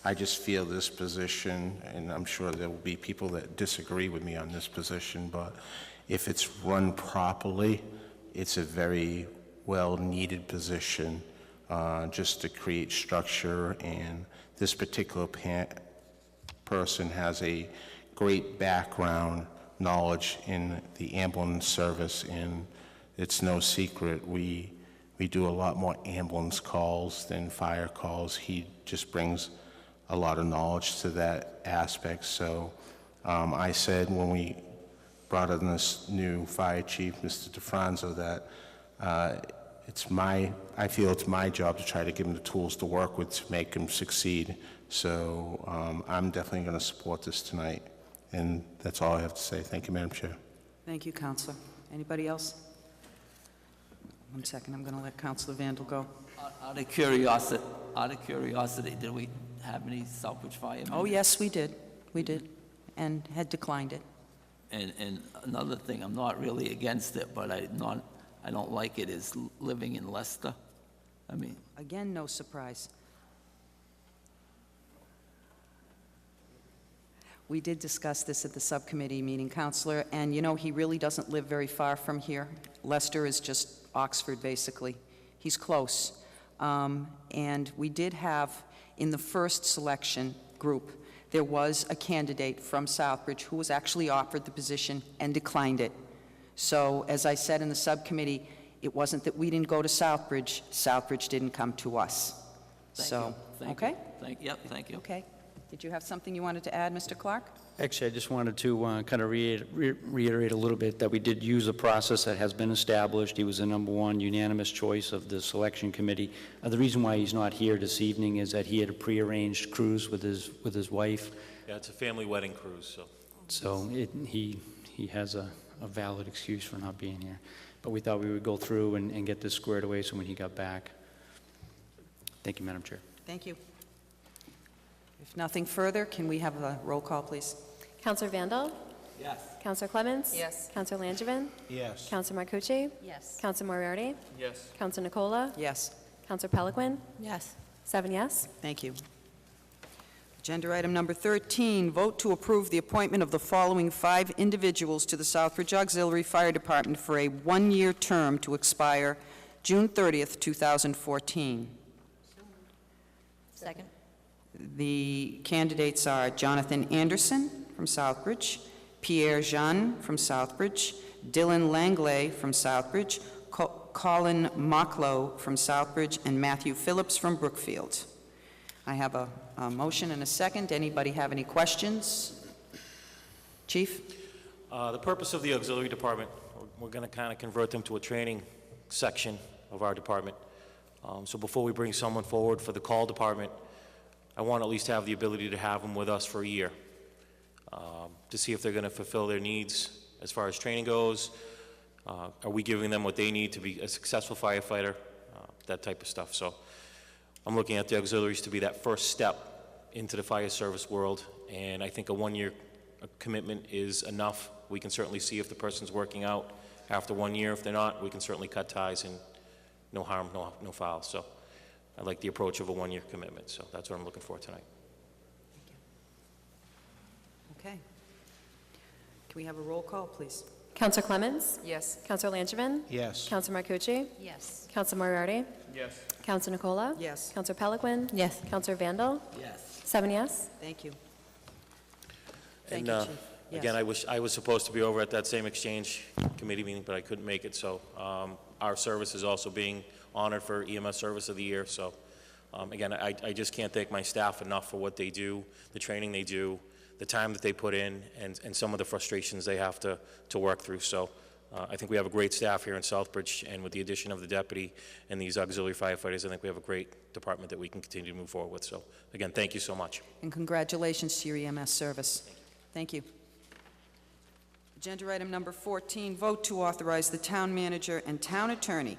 I just feel this position, and I'm sure there will be people that disagree with me on this position, but if it's run properly, it's a very well-needed position just to create structure, and this particular person has a great background knowledge in the ambulance service, and it's no secret we do a lot more ambulance calls than fire calls. He just brings a lot of knowledge to that aspect. So I said when we brought in this new fire chief, Mr. DeFranzo, that I feel it's my job to try to give him the tools to work with to make him succeed. So I'm definitely going to support this tonight. And that's all I have to say. Thank you, Madam Chair. Thank you, Counselor. Anybody else? One second, I'm going to let Counselor Vandal go. Out of curiosity, did we have any Southbridge firemen? Oh, yes, we did. We did, and had declined it. And another thing, I'm not really against it, but I don't like it, is living in Leicester. I mean, Again, no surprise. We did discuss this at the subcommittee meeting, Counselor, and he really doesn't live very far from here. Leicester is just Oxford, basically. He's close. And we did have, in the first selection group, there was a candidate from Southbridge who was actually offered the position and declined it. So, as I said in the subcommittee, it wasn't that we didn't go to Southbridge. Southbridge didn't come to us. Thank So, you. okay? Thank you. Okay. Did you have something you wanted to add, Mr. Clark? Actually, I just wanted to kind of reiterate a little bit that we did use a process that has been established. He was the #1 unanimous choice of the selection committee. The reason why he's not here this evening is that he had a prearranged cruise with his wife. Yeah, it's a family wedding cruise, So he has a valid excuse for not being here. But we thought we would go through and get this squared away so when he got back. Thank you, Madam Chair. Thank you. If nothing further, can we have a roll call, please? Counselor Vandal? Yes. Counselor Clements? Yes. Counselor Langevin? Yes. Counselor Marcucci? Yes. Counselor Moriarty? Yes. Counselor Nikolla? Yes. Counselor Peliquin? Yes. 7 yes. Thank you. Agenda item number 13, vote to approve the appointment of the following 5 individuals to the Southbridge Auxiliary Fire Department for a 1-year term to expire June 30th, 2014. Second. The candidates are Jonathan Anderson from Southbridge, Pierre Jean from Southbridge, Dylan Langley from Southbridge, Colin Mocklow from Southbridge, and Matthew Phillips from Brookfield. I have a motion and a second. Anybody have any questions? Chief? The purpose of the auxiliary department, we're going to kind of convert them to a training section of our department. So before we bring someone forward for the call department, I want to at least have the ability to have them with us for a year to see if they're going to fulfill their needs as far as training goes. Are we giving them what they need to be a successful firefighter? That type of stuff. So I'm looking at the auxiliaries to be that first step into the fire service world, and I think a 1-year commitment is enough. We can certainly see if the person's working out after 1 year. If they're not, we can certainly cut ties, and no harm, no foul. So I like the approach of a 1-year commitment, so that's what I'm looking for tonight. Okay. Can we have a roll call, please? Counselor Clements? Yes. Counselor Langevin? Yes. Counselor Marcucci? Yes. Counselor Moriarty? Yes. Counselor Nikolla? Yes. Counselor Peliquin? Yes. Counselor Vandal? Yes. 7 yes. Thank you. And Thank you, Chief. Yes. again, I wish I was supposed to be over at that same exchange committee meeting, but I couldn't make it. So our service is also being honored for EMS Service of the Year. So again, I just can't thank my staff enough for what they do, the training they do, the time that they put in, and some of the frustrations they have to work through. So I think we have a great staff here in Southbridge, and with the addition of the deputy and these auxiliary firefighters, I think we have a great department that we can continue to move forward with. So again, thank you so much. And congratulations to your EMS service. Thank you. Agenda item number 14, vote to authorize the town manager and town attorney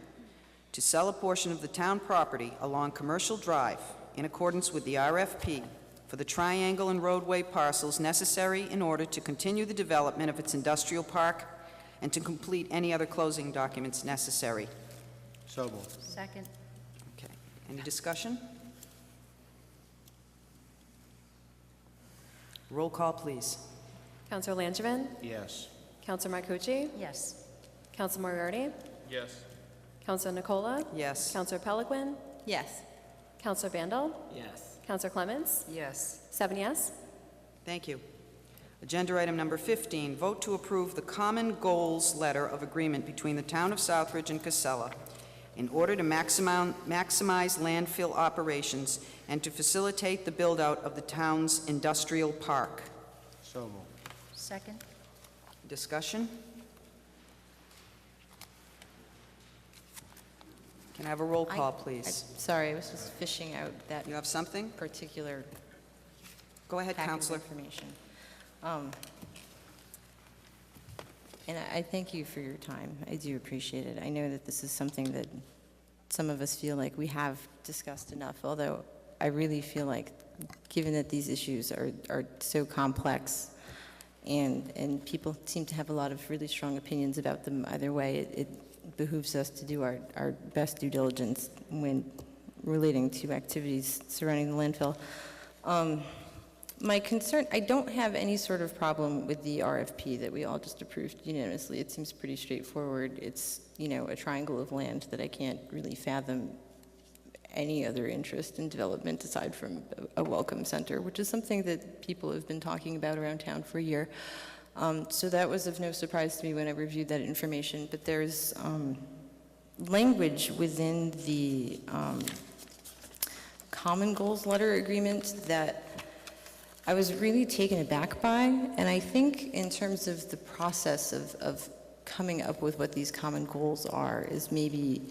to sell a portion of the town property along Commercial Drive in accordance with the RFP for the triangle and roadway parcels necessary in order to continue the development of its industrial park and to complete any other closing documents necessary. So moved. Second. Any discussion? Roll call, please. Counselor Langevin? Yes. Counselor Marcucci? Yes. Counselor Moriarty? Yes. Counselor Nikolla? Yes. Counselor Peliquin? Yes. Counselor Vandal? Yes. Counselor Clements? Yes. 7 yes. Thank you. Agenda item number 15, vote to approve the Common Goals Letter of Agreement between the Town of Southbridge and Casella in order to maximize landfill operations and to facilitate the build-out of the town's industrial park. So moved. Second? Discussion? Can I have a roll call, please? Sorry, I was just fishing out that You have something? particular Go ahead, packet of Counselor. information. And I thank you for your time. I do appreciate it. I know that this is something that some of us feel like we have discussed enough, although I really feel like, given that these issues are so complex and people seem to have a lot of really strong opinions about them either way, it behooves us to do our best due diligence when relating to activities surrounding the landfill. My concern, I don't have any sort of problem with the RFP that we all just approved unanimously. It seems pretty straightforward. It's, a triangle of land that I can't really fathom any other interest in development aside from a welcome center, which is something that people have been talking about around town for a year. So that was of no surprise to me when I reviewed that information, but there's language within the Common Goals Letter Agreement that I was really taken aback by, and I think in terms of the process of coming up with what these common goals are is maybe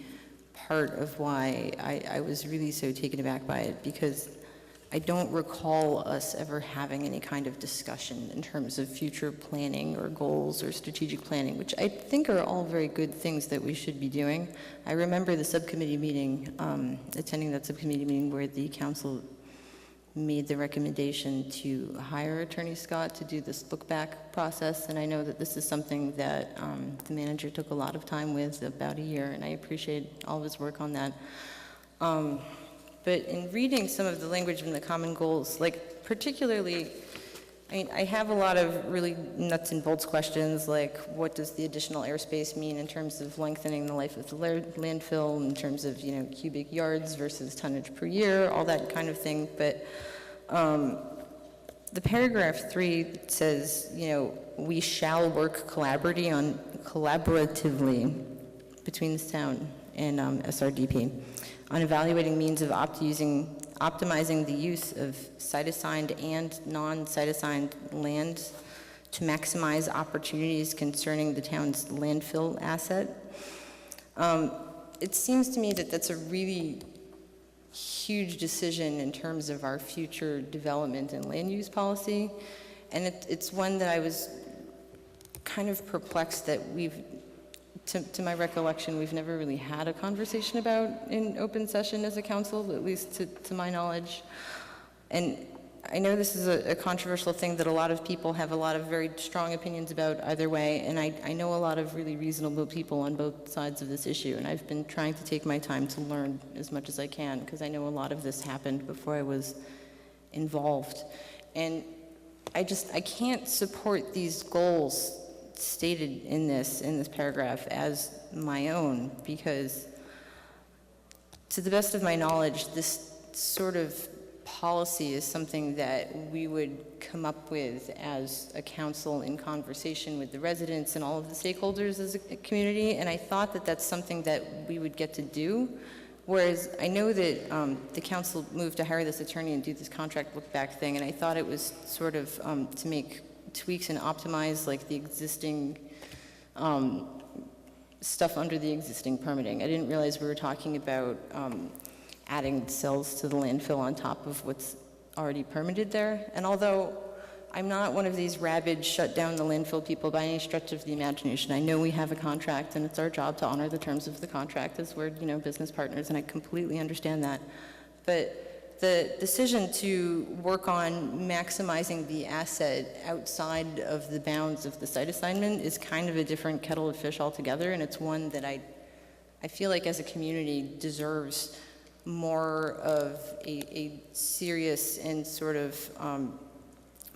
part of why I was really so taken aback by it, because I don't recall us ever having any kind of discussion in terms of future planning or goals or strategic planning, which I think are all very good things that we should be doing. I remember the subcommittee meeting, attending that subcommittee meeting where the council made the recommendation to hire Attorney Scott to do this look-back process, and I know that this is something that the manager took a lot of time with, about a year, and I appreciate all of his work on that. But in reading some of the language in the common goals, like particularly, I have a lot of really nuts and bolts questions, like what does the additional airspace mean in terms of lengthening the life of the landfill, in terms of, cubic yards versus tonnage per year, all that kind of thing. But the paragraph 3 says, we shall work collaboratively between this town and SRDP on evaluating means of optimizing the use of site-assigned and non-site-assigned land to maximize opportunities concerning the town's landfill asset. It seems to me that that's a really huge decision in terms of our future development and land use policy, and it's one that I was kind of perplexed that to my recollection, we've never really had a conversation about in open session as a council, at least to my knowledge. And I know this is a controversial thing that a lot of people have a lot of very strong opinions about either way, and I know a lot of really reasonable people on both sides of this issue, and I've been trying to take my time to learn as much as I can, because I know a lot of this happened before I was involved. And I can't support these goals stated in this paragraph as my own, because to the best of my knowledge, this sort of policy is something that we would come up with as a council in conversation with the residents and all of the stakeholders as a community, and I thought that that's something that we would get to do, whereas I know that the council moved to hire this attorney and do this contract look-back thing, and I thought it was sort of to make tweaks and optimize like the existing stuff under the existing permitting. I didn't realize we were talking about adding cells to the landfill on top of what's already permitted there. And although I'm not one of these rabid shut down the landfill people by any stretch of the imagination, I know we have a contract and it's our job to honor the terms of the contract as we're business partners, and I completely understand that. But the decision to work on maximizing the asset outside of the bounds of the site assignment is kind of a different kettle of fish altogether, and it's one that I feel like as a community deserves more of a serious and sort of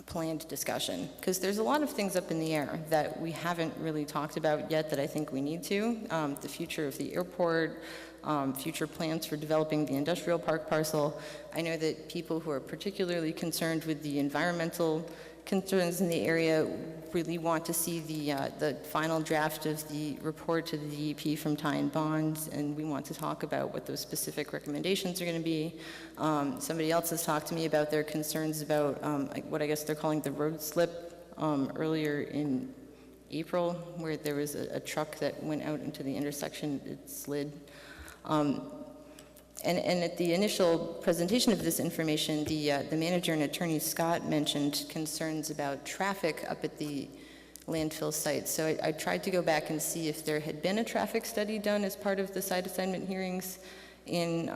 planned discussion, because there's a lot of things up in the air that we haven't really talked about yet that I think we need to. The future of the airport, future plans for developing the industrial park parcel. I know that people who are particularly concerned with the environmental concerns in the area really want to see the final draft of the report to the DEP from Ty and Bonds, and we want to talk about what those specific recommendations are going to be. Somebody else has talked to me about their concerns about what I guess they're calling the road slip earlier in April, where there was a truck that went out into the intersection, it slid. And at the initial presentation of this information, the manager and attorney Scott mentioned concerns about traffic up at the landfill site. So I tried to go back and see if there had been a traffic study done as part of the site assignment hearings in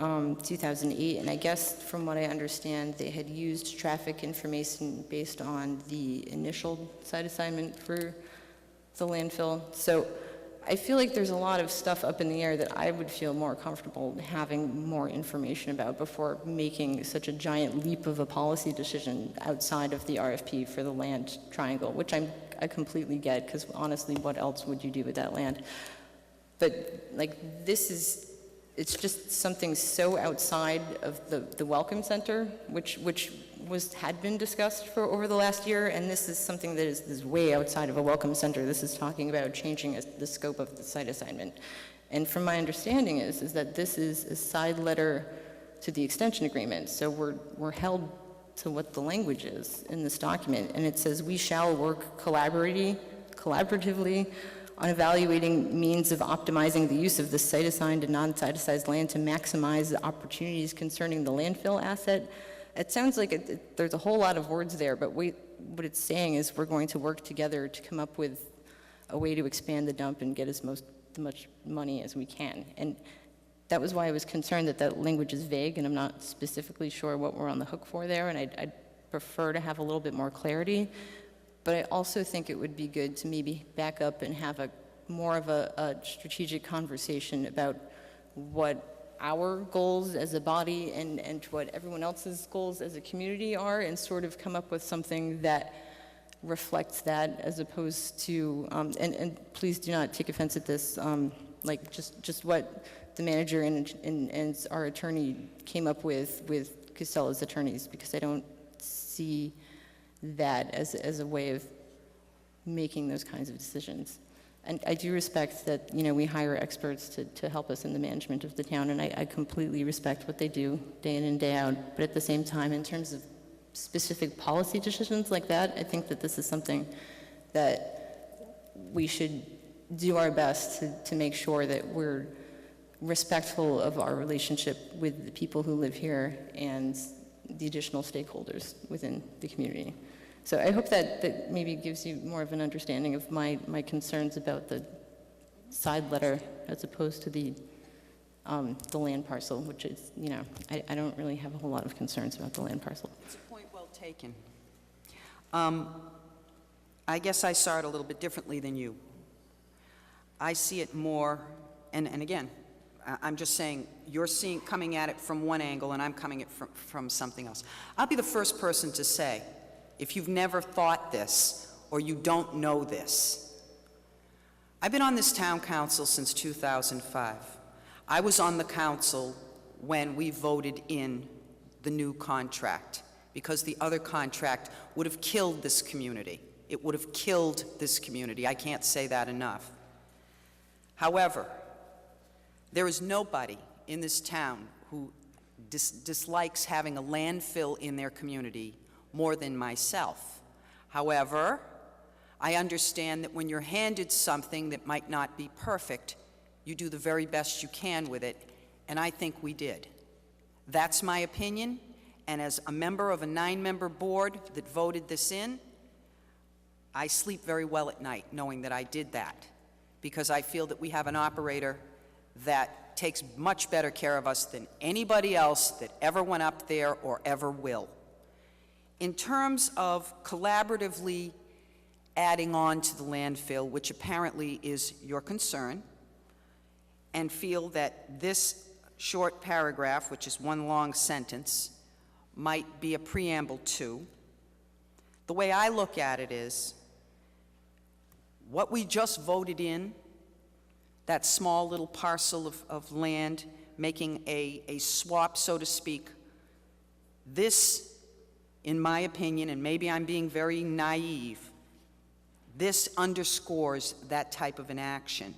2008. And I guess from what I understand, they had used traffic information based on the initial site assignment for the landfill. So I feel like there's a lot of stuff up in the air that I would feel more comfortable having more information about before making such a giant leap of a policy decision outside of the RFP for the land triangle, which I completely get, because honestly, what else would you do with that land? But like, it's just something so outside of the Welcome Center, which had been discussed for over the last year, and this is something that is way outside of a Welcome Center. This is talking about changing the scope of the site assignment. And from my understanding is that this is a side letter to the extension agreement, so we're held to what the language is in this document, and it says, "We shall work collaboratively on evaluating means of optimizing the use of the site-assigned and non-site-assigned land to maximize the opportunities concerning the landfill asset." It sounds like there's a whole lot of words there, but what it's saying is we're going to work together to come up with a way to expand the dump and get as much money as we can. And that was why I was concerned that language is vague, and I'm not specifically sure what we're on the hook for there, and I'd prefer to have a little bit more clarity. But I also think it would be good to maybe back up and have more of a strategic conversation about what our goals as a body and what everyone else's goals as a community are, and sort of come up with something that reflects that, as opposed to, and please do not take offense at this, like just what the manager and our attorney came up with Casella's attorneys, because I don't see that as a way of making those kinds of decisions. And I do respect that, we hire experts to help us in the management of the town, and I completely respect what they do day in and day out. But at the same time, in terms of specific policy decisions like that, I think that this is something that we should do our best to make sure that we're respectful of our relationship with the people who live here and the additional stakeholders within the community. So I hope that maybe gives you more of an understanding of my concerns about the side letter as opposed to the land parcel, which is, I don't really have a whole lot of concerns about the land parcel. It's a point well taken. I guess I saw it a little bit differently than you. I see it more, and again, I'm just saying, you're coming at it from one angle, and I'm coming at it from something else. I'll be the first person to say, if you've never thought this, or you don't know this, I've been on this town council since 2005. I was on the council when we voted in the new contract, because the other contract would have killed this community. It would have killed this community. I can't say that enough. However, there is nobody in this town who dislikes having a landfill in their community more than myself. However, I understand that when you're handed something that might not be perfect, you do the very best you can with it, and I think we did. That's my opinion, and as a member of a 9-member board that voted this in, I sleep very well at night knowing that I did that, because I feel that we have an operator that takes much better care of us than anybody else that ever went up there or ever will. In terms of collaboratively adding on to the landfill, which apparently is your concern, and feel that this short paragraph, which is one long sentence, might be a preamble to. The way I look at it is, what we just voted in, that small little parcel of land, making a swap, so to speak, this, in my opinion, and maybe I'm being very naive, this underscores that type of an action.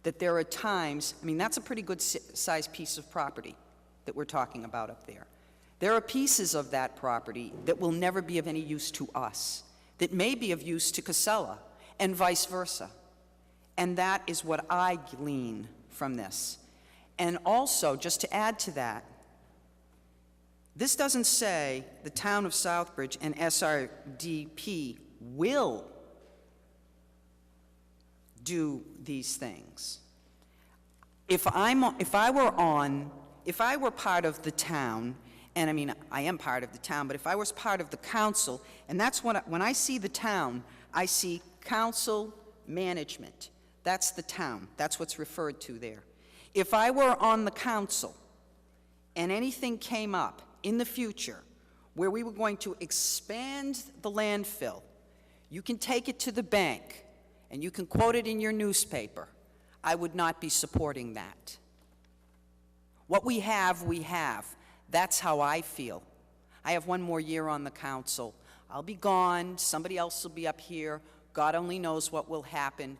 That there are times, I mean, that's a pretty good sized piece of property that we're talking about up there. There are pieces of that property that will never be of any use to us, that may be of use to Casella, and vice versa. And that is what I glean from this. And also, just to add to that, this doesn't say the town of Southbridge and SRDP will do these things. If I were part of the town, and I mean, I am part of the town, but if I was part of the council, and that's when I see the town, I see council management. That's the town. That's what's referred to there. If I were on the council and anything came up in the future where we were going to expand the landfill, you can take it to the bank and you can quote it in your newspaper. I would not be supporting that. What we have, we have. That's how I feel. I have one more year on the council. I'll be gone. Somebody else will be up here. God only knows what will happen.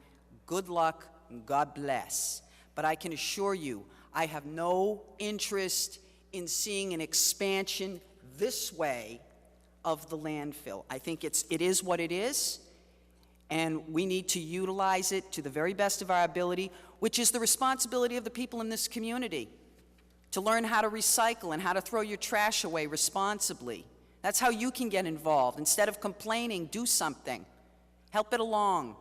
Good luck, and God bless. But I can assure you, I have no interest in seeing an expansion this way of the landfill. I think it is what it is, and we need to utilize it to the very best of our ability, which is the responsibility of the people in this community, to learn how to recycle and how to throw your trash away responsibly. That's how you can get involved. Instead of complaining, do something. Help it along.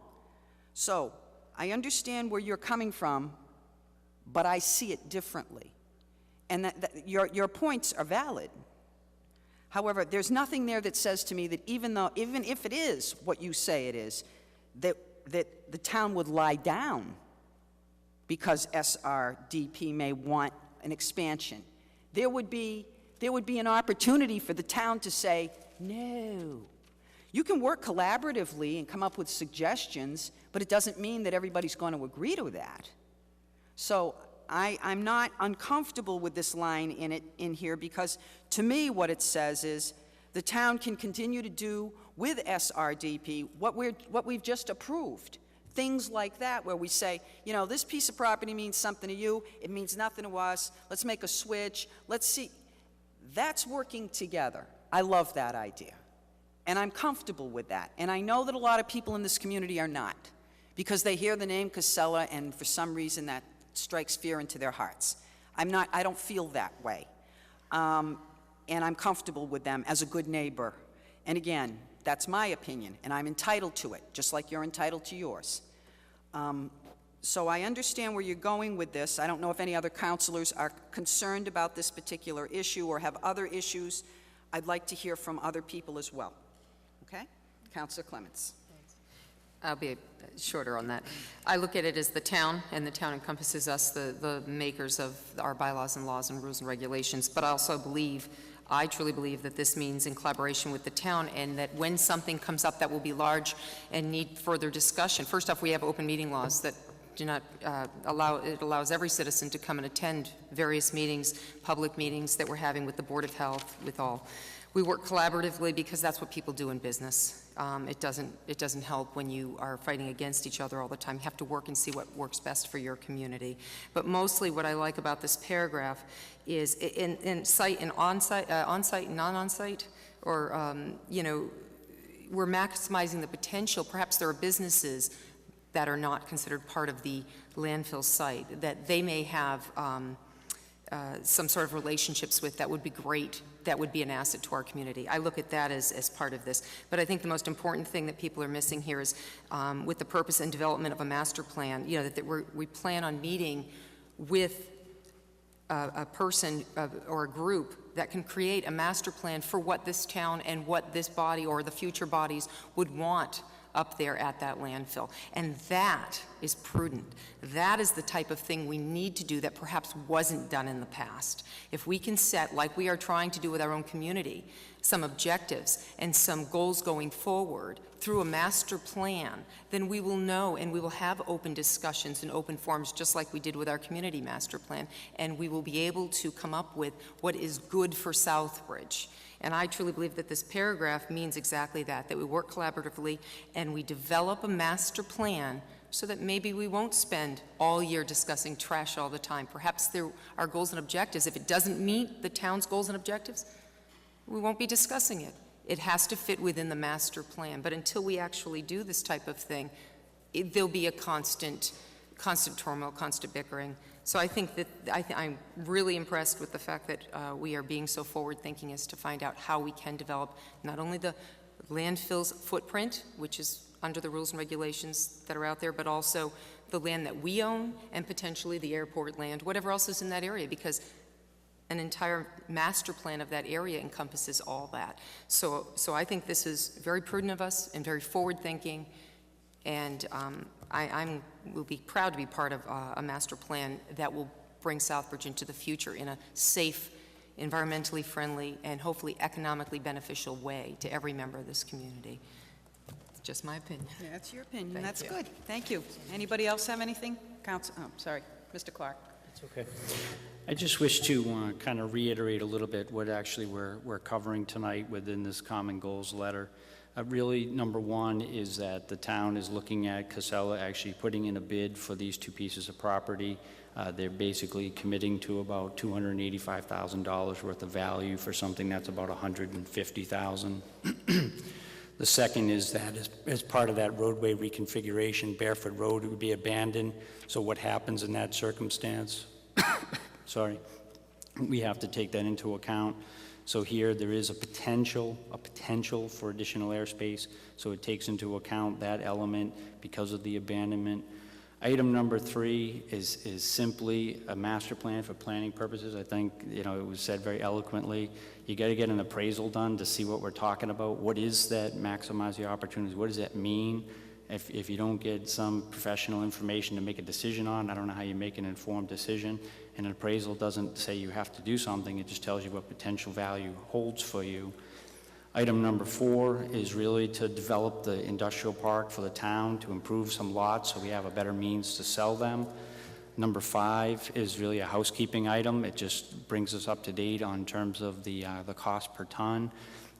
So, I understand where you're coming from, but I see it differently. And your points are valid. However, there's nothing there that says to me that even if it is what you say it is, that the town would lie down because SRDP may want an expansion. There would be an opportunity for the town to say, no. You can work collaboratively and come up with suggestions, but it doesn't mean that everybody's going to agree to that. So I'm not uncomfortable with this line in here because to me what it says is the town can continue to do with SRDP what we've just approved. Things like that where we say, you know, this piece of property means something to you, it means nothing to us, let's make a switch, let's see. That's working together. I love that idea. And I'm comfortable with that. And I know that a lot of people in this community are not, because they hear the name Casella and for some reason that strikes fear into their hearts. I don't feel that way. And I'm comfortable with them as a good neighbor. And again, that's my opinion, and I'm entitled to it, just like you're entitled to yours. So I understand where you're going with this. I don't know if any other counselors are concerned about this particular issue or have other issues. I'd like to hear from other people as well. Okay? Councilor Clements. I'll be shorter on that. I look at it as the town, and the town encompasses us, the makers of our bylaws and laws and rules and regulations, but I also I truly believe that this means in collaboration with the town, and that when something comes up that will be large and need further discussion, first off, we have open meeting laws that do not allows every citizen to come and attend various meetings, public meetings that we're having with the Board of Health, with all. We work collaboratively because that's what people do in business. It doesn't help when you are fighting against each other all the time. You have to work and see what works best for your community. But mostly what I like about this paragraph is in site and on-site and non-on-site, or, you know, we're maximizing the potential. Perhaps there are businesses that are not considered part of the landfill site that they may have some sort of relationships with that would be great, that would be an asset to our community. I look at that as part of this. But I think the most important thing that people are missing here is with the purpose and development of a master plan, you know, that we plan on meeting with a person or a group that can create a master plan for what this town and what this body or the future bodies would want up there at that landfill. And that is prudent. That is the type of thing we need to do that perhaps wasn't done in the past. If we can set, like we are trying to do with our own community, some objectives and some goals going forward through a master plan, then we will know and we will have open discussions and open forums just like we did with our community master plan, and we will be able to come up with what is good for Southbridge. And I truly believe that this paragraph means exactly that we work collaboratively and we develop a master plan so that maybe we won't spend all year discussing trash all the time. Perhaps there are goals and objectives. If it doesn't meet the town's goals and objectives, we won't be discussing it. It has to fit within the master plan. But until we actually do this type of thing, there'll be a constant turmoil, constant bickering. So I think that I'm really impressed with the fact that we are being so forward-thinking as to find out how we can develop not only the landfill's footprint, which is under the rules and regulations that are out there, but also the land that we own and potentially the airport land, whatever else is in that area, because an entire master plan of that area encompasses all that. So I think this is very prudent of us and very forward-thinking, and I will be proud to be part of a master plan that will bring Southbridge into the future in a safe, environmentally friendly, and hopefully economically beneficial way to every member of this community. It's just my opinion. Yeah, that's your opinion. Thank That's you. good. Thank you. Anybody else have anything? Sorry, Mr. Clark. It's okay. I just wish to kind of reiterate a little bit what actually we're covering tonight within this Common Goals letter. Really, number one is that the town is looking at Casella actually putting in a bid for these two pieces of property. They're basically committing to about $285,000 worth of value for something that's about $150,000. The second is that as part of that roadway reconfiguration, Barefoot Road would be abandoned. So what happens in that circumstance? Sorry, we have to take that into account. So here there is a potential for additional airspace. So it takes into account that element because of the abandonment. Item number 3 is simply a master plan for planning purposes. I think, it was said very eloquently. You got to get an appraisal done to see what we're talking about. What is that maximize the opportunities? What does that mean? If you don't get some professional information to make a decision on, I don't know how you make an informed decision. And an appraisal doesn't say you have to do something. It just tells you what potential value holds for you. Item number 4 is really to develop the industrial park for the town, to improve some lots so we have a better means to sell them. Number 5 is really a housekeeping item. It just brings us up to date on terms of the cost per ton.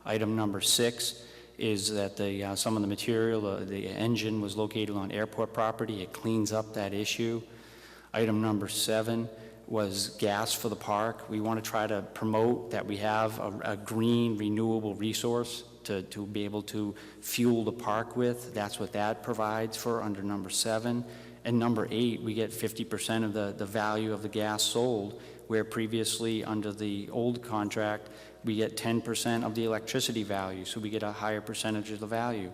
Item number 6 is that some of the material, the engine was located on airport property. It cleans up that issue. Item number 7 was gas for the park. We want to try to promote that we have a green, renewable resource to be able to fuel the park with. That's what that provides for under number 7. And number 8, we get 50% of the value of the gas sold, where previously under the old contract, we get 10% of the electricity value, so we get a higher percentage of the value.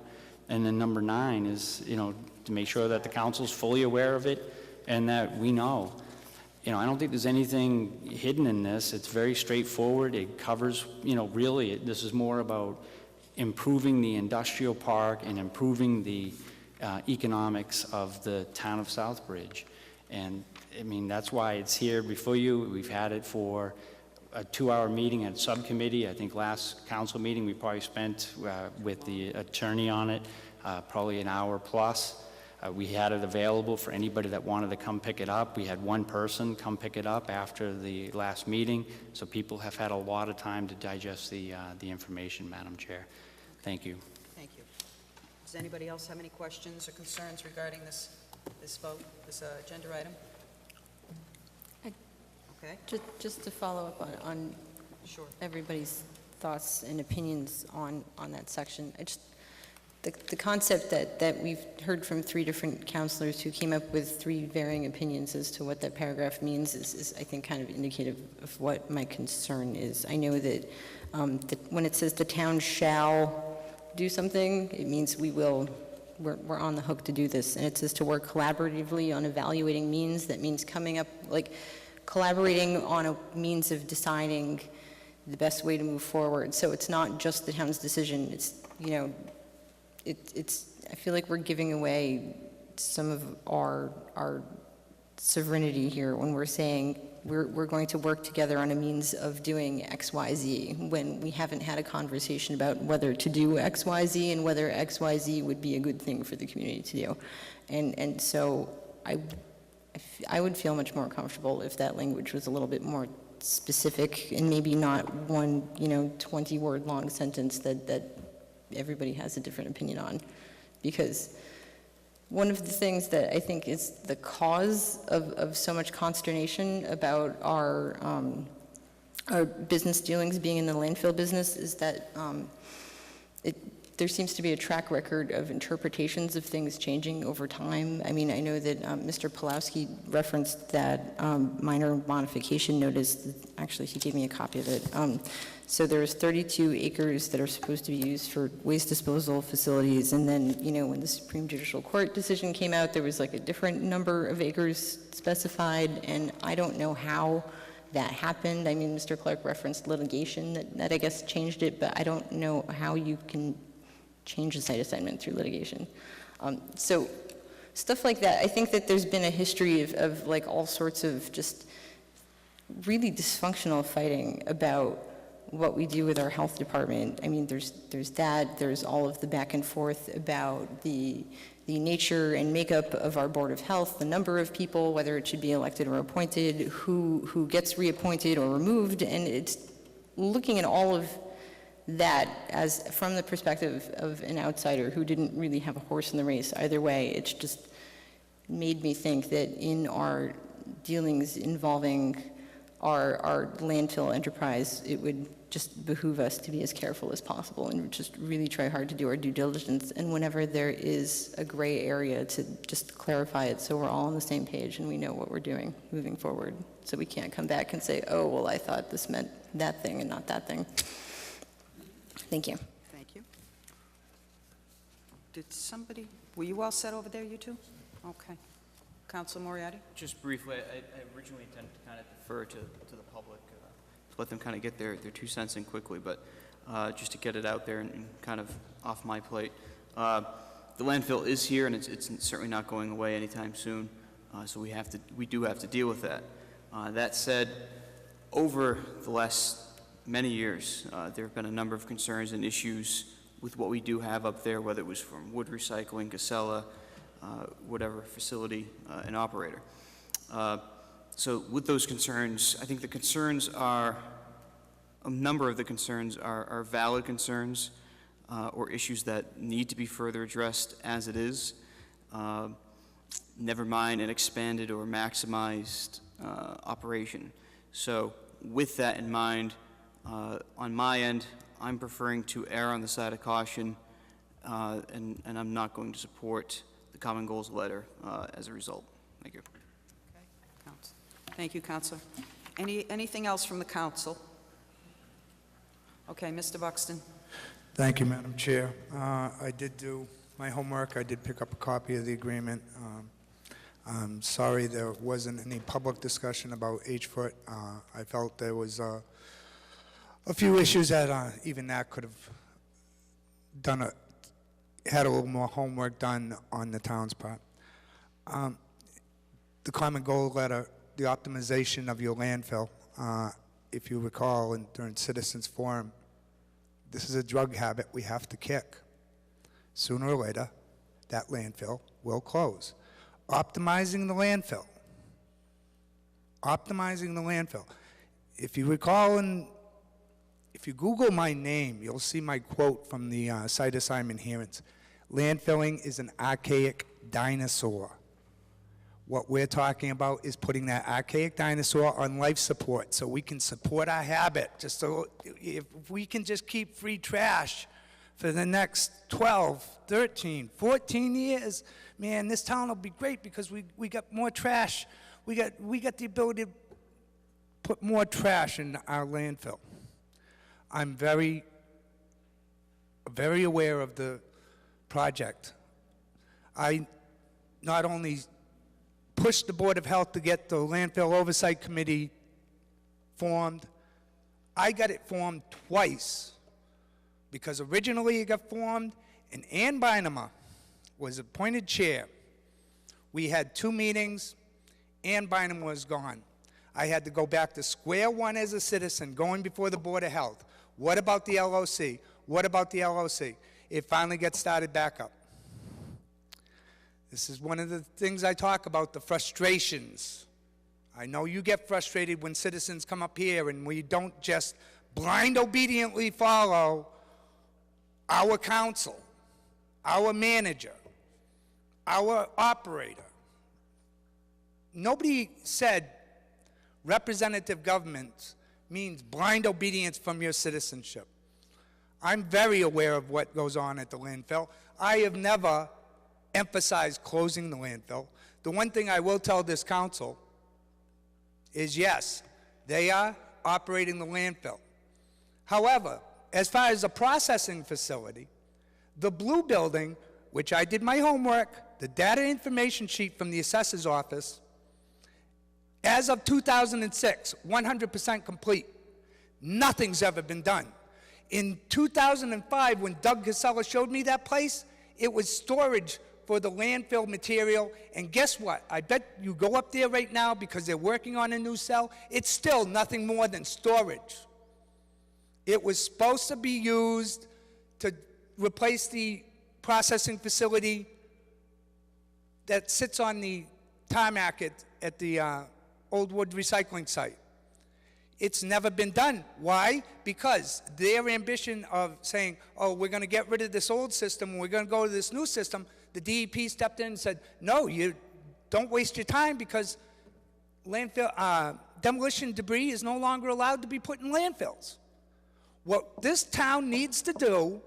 And then number 9 is, to make sure that the council's fully aware of it and that we know. I don't think there's anything hidden in this. It's very straightforward. It covers, really, this is more about improving the industrial park and improving the economics of the town of Southbridge. And, that's why it's here before you. We've had it for a 2-hour meeting at subcommittee. I think last council meeting we probably spent with the attorney on it probably an hour plus. We had it available for anybody that wanted to come pick it up. We had one person come pick it up after the last meeting, so people have had a lot of time to digest the information, Madam Chair. Thank you. Thank you. Does anybody else have any questions or concerns regarding this vote, this agenda item? Okay. Just to follow up on Sure. everybody's thoughts and opinions on that section. The concept that we've heard from 3 different counselors who came up with 3 varying opinions as to what that paragraph means is I think, kind of indicative of what my concern is. I know that when it says the town shall do something, it means we're on the hook to do this. And it says to work collaboratively on evaluating means. That means coming up, collaborating on a means of deciding the best way to move forward. So it's not just the town's decision. It's, I feel like we're giving away some of our sovereignty here when we're saying we're going to work together on a means of doing X, Y, Z, when we haven't had a conversation about whether to do X, Y, Z and whether X, Y, Z would be a good thing for the community to do. And so I would feel much more comfortable if that language was a little bit more specific and maybe not one, 20-word long sentence that everybody has a different opinion on. Because one of the things that I think is the cause of so much consternation about our business dealings being in the landfill business is that there seems to be a track record of interpretations of things changing over time. I mean, I know that Mr. Pulowski referenced that minor modification notice. Actually, he gave me a copy of it. So there's 32 acres that are supposed to be used for waste disposal facilities, and then, when the Supreme Judicial Court decision came out, there was like a different number of acres specified, and I don't know how that happened. I mean, Mr. Clark referenced litigation that I guess changed it, but I don't know how you can change the site assignment through litigation. So stuff like that. I think that there's been a history of like all sorts of just really dysfunctional fighting about what we do with our health department. I mean, there's that, there's all of the back and forth about the nature and makeup of our Board of Health, the number of people, whether it should be elected or appointed, who gets reappointed or removed, and it's looking at all of that as from the perspective of an outsider who didn't really have a horse in the race either way. It's just made me think that in our dealings involving our landfill enterprise, it would just behoove us to be as careful as possible and just really try hard to do our due diligence. And whenever there is a gray area, to just clarify it so we're all on the same page and we know what we're doing moving forward. So we can't come back and say, oh, well, I thought this meant that thing and not that thing. Thank you. Thank you. Were you all set over there, you two? Okay. Councilor Moriarty? Just briefly, I originally intended to kind of defer to the public, to let them kind of get their 2 cents in quickly, but just to get it out there and kind of off my plate. The landfill is here, and it's certainly not going away anytime soon, so we do have to deal with that. That said, over the last many years, there have been a number of concerns and issues with what we do have up there, whether it was from wood recycling, Casella, whatever facility and operator. So with those concerns, I think a number of the concerns are valid concerns or issues that need to be further addressed as it is. Never mind an expanded or maximized operation. So with that in mind, on my end, I'm preferring to err on the side of caution, and I'm not going to support the Common Goals letter as a result. Thank you. Thank you, Councilor. Anything else from the council? Okay, Mr. Buxton. Thank you, Madam Chair. I did do my homework. I did pick up a copy of the agreement. I'm sorry there wasn't any public discussion about H-foot. I felt there was a few issues that even that could have had a little more homework done on the town's part. The Common Goal letter, the optimization of your landfill, if you recall, during Citizens Forum, this is a drug habit we have to kick. Sooner or later, that landfill will close. Optimizing the landfill. Optimizing the landfill. If you recall, if you Google my name, you'll see my quote from the site assignment hearings. Landfilling is an archaic dinosaur. What we're talking about is putting that archaic dinosaur on life support so we can support our habit. Just so if we can just keep free trash for the next 12, 13, 14 years, man, this town will be great because we got more trash. We got the ability to put more trash in our landfill. I'm very aware of the project. I not only pushed the Board of Health to get the Landfill Oversight Committee formed, I got it formed twice because originally it got formed and Ann Bynema, was appointed chair, we had 2 meetings. Ann Bynum was gone. I had to go back to square one as a citizen, going before the Board of Health. What about the LOC? What about the LOC? It finally gets started back up. This is one of the things I talk about, the frustrations. I know you get frustrated when citizens come up here and we don't just blind obediently follow our council, our manager, our operator. Nobody said representative government means blind obedience from your citizenship. I'm very aware of what goes on at the landfill. I have never emphasized closing the landfill. The one thing I will tell this council is yes, they are operating the landfill. However, as far as the processing facility, the blue building, which I did my homework, the data information sheet from the assessor's office, as of 2006, 100% complete. Nothing's ever been done. In 2005, when Doug Casella showed me that place, it was storage for the landfill material, and guess what? I bet you go up there right now because they're working on a new cell, it's still nothing more than storage. It was supposed to be used to replace the processing facility that sits on the tarmac at the Old Wood recycling site. It's never been done. Why? Because their ambition of saying, oh, we're going to get rid of this old system, we're going to go to this new system, the DEP stepped in and said, no, you don't waste your time because landfill, demolition debris is no longer allowed to be put in landfills. What this town needs to do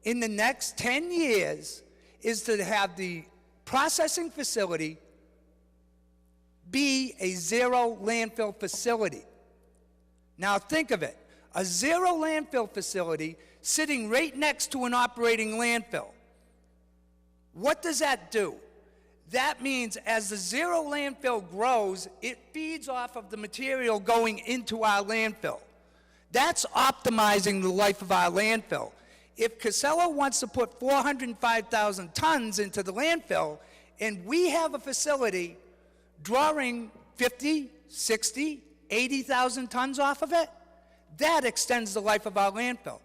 in the next 10 years is to have the processing facility be a zero landfill facility. Now think of it, a zero landfill facility sitting right next to an operating landfill. What does that do? That means as the zero landfill grows, it feeds off of the material going into our landfill. That's optimizing the life of our landfill. If Casella wants to put 405,000 tons into the landfill, and we have a facility drawing 50, 60, 80,000 tons off of it, that extends the life of our landfill.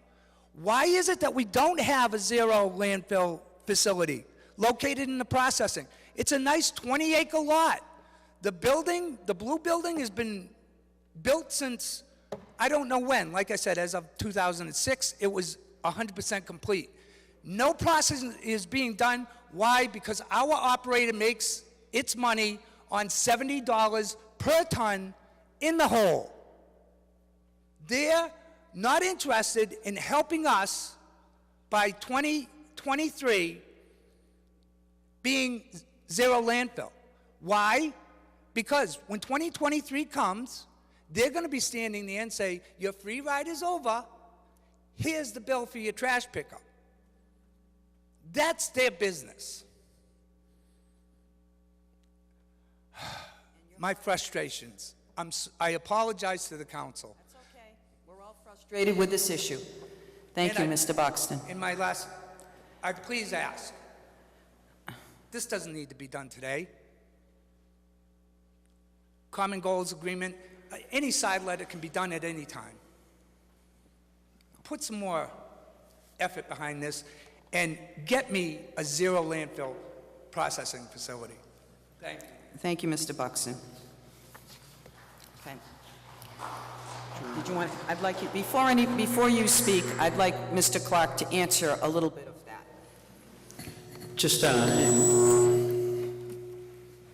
Why is it that we don't have a zero landfill facility located in the processing? It's a nice 20-acre lot. The building, the blue building, has been built since, I don't know when. Like I said, as of 2006, it was 100% complete. No processing is being done. Why? Because our operator makes its money on $70 per ton in the hole. They're not interested in helping us by 2023 being zero landfill. Why? Because when 2023 comes, they're going to be standing there and say, your free ride is over, here's the bill for your trash pickup. That's their business. My frustrations. I apologize to the council. That's okay. We're all frustrated with this issue. Thank you, Mr. Buxton. In my last, I please ask. This doesn't need to be done today. Common goals agreement, any side letter can be done at any time. Put some more effort behind this and get me a zero landfill processing facility. Thank you. Thank you, Mr. Buxton. Okay. Did you want, I'd like you, before you speak, I'd like Mr. Clark to answer a little bit of that. Just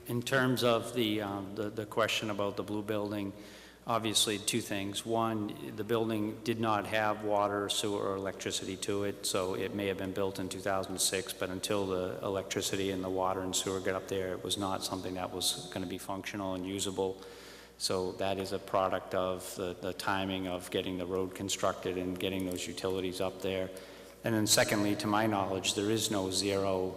in terms of the question about the blue building, obviously two things. One, the building did not have water, sewer, or electricity to it, so it may have been built in 2006, but until the electricity and the water and sewer got up there, it was not something that was going to be functional and usable. So that is a product of the timing of getting the road constructed and getting those utilities up there. And then secondly, to my knowledge, there is no zero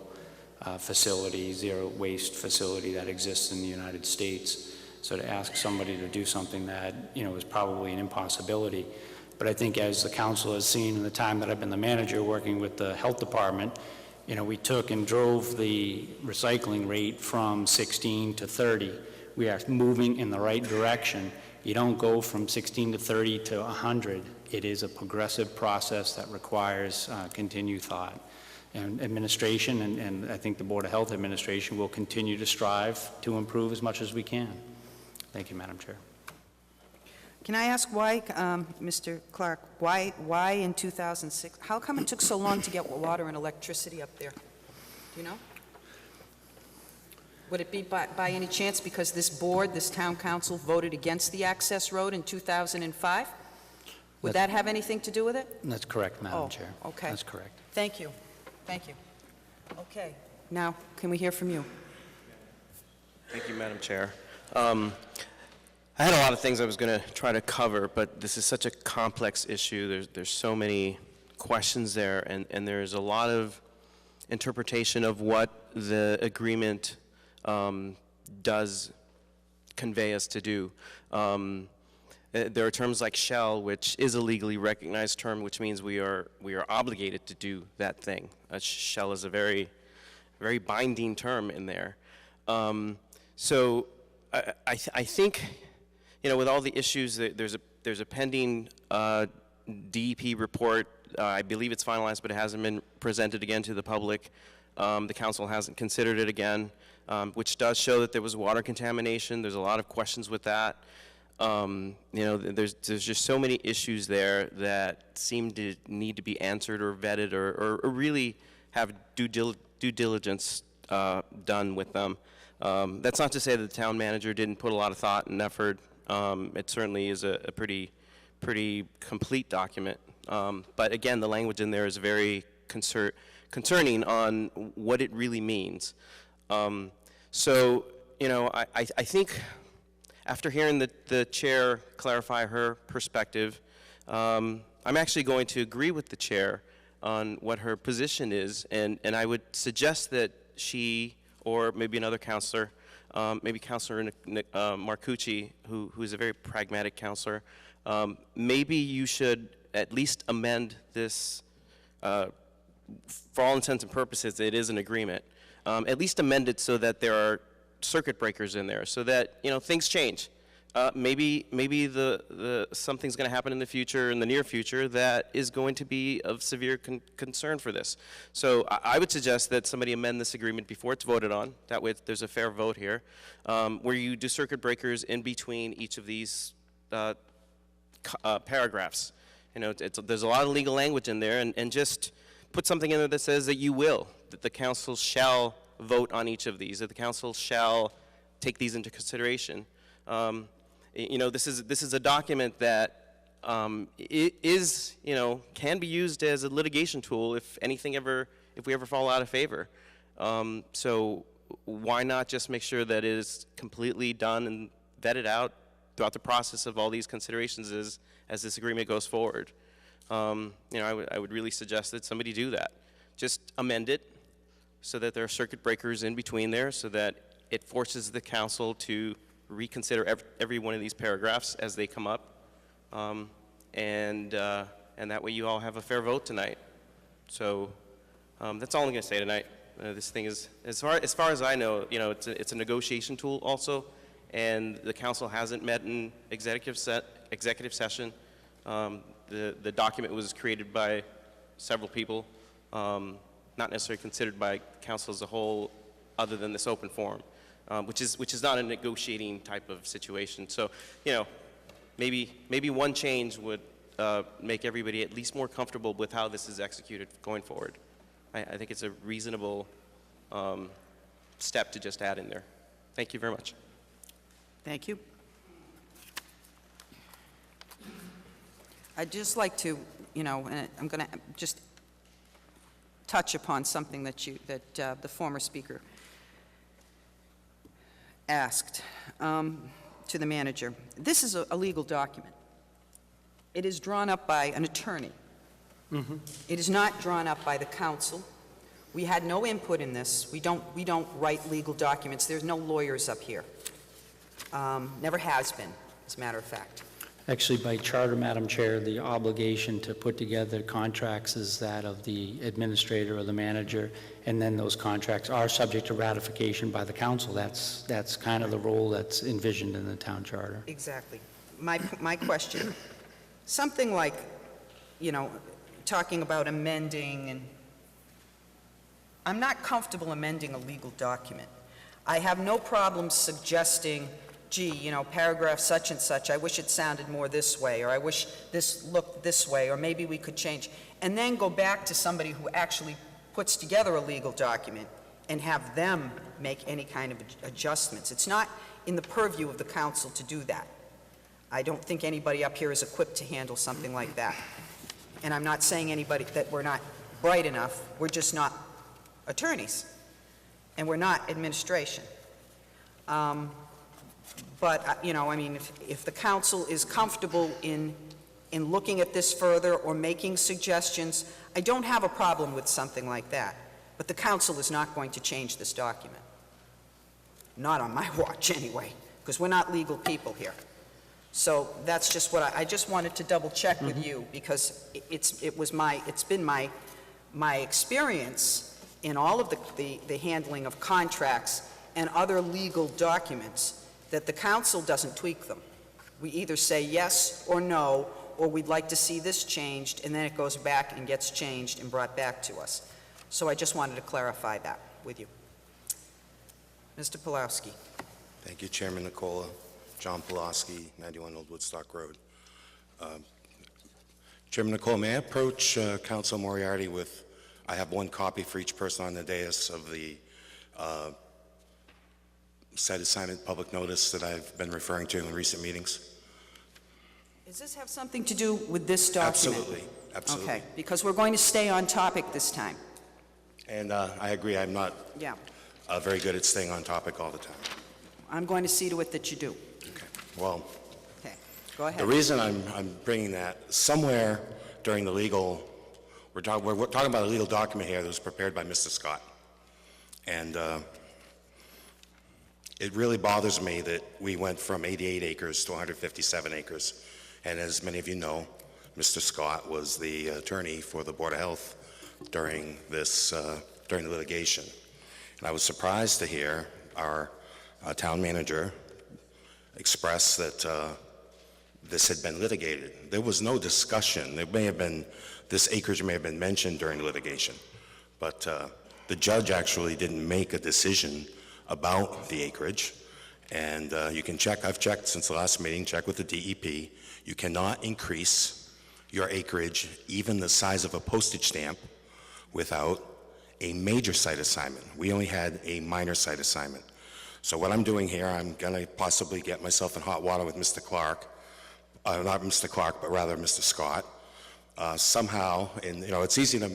facility, zero waste facility that exists in the United States. So to ask somebody to do something that, is probably an impossibility. But I think as the council has seen in the time that I've been the manager working with the health department, You know, we took and drove the recycling rate from 16 to 30. We are moving in the right direction. You don't go from 16 to 30 to 100. It is a progressive process that requires continued thought. And administration, and I think the Board of Health Administration will continue to strive to improve as much as we can. Thank you, Madam Chair. Can I ask why, Mr. Clark, why in 2006, how come it took so long to get water and electricity up there? Do you know? Would it be by any chance because this board, this town council voted against the access road in 2005? Would that have anything to do with it? That's correct, Madam Chair. Okay. That's correct. Thank you. Thank you. Okay. Now, can we hear from you? Thank you, Madam Chair. I had a lot of things I was going to try to cover, but this is such a complex issue. There's so many questions there, and there's a lot of interpretation of what the agreement does convey us to do. There are terms like shall, which is a legally recognized term, which means we are obligated to do that thing. Shall is a very binding term in there. So I think, you know, with all the issues, there's a pending DEP report. I believe it's finalized, but it hasn't been presented again to the public. The council hasn't considered it again, which does show that there was water contamination. There's a lot of questions with that. You know, there's just so many issues there that seem to need to be answered or vetted or really have due diligence done with them. That's not to say that the town manager didn't put a lot of thought and effort. It certainly is a pretty complete document. But again, the language in there is very concerning on what it really means. So, you know, I think after hearing the chair clarify her perspective, I'm actually going to agree with the chair on what her position is, and I would suggest that she or maybe another counselor, maybe Counselor Marcucci, who's a very pragmatic counselor, maybe you should at least amend this, for all intents and purposes, it is an agreement. At least amend it so that there are circuit breakers in there, so that, you know, things change. Maybe something's going to happen in the future, in the near future, that is going to be of severe concern for this. So I would suggest that somebody amend this agreement before it's voted on. That way there's a fair vote here, where you do circuit breakers in between each of these paragraphs. You know, there's a lot of legal language in there, and just put something in there that says that you will, that the council shall vote on each of these, that the council shall take these into consideration. You know, this is a document that it is, you know, can be used as a litigation tool if we ever fall out of favor. So why not just make sure that it is completely done and vetted out throughout the process of all these considerations as this agreement goes forward? You know, I would really suggest that somebody do that. Just amend it so that there are circuit breakers in between there, so that it forces the council to reconsider every one of these paragraphs as they come up, and that way you all have a fair vote tonight. So that's all I'm going to say tonight. This thing is, as far as I know, you know, it's a negotiation tool also, and the council hasn't met in executive session. The document was created by several people, not necessarily considered by council as a whole, other than this open forum. Which is not a negotiating type of situation. So, you know, maybe one change would make everybody at least more comfortable with how this is executed going forward. I think it's a reasonable step to just add in there. Thank you very much. Thank you. I'd just like to, you know, and I'm going to just touch upon something that the former speaker asked to the manager. This is a legal document. It is drawn up by an attorney. Mm-hmm. It is not drawn up by the council. We had no input in this. We don't write legal documents. There's no lawyers up here. Never has been, as a matter of fact. Actually, by charter, Madam Chair, the obligation to put together contracts is that of the administrator or the manager, and then those contracts are subject to ratification by the council. That's kind of the role that's envisioned in the town charter. Exactly. My question, something like, you know, talking about amending, and I'm not comfortable amending a legal document. I have no problem suggesting, gee, you know, paragraph such and such, I wish it sounded more this way, or I wish this looked this way, or maybe we could change, and then go back to somebody who actually puts together a legal document and have them make any kind of adjustments. It's not in the purview of the council to do that. I don't think anybody up here is equipped to handle something like that. And I'm not saying anybody that we're not bright enough, we're just not attorneys, and we're not administration. But, you know, I mean, if the council is comfortable in looking at this further or making suggestions, I don't have a problem with something like that. But the council is not going to change this document. Not on my watch, anyway, because we're not legal people here. So that's just what I just wanted to double check with you, because it's been my experience in all of the handling of contracts and other legal documents that the council doesn't tweak them. We either say yes or no, or we'd like to see this changed, and then it goes back and gets changed and brought back to us. So I just wanted to clarify that with you. Mr. Pulowski. Thank you, Chairman Nikolla. John Pulaski, 91 Old Woodstock Road. Chairman Nikolla, may I approach Council Moriarty with, I have one copy for each person on the dais of the site assignment public notice that I've been referring to in recent meetings? Does this have something to do with this document? Absolutely, absolutely. Okay, because we're going to stay on topic this time. And I agree, I'm not very good at staying on topic all the time. I'm going to see to it that you do. Well, okay. Go ahead. The reason I'm bringing that, somewhere during the legal, we're talking about a legal document here that was prepared by Mr. Scott. And it really bothers me that we went from 88 acres to 157 acres. And as many of you know, Mr. Scott was the attorney for the Board of Health during during the litigation. And I was surprised to hear our town manager express that this had been litigated. There was no discussion. There may have been, this acreage may have been mentioned during the litigation, but the judge actually didn't make a decision about the acreage. And you can check, I've checked since the last meeting, check with the DEP. You cannot increase your acreage, even the size of a postage stamp, without a major site assignment. We only had a minor site assignment. So what I'm doing here, I'm going to possibly get myself in hot water with Mr. Clark, not Mr. Clark, but rather Mr. Scott. Somehow, and you know, it's easy to,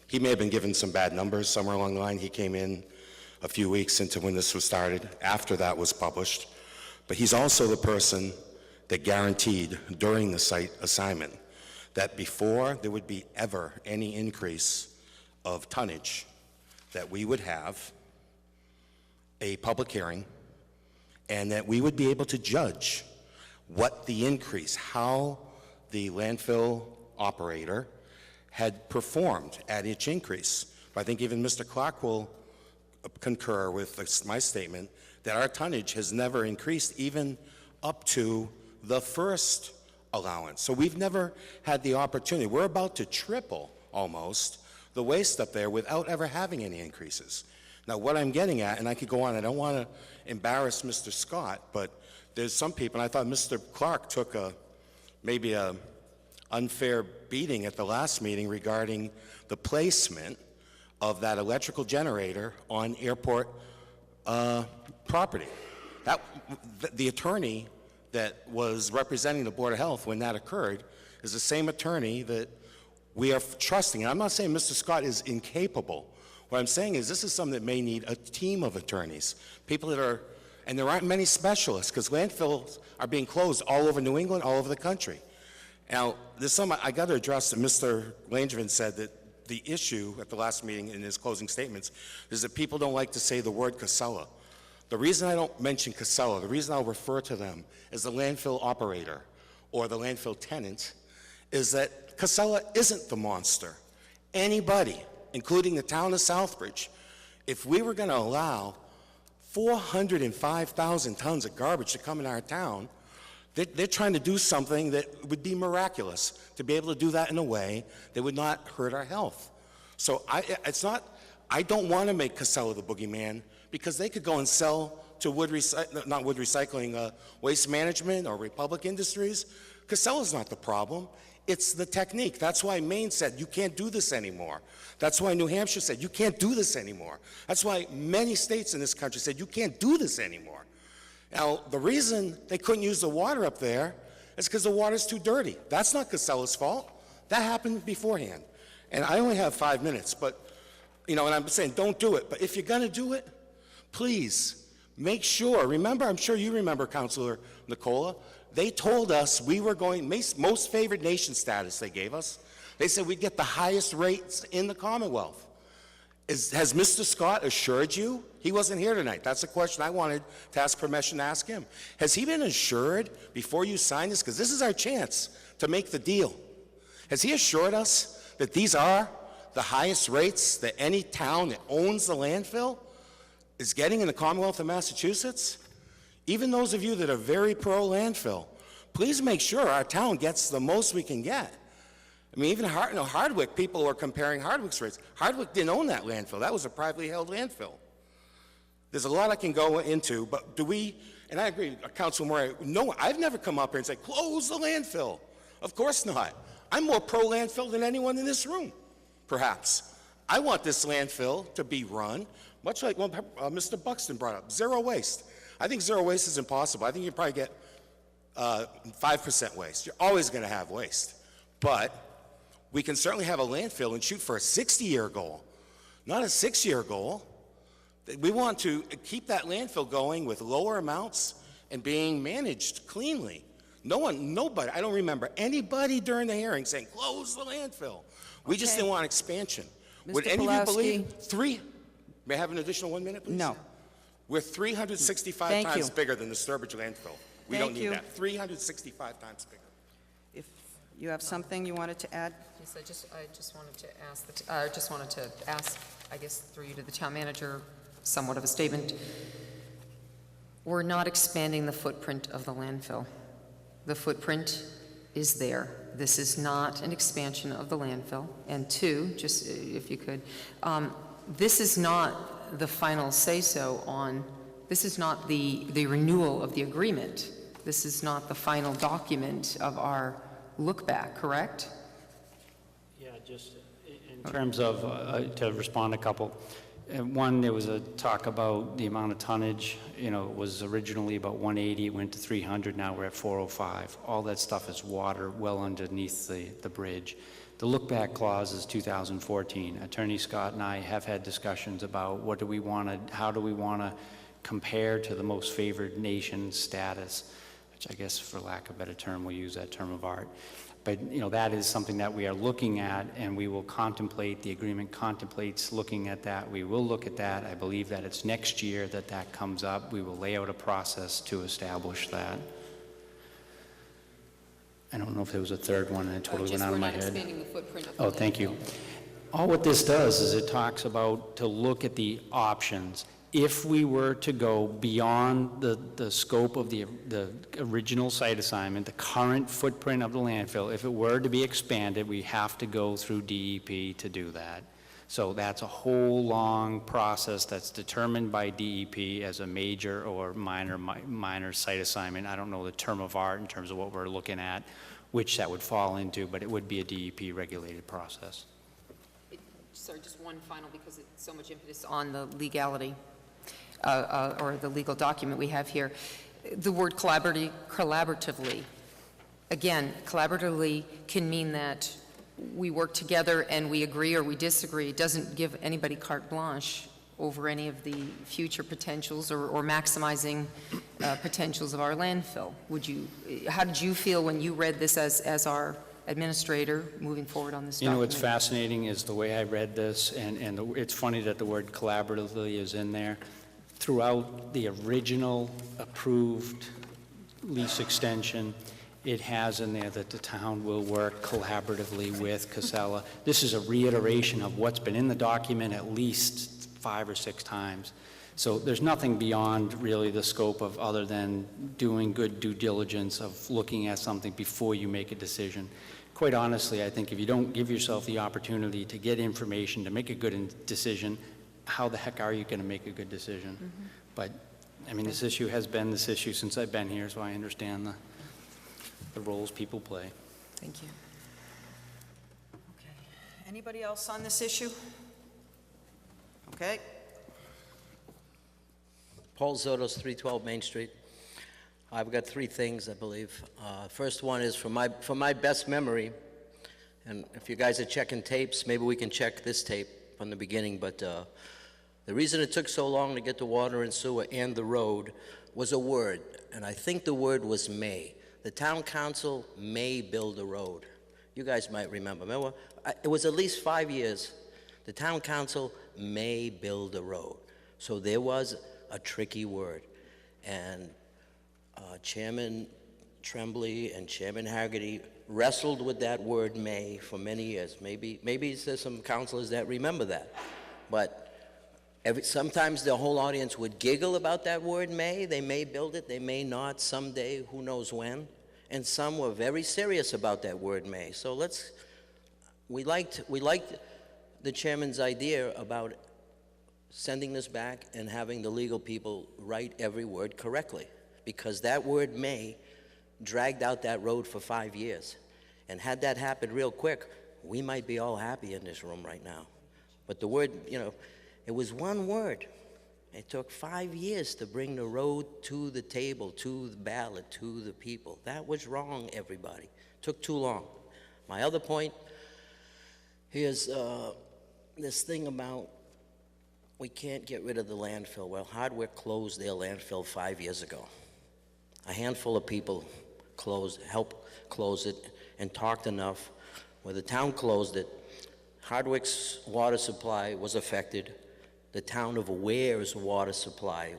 he may have been given some bad numbers somewhere along the line. He came in a few weeks into when this was started, after that was published. But he's also the person that guaranteed during the site assignment that before there would be ever any increase of tonnage, that we would have a public hearing, and that we would be able to judge what the increase, how the landfill operator had performed at each increase. I think even Mr. Clark will concur with my statement that our tonnage has never increased even up to the first allowance. So we've never had the opportunity. We're about to triple almost the waste up there without ever having any increases. Now, what I'm getting at, and I could go on, I don't want to embarrass Mr. Scott, but there's some people, and I thought Mr. Clark took maybe a unfair beating at the last meeting regarding the placement of that electrical generator on airport property. The attorney that was representing the Board of Health when that occurred is the same attorney that we are trusting. And I'm not saying Mr. Scott is incapable. What I'm saying is this is something that may need a team of attorneys, people that are, and there aren't many specialists, because landfills are being closed all over New England, all over the country. Now, there's some, I got to address that Mr. Langevin said that the issue at the last meeting in his closing statements is that people don't like to say the word Casella. The reason I don't mention Casella, the reason I'll refer to them as the landfill operator or the landfill tenant is that Casella isn't the monster. Anybody, including the town of Southbridge, if we were going to allow 405,000 tons of garbage to come in our town, they're trying to do something that would be miraculous, to be able to do that in a way that would not hurt our health. So I don't want to make Casella the boogeyman, because they could go and sell to Waste Management or Republic Industries. Casella's not the problem. It's the technique. That's why Maine said, you can't do this anymore. That's why New Hampshire said, you can't do this anymore. That's why many states in this country said, you can't do this anymore. Now, the reason they couldn't use the water up there is because the water's too dirty. That's not Casella's fault. That happened beforehand. And I only have 5 minutes, but, and I'm saying don't do it. But if you're going to do it, please make sure. Remember, I'm sure you remember, Councilor Nikolla, they told us we were going, most favored nation status they gave us. They said we'd get the highest rates in the Commonwealth. Has Mr. Scott assured you? He wasn't here tonight. That's a question I wanted to ask permission to ask him. Has he been assured before you sign this? Because this is our chance to make the deal. Has he assured us that these are the highest rates that any town that owns the landfill is getting in the Commonwealth of Massachusetts? Even those of you that are very pro-landfill, please make sure our town gets the most we can get. I mean, even Hardwick, people are comparing Hardwick's rates. Hardwick didn't own that landfill. That was a privately held landfill. There's a lot I can go into, but do we, and I agree, Councilor Murray, no, I've never come up here and said, close the landfill. Of course not. I'm more pro-landfill than anyone in this room, perhaps. I want this landfill to be run, much like what Mr. Buxton brought up, zero waste. I think zero waste is impossible. I think you probably get 5% waste. You're always going to have waste. But we can certainly have a landfill and shoot for a 60-year goal, not a 6-year goal. We want to keep that landfill going with lower amounts and being managed cleanly. Nobody, I don't remember anybody during the hearing saying, close the landfill. We just didn't want expansion. Would any of you believe may I have an additional 1 minute, please? No. We're 365 times bigger than the Sturbridge landfill. We don't need that. 365 times bigger. If you have something you wanted to add? Yes, I just wanted to ask, I guess, through you to the town manager, somewhat of a statement. We're not expanding the footprint of the landfill. The footprint is there. This is not an expansion of the landfill. And two, just if you could, this is not the final say-so on, this is not the renewal of the agreement. This is not the final document of our look-back, correct? Yeah, just in terms of, to respond a couple. One, there was a talk about the amount of tonnage. It was originally about 180, it went to 300, now we're at 405. All that stuff is water well underneath the bridge. The look-back clause is 2014. Attorney Scott and I have had discussions about how do we want to compare to the most favored nation status, which I guess, for lack of a better term, we'll use that term of art. But, that is something that we are looking at, and we will contemplate, the agreement contemplates looking at that. We will look at that. I believe that it's next year that comes up. We will lay out a process to establish that. I don't know if there was a third one, and it totally went out of my head. We're not expanding the footprint of the Oh, thank you. All what this does is it talks about to look at the options. If we were to go beyond the scope of the original site assignment, the current footprint of the landfill, if it were to be expanded, we have to go through DEP to do that. So that's a whole long process that's determined by DEP as a major or minor site assignment. I don't know the term of art in terms of what we're looking at, which that would fall into, but it would be a DEP regulated process. Sorry, just one final, because it's so much impetus on the legality or the legal document we have here. The word collaboratively. Again, collaboratively can mean that we work together and we agree or we disagree. It doesn't give anybody carte blanche over any of the future potentials or maximizing potentials of our landfill. How did you feel when you read this as our administrator moving forward on this document? What's fascinating is the way I read this, and it's funny that the word collaboratively is in there. Throughout the original approved lease extension it has in there that the town will work collaboratively with Casella. This is a reiteration of what's been in the document at least 5 or 6 times. So there's nothing beyond really the scope of other than doing good due diligence of looking at something before you make a decision. Quite honestly, I think if you don't give yourself the opportunity to get information, to make a good decision, how the heck are you going to make a good decision? But, I mean, this issue has been this issue since I've been here, so I understand the roles people play. Thank you. Anybody else on this issue? Okay. Paul Zotos, 312 Main Street. I've got 3 things, I believe. First one is from my best memory, and if you guys are checking tapes, maybe we can check this tape from the beginning, but the reason it took so long to get the water and sewer and the road was a word, and I think the word was may. The town council may build a road. You guys might remember. Remember, it was at least 5 years. The town council may build a road. So there was a tricky word. And Chairman Trombley and Chairman Haggerty wrestled with that word may for many years. Maybe there's some councilors that remember that. But sometimes the whole audience would giggle about that word may. They may build it, they may not someday, who knows when. And some were very serious about that word may. So we liked the chairman's idea about sending this back and having the legal people write every word correctly. Because that word may dragged out that road for 5 years. And had that happened real quick, we might be all happy in this room right now. But the word, it was one word. It took 5 years to bring the road to the table, to the ballot, to the people. That was wrong, everybody. It took too long. My other point is this thing about we can't get rid of the landfill. Well, Hardwick closed their landfill 5 years ago. A handful of people helped close it and talked enough where the town closed it. Hardwick's water supply was affected. The town of Ware's water supply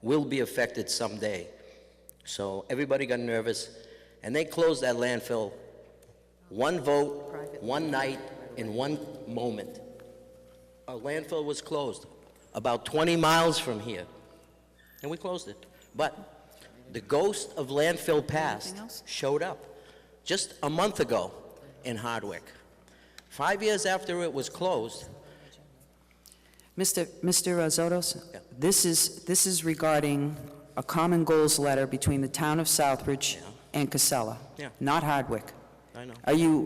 will be affected someday. So everybody got nervous, and they closed that landfill. One vote, one night, in one moment. Our landfill was closed about 20 miles from here, and we closed it. But the ghost of landfill past showed up just a month ago in Hardwick. 5 years after it was closed. Mr. Zotos, this is regarding a common goals letter between the town of Southbridge and Casella, not Hardwick. I know.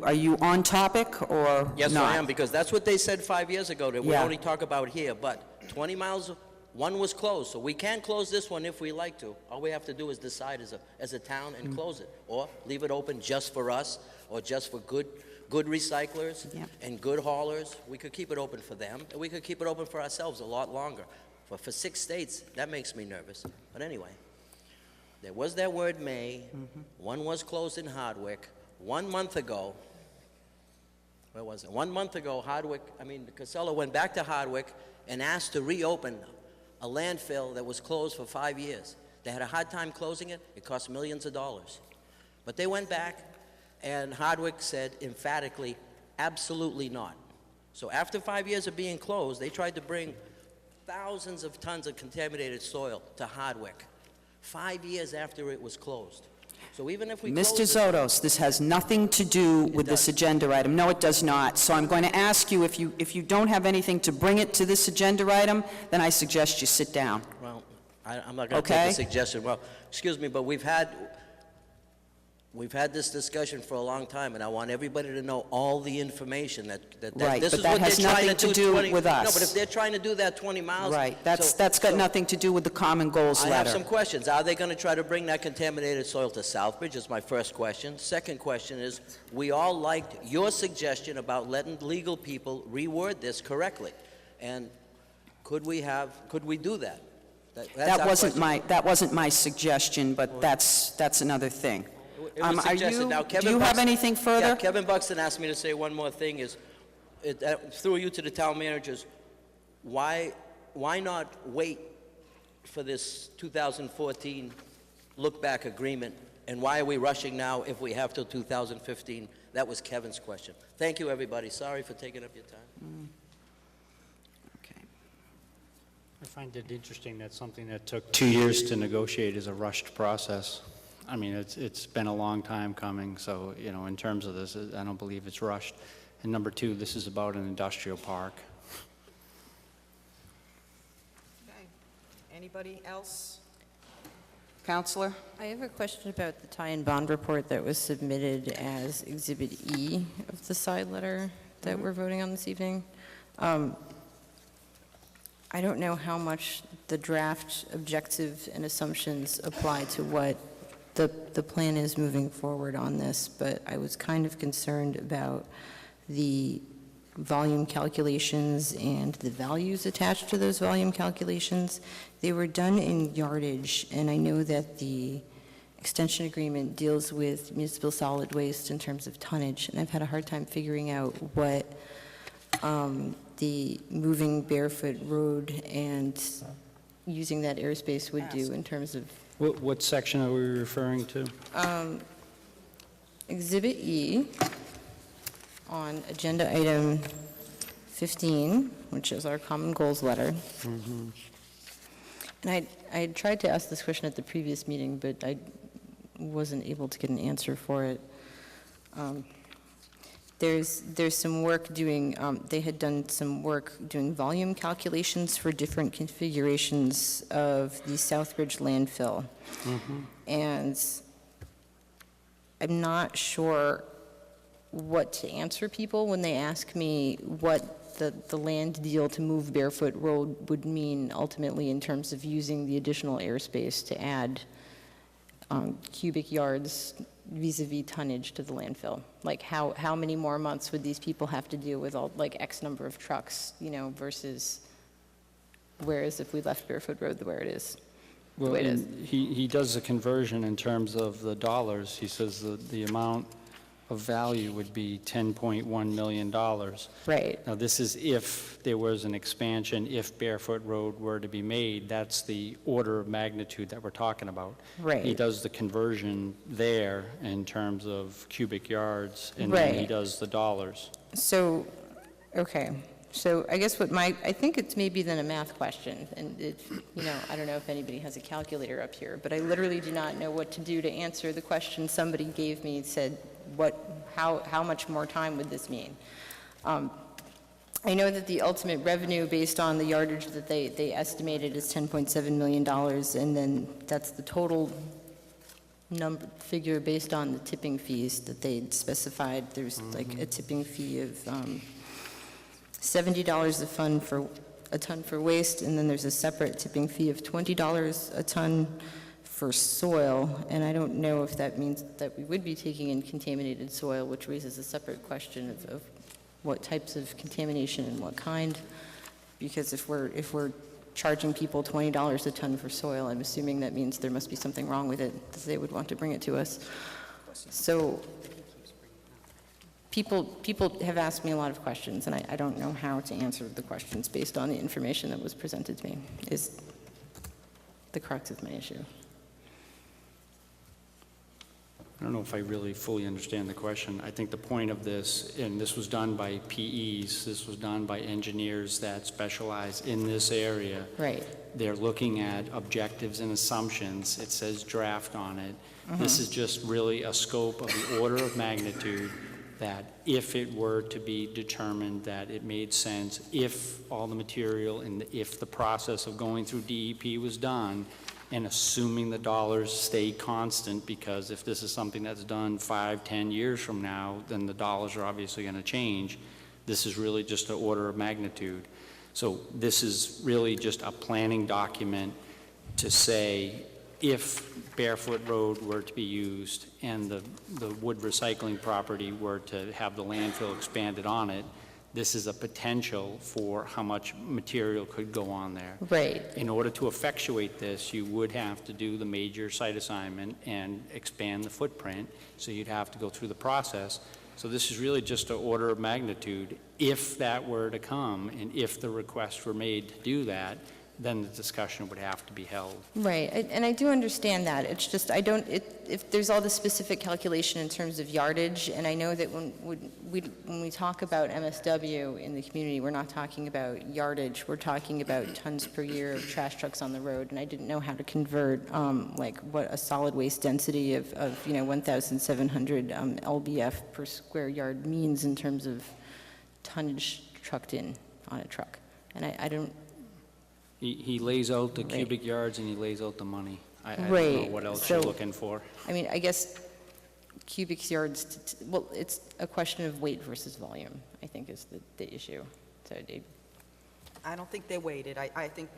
Are you on topic or not? Yes, I am, because that's what they said 5 years ago that we only talk about here. But 20 miles, one was closed, so we can close this one if we like to. All we have to do is decide as a town and close it, or leave it open just for us, or just for good recyclers and good haulers. We could keep it open for them, and we could keep it open for ourselves a lot longer. But for 6 states, that makes me nervous. But anyway, there was that word may. One was closed in Hardwick. 1 month ago, where was it? 1 month ago, Casella went back to Hardwick and asked to reopen a landfill that was closed for 5 years. They had a hard time closing it. It cost millions of dollars. But they went back, and Hardwick said emphatically, absolutely not. So after 5 years of being closed, they tried to bring thousands of tons of contaminated soil to Hardwick 5 years after it was closed. So even if we Mr. Zotos, this has nothing to do with this agenda item. No, it does not. So I'm going to ask you, if you don't have anything to bring it to this agenda item, then I suggest you sit down. Well, I'm not going to take a suggestion. Well, excuse me, but we've had this discussion for a long time, and I want everybody to know all the information that Right, this but is that what they're has trying nothing to to do. do with us. No, but if they're trying to do that 20 miles, Right, that's got nothing to do with the common goals I letter. have some questions. Are they going to try to bring that contaminated soil to Southbridge? Is my first question. Second question is, we all liked your suggestion about letting legal people reword this correctly, and could we do that? That wasn't my suggestion, but that's another thing. It was suggested. Now, do you have anything further? Yeah, Kevin Buxton asked me to say one more thing, through you to the town managers, why not wait for this 2014 look-back agreement And why are we rushing now if we have till 2015? That was Kevin's question. Thank you, everybody. Sorry for taking up your time. I find it interesting that something that took 2 years to negotiate is a rushed process. I mean, it's been a long time coming, so, you know, in terms of this, I don't believe it's rushed. And number two, this is about an industrial park. Okay. Anybody else? Counselor? I have a question about the tie-in bond report that was submitted as Exhibit E of the side letter that we're voting on this evening. I don't know how much the draft objectives and assumptions apply to what the plan is moving forward on this, but I was kind of concerned about the volume calculations and the values attached to those volume calculations. They were done in yardage, and I know that the extension agreement deals with municipal solid waste in terms of tonnage, and I've had a hard time figuring out what the moving barefoot road and using that airspace would do in terms of... What section are we referring to? Exhibit E on agenda item 15, which is our common goals letter. And I tried to ask this question at the previous meeting, but I wasn't able to get an answer for it. There's some work doing, they had done some work doing volume calculations for different configurations of the Southbridge landfill. And I'm not sure what to answer people when they ask me what the land deal to move Barefoot Road would mean ultimately in terms of using the additional airspace to add cubic yards vis-a-vis tonnage to the landfill. Like how many more months would these people have to deal with all like X number of trucks, you know, versus whereas if we left Barefoot Road the way it is. Well, and he does a conversion in terms of the dollars. He says the amount of value would be $10.1 million. Right. Now, this is if there was an expansion, if Barefoot Road were to be made. That's the order of magnitude that we're talking about. Right. He does the conversion there in terms of cubic yards, and then he does the dollars. So, okay. So I guess I think it's maybe then a math question, and you know, I don't know if anybody has a calculator up here, but I literally do not know what to do to answer the question somebody gave me, said, how much more time would this mean? I know that the ultimate revenue based on the yardage that they estimated is $10.7 million, and then that's the total figure based on the tipping fees that they specified. There's like a tipping fee of $70 a ton for waste, and then there's a separate tipping fee of $20 a ton for soil, and I don't know if that means that we would be taking in contaminated soil, which raises a separate question of what types of contamination and what kind, because if we're charging people $20 a ton for soil, I'm assuming that means there must be something wrong with it, because they would want to bring it to us. So people have asked me a lot of questions, and I don't know how to answer the questions based on the information that was presented to me, is the crux of my issue. I don't know if I really fully understand the question. I think the point of this, and this was done by PEs, this was done by engineers that specialize in this area. Right. They're looking at objectives and assumptions. It says draft on it. This is just really a scope of the order of magnitude that if it were to be determined that it made sense, if all the material and if the process of going through DEP was done, and assuming the dollars stay constant, because if this is something that's done 5-10 years from now, then the dollars are obviously going to change. This is really just an order of magnitude. So this is really just a planning document to say if Barefoot Road were to be used and the wood recycling property were to have the landfill expanded on it, this is a potential for how much material could go on there. Right. In order to effectuate this, you would have to do the major site assignment and expand the footprint, so you'd have to go through the process. So this is really just an order of magnitude. If that were to come, and if the request were made to do that, then the discussion would have to be held. Right, and I do understand that. It's just, I don't, if there's all this specific calculation in terms of yardage, and I know that when we talk about MSW in the community, we're not talking about yardage, we're talking about tons per year of trash trucks on the road, and I didn't know how to convert, like, what a solid waste density of 1,700 lbf per square yard means in terms of tonnage trucked in on a truck. And I don't, He lays out the cubic yards and he lays out the money. I don't know Right, what else so- you're looking for. I mean, I guess cubic yards, well, it's a question of weight versus volume, I think is the issue. So I don't think they're weighted. I think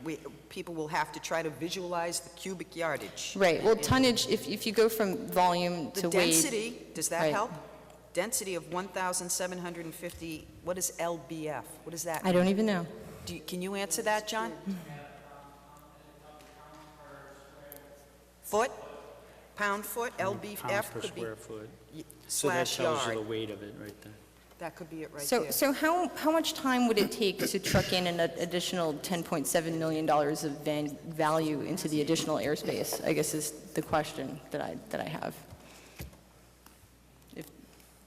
people will have to try to visualize the cubic yardage. right, well, tonnage, if you go from volume The to weight. density, does that Right. help? Density of 1,750, what is LBF? What does that I mean? don't even know. Can you answer that, John? Foot? Pound foot? Pounds LBF per could be square foot. So that slash tells you yard. the weight of it right there. That could be it right So, there. so how much time would it take to truck in an additional $10.7 million of value into the additional airspace, I guess is the question that I have. If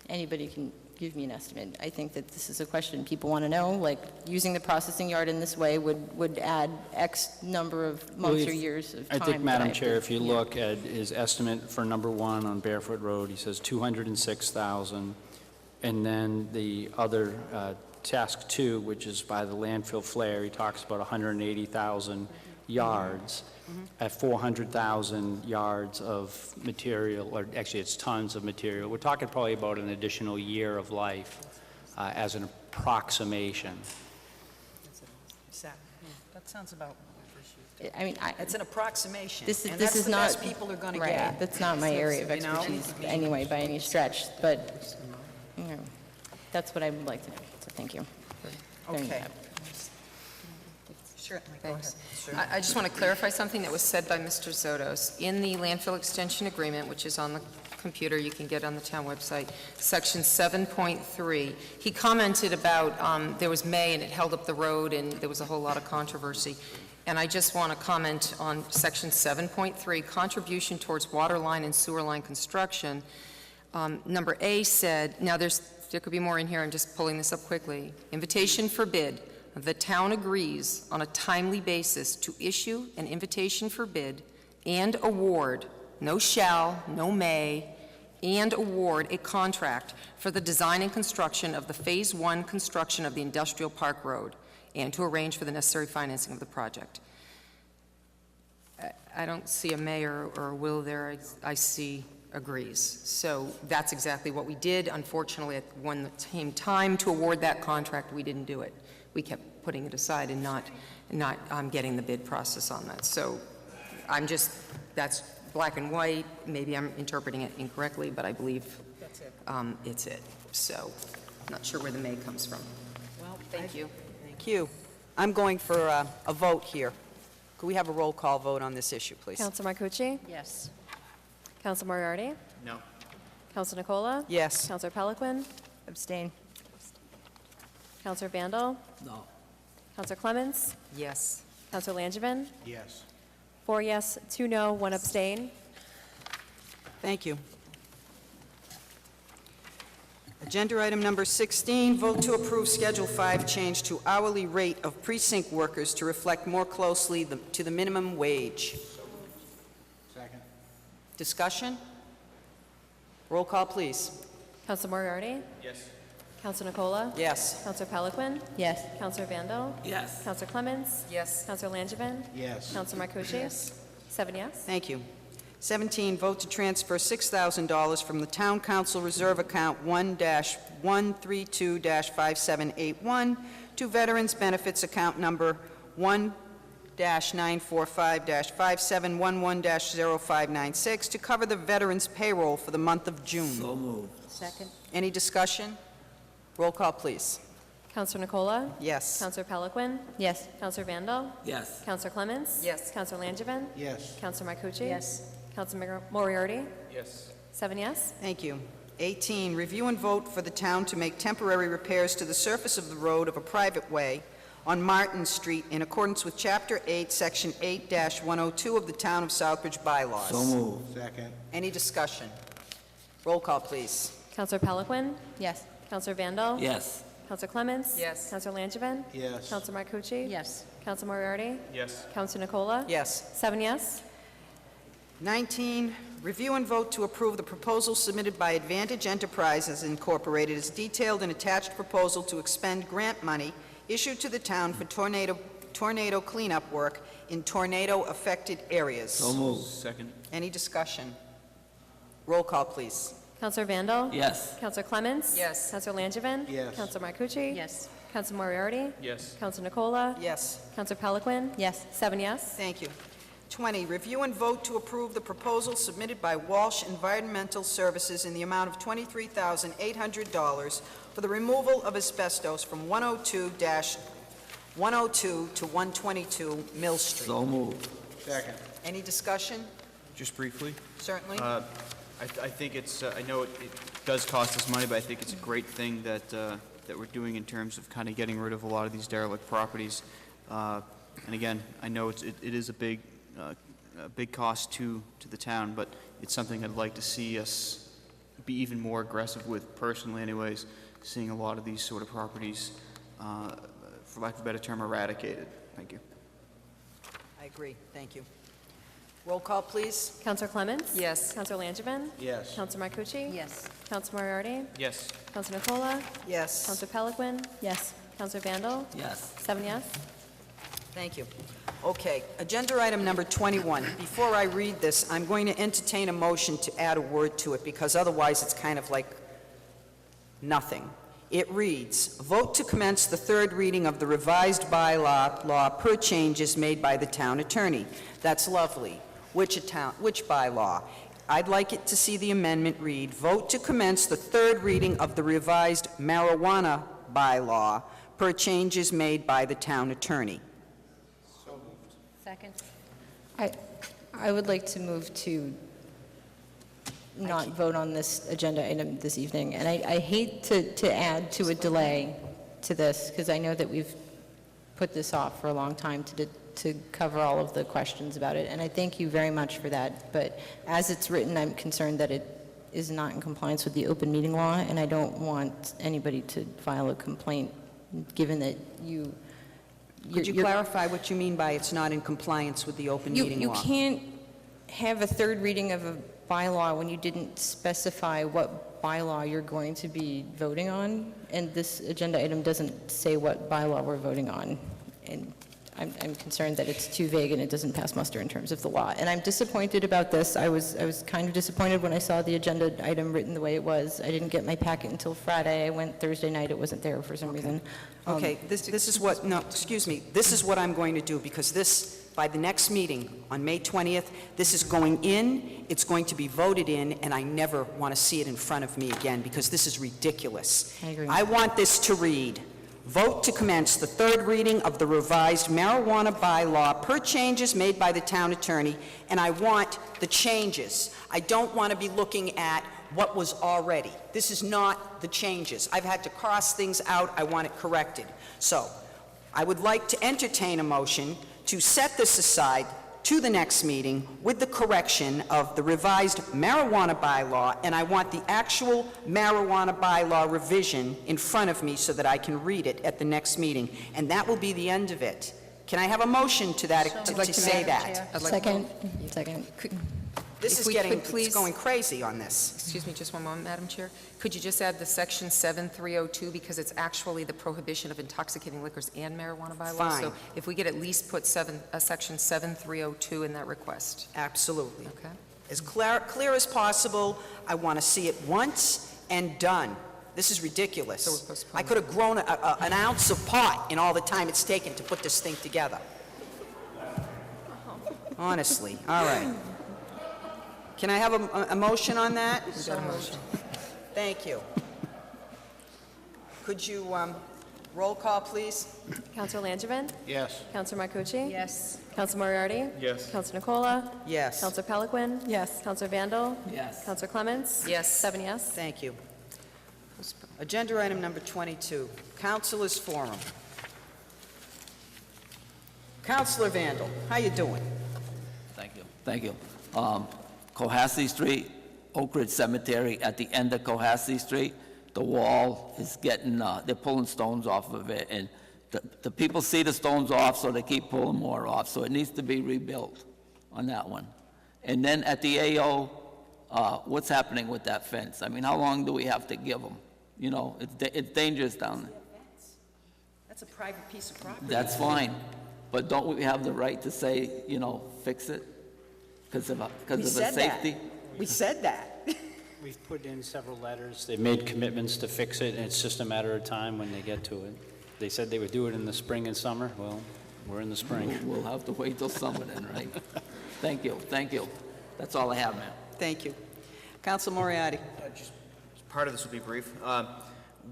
anybody can give me an estimate, I think that this is a question people want to know, like, using the processing yard in this way would add X number of months or years of time. I think, that Madam have to- Chair, if you yeah. look at his estimate for number 1 on Barefoot Road, he says 206,000. And then the other, task 2, which is by the landfill flare, he talks about 180,000 yards at 400,000 yards of material, or actually it's tons of material. We're talking probably about an additional year of life as an approximation. That sounds about, I mean, it's an approximation. This and is that's the not best people are going to right, get. that's not my area of You know? expertise anyway, by any stretch, but, you know, that's what I would like to know, so thank you for bringing Okay. that up. Certainly, go ahead. Thanks. I just want to clarify something that was said by Mr. Zotos. In the landfill extension agreement, which is on the computer, you can get on the town website, section 7.3, he commented about, there was May and it held up the road and there was a whole lot of controversy. And I just want to comment on section 7.3, contribution towards water line and sewer line construction. Number A said, now there could be more in here, I'm just pulling this up quickly. Invitation for bid. The town agrees on a timely basis to issue an invitation for bid and award, no shall, no may, and award a contract for the design and construction of the Phase 1 construction of the Industrial Park Road and to arrange for the necessary financing of the project. I don't see a may or a will there. I see agrees. So that's exactly what we did. Unfortunately, when it came time to award that contract, we didn't do it. We kept putting it aside and not getting the bid process on that. So that's black and white. Maybe I'm interpreting it incorrectly, but I believe it's it. So I'm not sure where the may comes from. Well, Thank you. Thank you. I'm going for a vote here. Could we have a roll call vote on this issue, please? Counsel Marcucci? Yes. Counsel Moriarty? No. Counsel Nikolla? Yes. Counselor Peliquin? Abstain. Counselor Vandal? No. Counselor Clements? Yes. Counselor Langevin? Yes. 4 yes, 2 no, 1 abstain. Thank you. Agenda item number 16, vote to approve Schedule 5 change to hourly rate of precinct workers to reflect more closely to the minimum wage. Second. Discussion? Roll call, please. Counselor Moriarty? Yes. Counselor Nikolla? Yes. Counselor Peliquin? Yes. Counselor Vandal? Yes. Counselor Clements? Yes. Counselor Langevin? Yes. Counselor Marcucci? 7 yes. Thank you. 17, vote to transfer $6,000 from the Town Council Reserve Account 1-132-5781 to Veterans Benefits Account Number 1-945-5711-0596 to cover the veterans' payroll for the month of June. So moved. Second. Any discussion? Roll call, please. Counselor Nikolla? Yes. Counselor Peliquin? Yes. Counselor Vandal? Yes. Counselor Clements? Yes. Counselor Langevin? Yes. Counselor Marcucci? Yes. Counselor Moriarty? Yes. 7 yes. Thank you. 18, review and vote for the town to make temporary repairs to the surface of the road of a private way on Martin Street in accordance with Chapter 8, Section 8-102 of the Town of Southbridge bylaws. So moved. Second. Any discussion? Roll call, please. Counselor Peloquin? Yes. Counselor Vandal? Yes. Counselor Clements? Yes. Counselor Langevin? Yes. Counselor Marcucci? Yes. Counselor Moriarty? Yes. Counselor Nikolla? Yes. 7 yes. 19, review and vote to approve the proposal submitted by Advantage Enterprises Incorporated as detailed in attached proposal to expend grant money issued to the town for tornado cleanup work in tornado-affected areas. So moved. Second. Any discussion? Roll call, please. Counselor Vandal? Yes. Counselor Clements? Yes. Counselor Langevin? Yes. Counselor Marcucci? Yes. Counselor Moriarty? Yes. Counselor Nikolla? Yes. Counselor Peloquin? Yes. 7 yes. Thank you. 20, review and vote to approve the proposal submitted by Walsh Environmental Services in the amount of $23,800 for the removal of asbestos from 102 to 122 Mill Street. So moved. Second. Any discussion? Just briefly. Certainly. I think it's, I know it does cost us money, but I think it's a great thing that, that we're doing in terms of kind of getting rid of a lot of these derelict properties. And again, I know it is a big cost to the town, but it's something I'd like to see us be even more aggressive with, personally anyways, seeing a lot of these sort of properties, for lack of a better term, eradicated. Thank you. I agree. Thank you. Roll call, please. Counselor Clements? Yes. Counselor Langevin? Yes. Counselor Marcucci? Yes. Counselor Moriarty? Yes. Counselor Nikolla? Yes. Counselor Peloquin? Yes. Counselor Vandal? Yes. 7 yes. Thank you. Okay, agenda item number 21. Before I read this, I'm going to entertain a motion to add a word to it, because otherwise it's kind of like nothing. It reads, vote to commence the third reading of the revised bylaw per changes made by the town attorney. That's lovely. Which bylaw? I'd like it to see the amendment read, vote to commence the third reading of the revised marijuana bylaw per changes made by the town attorney. Second. I would like to move to not vote on this agenda item this evening. And I hate to add to a delay to this, because I know that we've put this off for a long time to cover all of the questions about it. And I thank you very much for that. But as it's written, I'm concerned that it is not in compliance with the open meeting law, and I don't want anybody to file a complaint, given that you... Could you clarify what you mean by it's not in compliance with the open meeting law? You can't have a third reading of a bylaw when you didn't specify what bylaw you're going to be voting on, and this agenda item doesn't say what bylaw we're voting on. And I'm concerned that it's too vague and it doesn't pass muster in terms of the law. And I'm disappointed about this. I was kind of disappointed when I saw the agenda item written the way it was. I didn't get my packet until Friday. I went Thursday night. It wasn't there for some reason. Okay, this is what, no, excuse me, this is what I'm going to do, because this, by the next meeting on May 20th, this is going in, it's going to be voted in, and I never want to see it in front of me again, because this is ridiculous. I agree. I want this to read, vote to commence the third reading of the revised marijuana bylaw per changes made by the town attorney, and I want the changes. I don't want to be looking at what was already. This is not the changes. I've had to cross things out. I want it corrected. So I would like to entertain a motion to set this aside to the next meeting with the correction of the revised marijuana bylaw, and I want the actual marijuana bylaw revision in front of me so that I can read it at the next meeting, and that will be the end of it. Can I have a motion to that, to say that? Second. This is getting, it's going crazy on this. Excuse me, just one moment, Madam Chair. Could you just add the section 7302, because it's actually the prohibition of intoxicating liquors and marijuana bylaw? Fine. So if we could at least put section 7302 in that request. Absolutely. Okay. As clear as possible. I want to see it once and done. This is ridiculous. So we're postponing. I could have grown an ounce of pot in all the time it's taken to put this thing together. Honestly. All right. Can I have a motion on that? So moved. Thank you. Could you roll call, please? Counselor Langevin? Yes. Counselor Marcucci? Yes. Counselor Moriarty? Yes. Counselor Nikolla? Yes. Counselor Peloquin? Yes. Counselor Vandal? Yes. Counselor Clements? Yes. 7 yes. Thank you. Agenda item number 22, Councilors Forum. Counselor Vandal, how you doing? Thank you. Thank you. Cohasset Street, Oak Ridge Cemetery, at the end of Cohasset Street, the wall is getting, they're pulling stones off of it, and the people see the stones off, so they keep pulling more off, so it needs to be rebuilt on that one. And then at the AO, what's happening with that fence? I mean, how long do we have to give them? You know, it's dangerous down there. That's a private piece of property. That's fine, but don't we have the right to say, you know, fix it? Because of We the said that. safety? We said that. We've put in several letters. They've made commitments to fix it, and it's just a matter of time when they get to it. They said they would do it in the spring and summer. Well, we're in the spring. We'll have to wait till summer then, right? Thank you, thank you. That's all I have, ma'am. Thank you. Counsel Moriarty. Just part of this will be brief.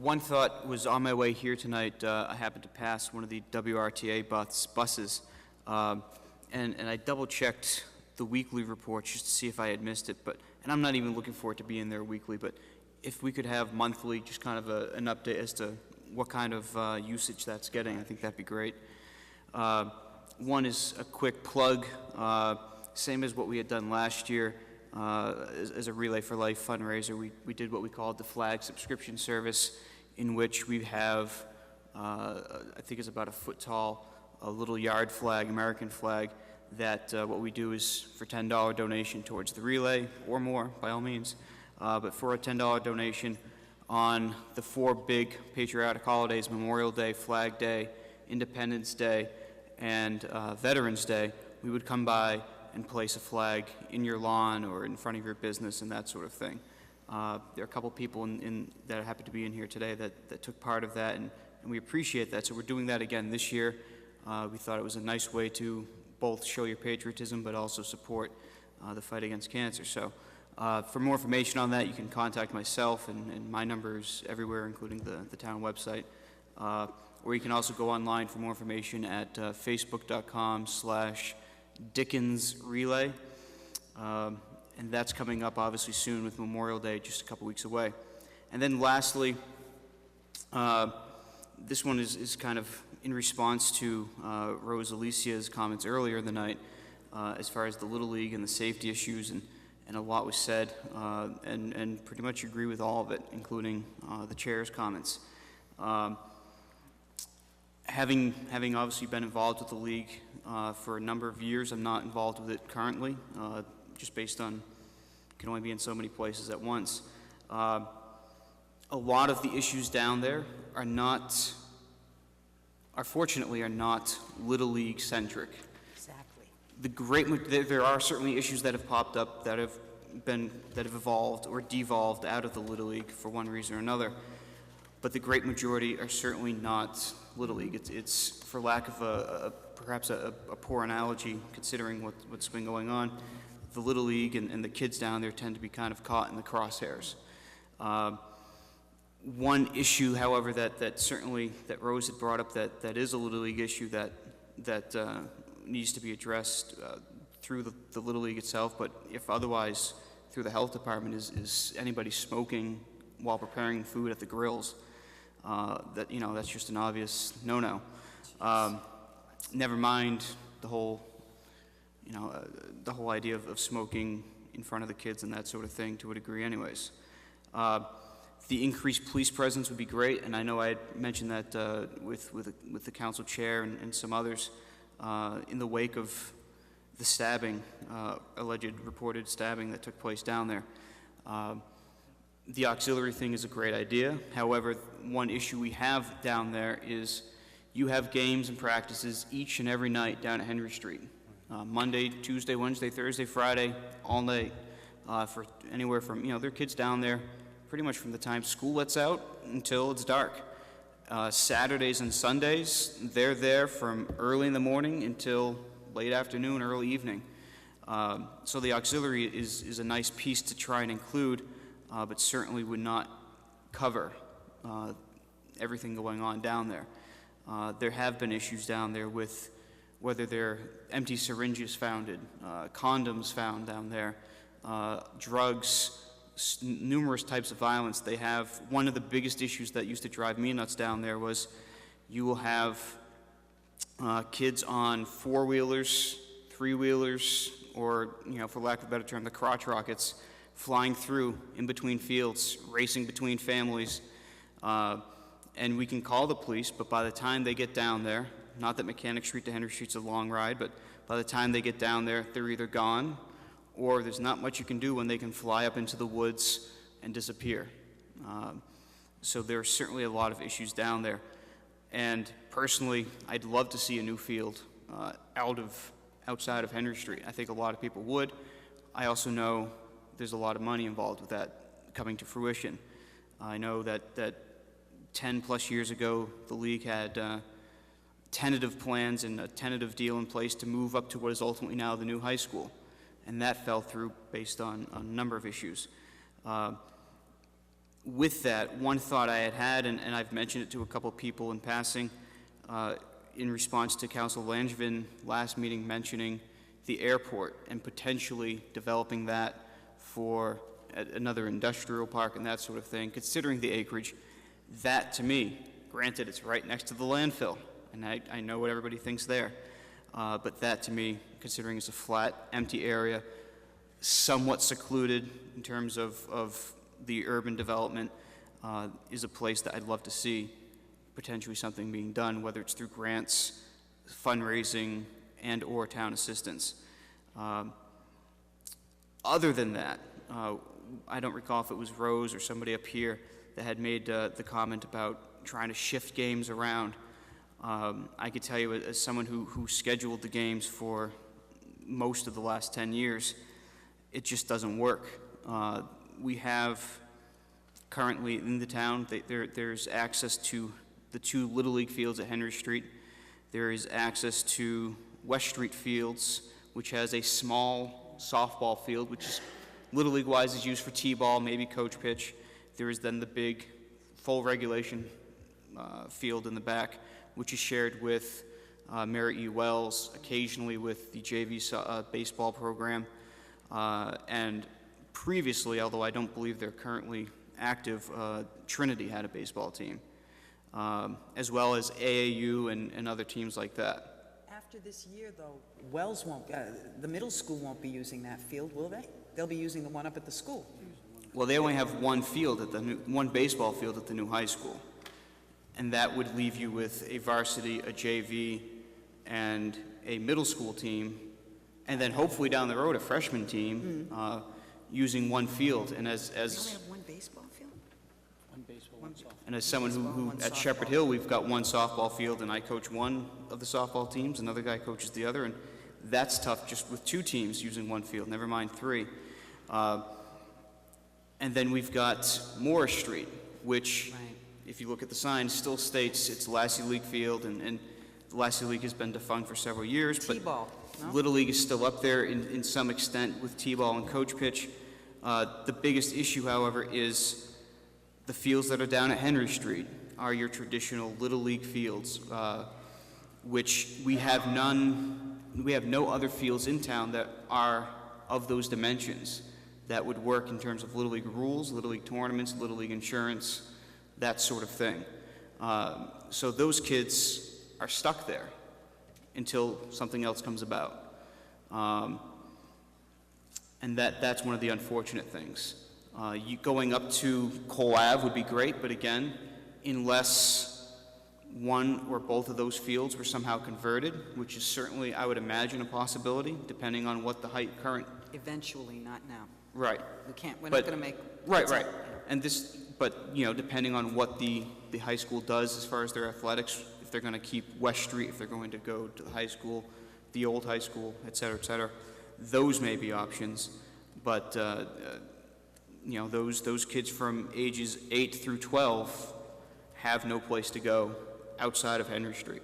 One thought was on my way here tonight, I happened to pass one of the WRTA buses, and I double-checked the weekly report just to see if I had missed it, and I'm not even looking for it to be in there weekly, but if we could have monthly, just kind of an update as to what kind of usage that's getting, I think that'd be great. One is a quick plug, same as what we had done last year. As a Relay for Life fundraiser, we did what we called the flag subscription service, in which we have, I think it's about a foot tall, a little yard flag, American flag, that what we do is for $10 donation towards the relay, or more, by all means, but for a $10 donation on the 4 big patriotic holidays, Memorial Day, Flag Day, Independence Day, and Veterans Day, we would come by and place a flag in your lawn or in front of your business and that sort of thing. There are a couple people that happen to be in here today that took part of that, and we appreciate that. So we're doing that again this year. We thought it was a nice way to both show your patriotism but also support the fight against cancer. So for more information on that, you can contact myself, and my number is everywhere, including the town website. Or you can also go online for more information at facebook.com/Dickens Relay. And that's coming up obviously soon with Memorial Day, just a couple weeks away. And then lastly, this one is kind of in response to Rose Alicia's comments earlier in the night as far as the Little League and the safety issues, and a lot was said, and pretty much agree with all of it, including the chair's comments. Having obviously been involved with the league for a number of years, I'm not involved with it currently, just based on can only be in so many places at once. A lot of the issues down there fortunately not Little League centric. Exactly. There are certainly issues that have popped up that have evolved or devolved out of the Little League for one reason or another, but the great majority are certainly not Little League. It's for lack of perhaps a poor analogy, considering what's been going on, the Little League and the kids down there tend to be kind of caught in the crosshairs. One issue, however, that certainly that Rose had brought up that is a Little League issue that needs to be addressed through the Little League itself, but if otherwise through the health department, is anybody smoking while preparing food at the grills. That's just an obvious no-no. Never mind the whole idea of smoking in front of the kids and that sort of thing, to a degree anyways. The increased police presence would be great, and I know I had mentioned that with the council chair and some others in the wake of the stabbing, alleged reported stabbing that took place down there. The auxiliary thing is a great idea. However, one issue we have down there is you have games and practices each and every night down at Henry Street. Monday, Tuesday, Wednesday, Thursday, Friday, all night, for anywhere from, there are kids down there pretty much from the time school lets out until it's dark. Saturdays and Sundays, they're there from early in the morning until late afternoon, early evening. So the auxiliary is a nice piece to try and include, but certainly would not cover everything going on down there. There have been issues down there with whether they're empty syringes founded, condoms found down there, drugs, numerous types of violence. They have, one of the biggest issues that used to drive me nuts down there was you will have kids on four-wheelers, three-wheelers, or, for lack of a better term, the crotch rockets, flying through in between fields, racing between families. And we can call the police, but by the time they get down there, not that Mechanic Street to Henry Street's a long ride, but by the time they get down there, they're either gone, or there's not much you can do when they can fly up into the woods and disappear. So there are certainly a lot of issues down there. And personally, I'd love to see a new field outside of Henry Street. I think a lot of people would. I also know there's a lot of money involved with that coming to fruition. I know that 10 plus years ago, the league had tentative plans and a tentative deal in place to move up to what is ultimately now the new high school. And that fell through based on a number of issues. With that, one thought I had, and I've mentioned it to a couple people in passing, in response to Councilor Langevin last meeting mentioning the airport and potentially developing that for another industrial park and that sort of thing, considering the acreage. That, to me, granted, it's right next to the landfill, and I know what everybody thinks there, but that, to me, considering it's a flat, empty area, somewhat secluded in terms of the urban development, is a place that I'd love to see potentially something being done, whether it's through grants, fundraising, and or town assistance. Other than that, I don't recall if it was Rose or somebody up here that had made the comment about trying to shift games around. I could tell you, as someone who scheduled the games for most of the last 10 years, it just doesn't work. We have currently in the town, there's access to the two Little League fields at Henry Street. There is access to West Street Fields, which has a small softball field, which is Little League-wise is used for t-ball, maybe coach pitch. There is then the big full regulation field in the back, which is shared with Mary E. Wells, occasionally with the JV baseball program. And previously, although I don't believe they're currently active, Trinity had a baseball team, as well as AAU and other teams like that. After this year, though, Wells won't, the middle school won't be using that field, will they? They'll be using the one up at the school. Well, they only have one field at one baseball field at the new high school, and that would leave you with a varsity, a JV, and a middle school team, and then hopefully down the road a freshman team using one field. And as They only have one baseball field? One baseball, one softball. And as someone who One at softball. Shepherd Hill, we've got one softball field, and I coach one of the softball teams, another guy coaches the other, and that's tough just with two teams using one field, never mind three. And then we've got Morris Street, which, if you look at the sign, still states it's Lassie League Field, and the Lassie League has been defunct for several years, but T-ball, no? Little League is still up there in some extent with T-ball and coach pitch. The biggest issue, however, is the fields that are down at Henry Street are your traditional Little League fields, which we have no other fields in town that are of those dimensions that would work in terms of Little League rules, Little League tournaments, Little League insurance, that sort of thing. So those kids are stuck there until something else comes about. And that's one of the unfortunate things. Going up to Cole Ave would be great, but again, unless one or both of those fields were somehow converted, which is certainly, I would imagine, a possibility, depending on what the current... Eventually, not now. Right. We're not going to make... Right. And but depending on what the high school does as far as their athletics, if they're going to keep West Street, if they're going to go to the high school, the old high school, et cetera, those may be options. But, those kids from ages 8 through 12 have no place to go outside of Henry Street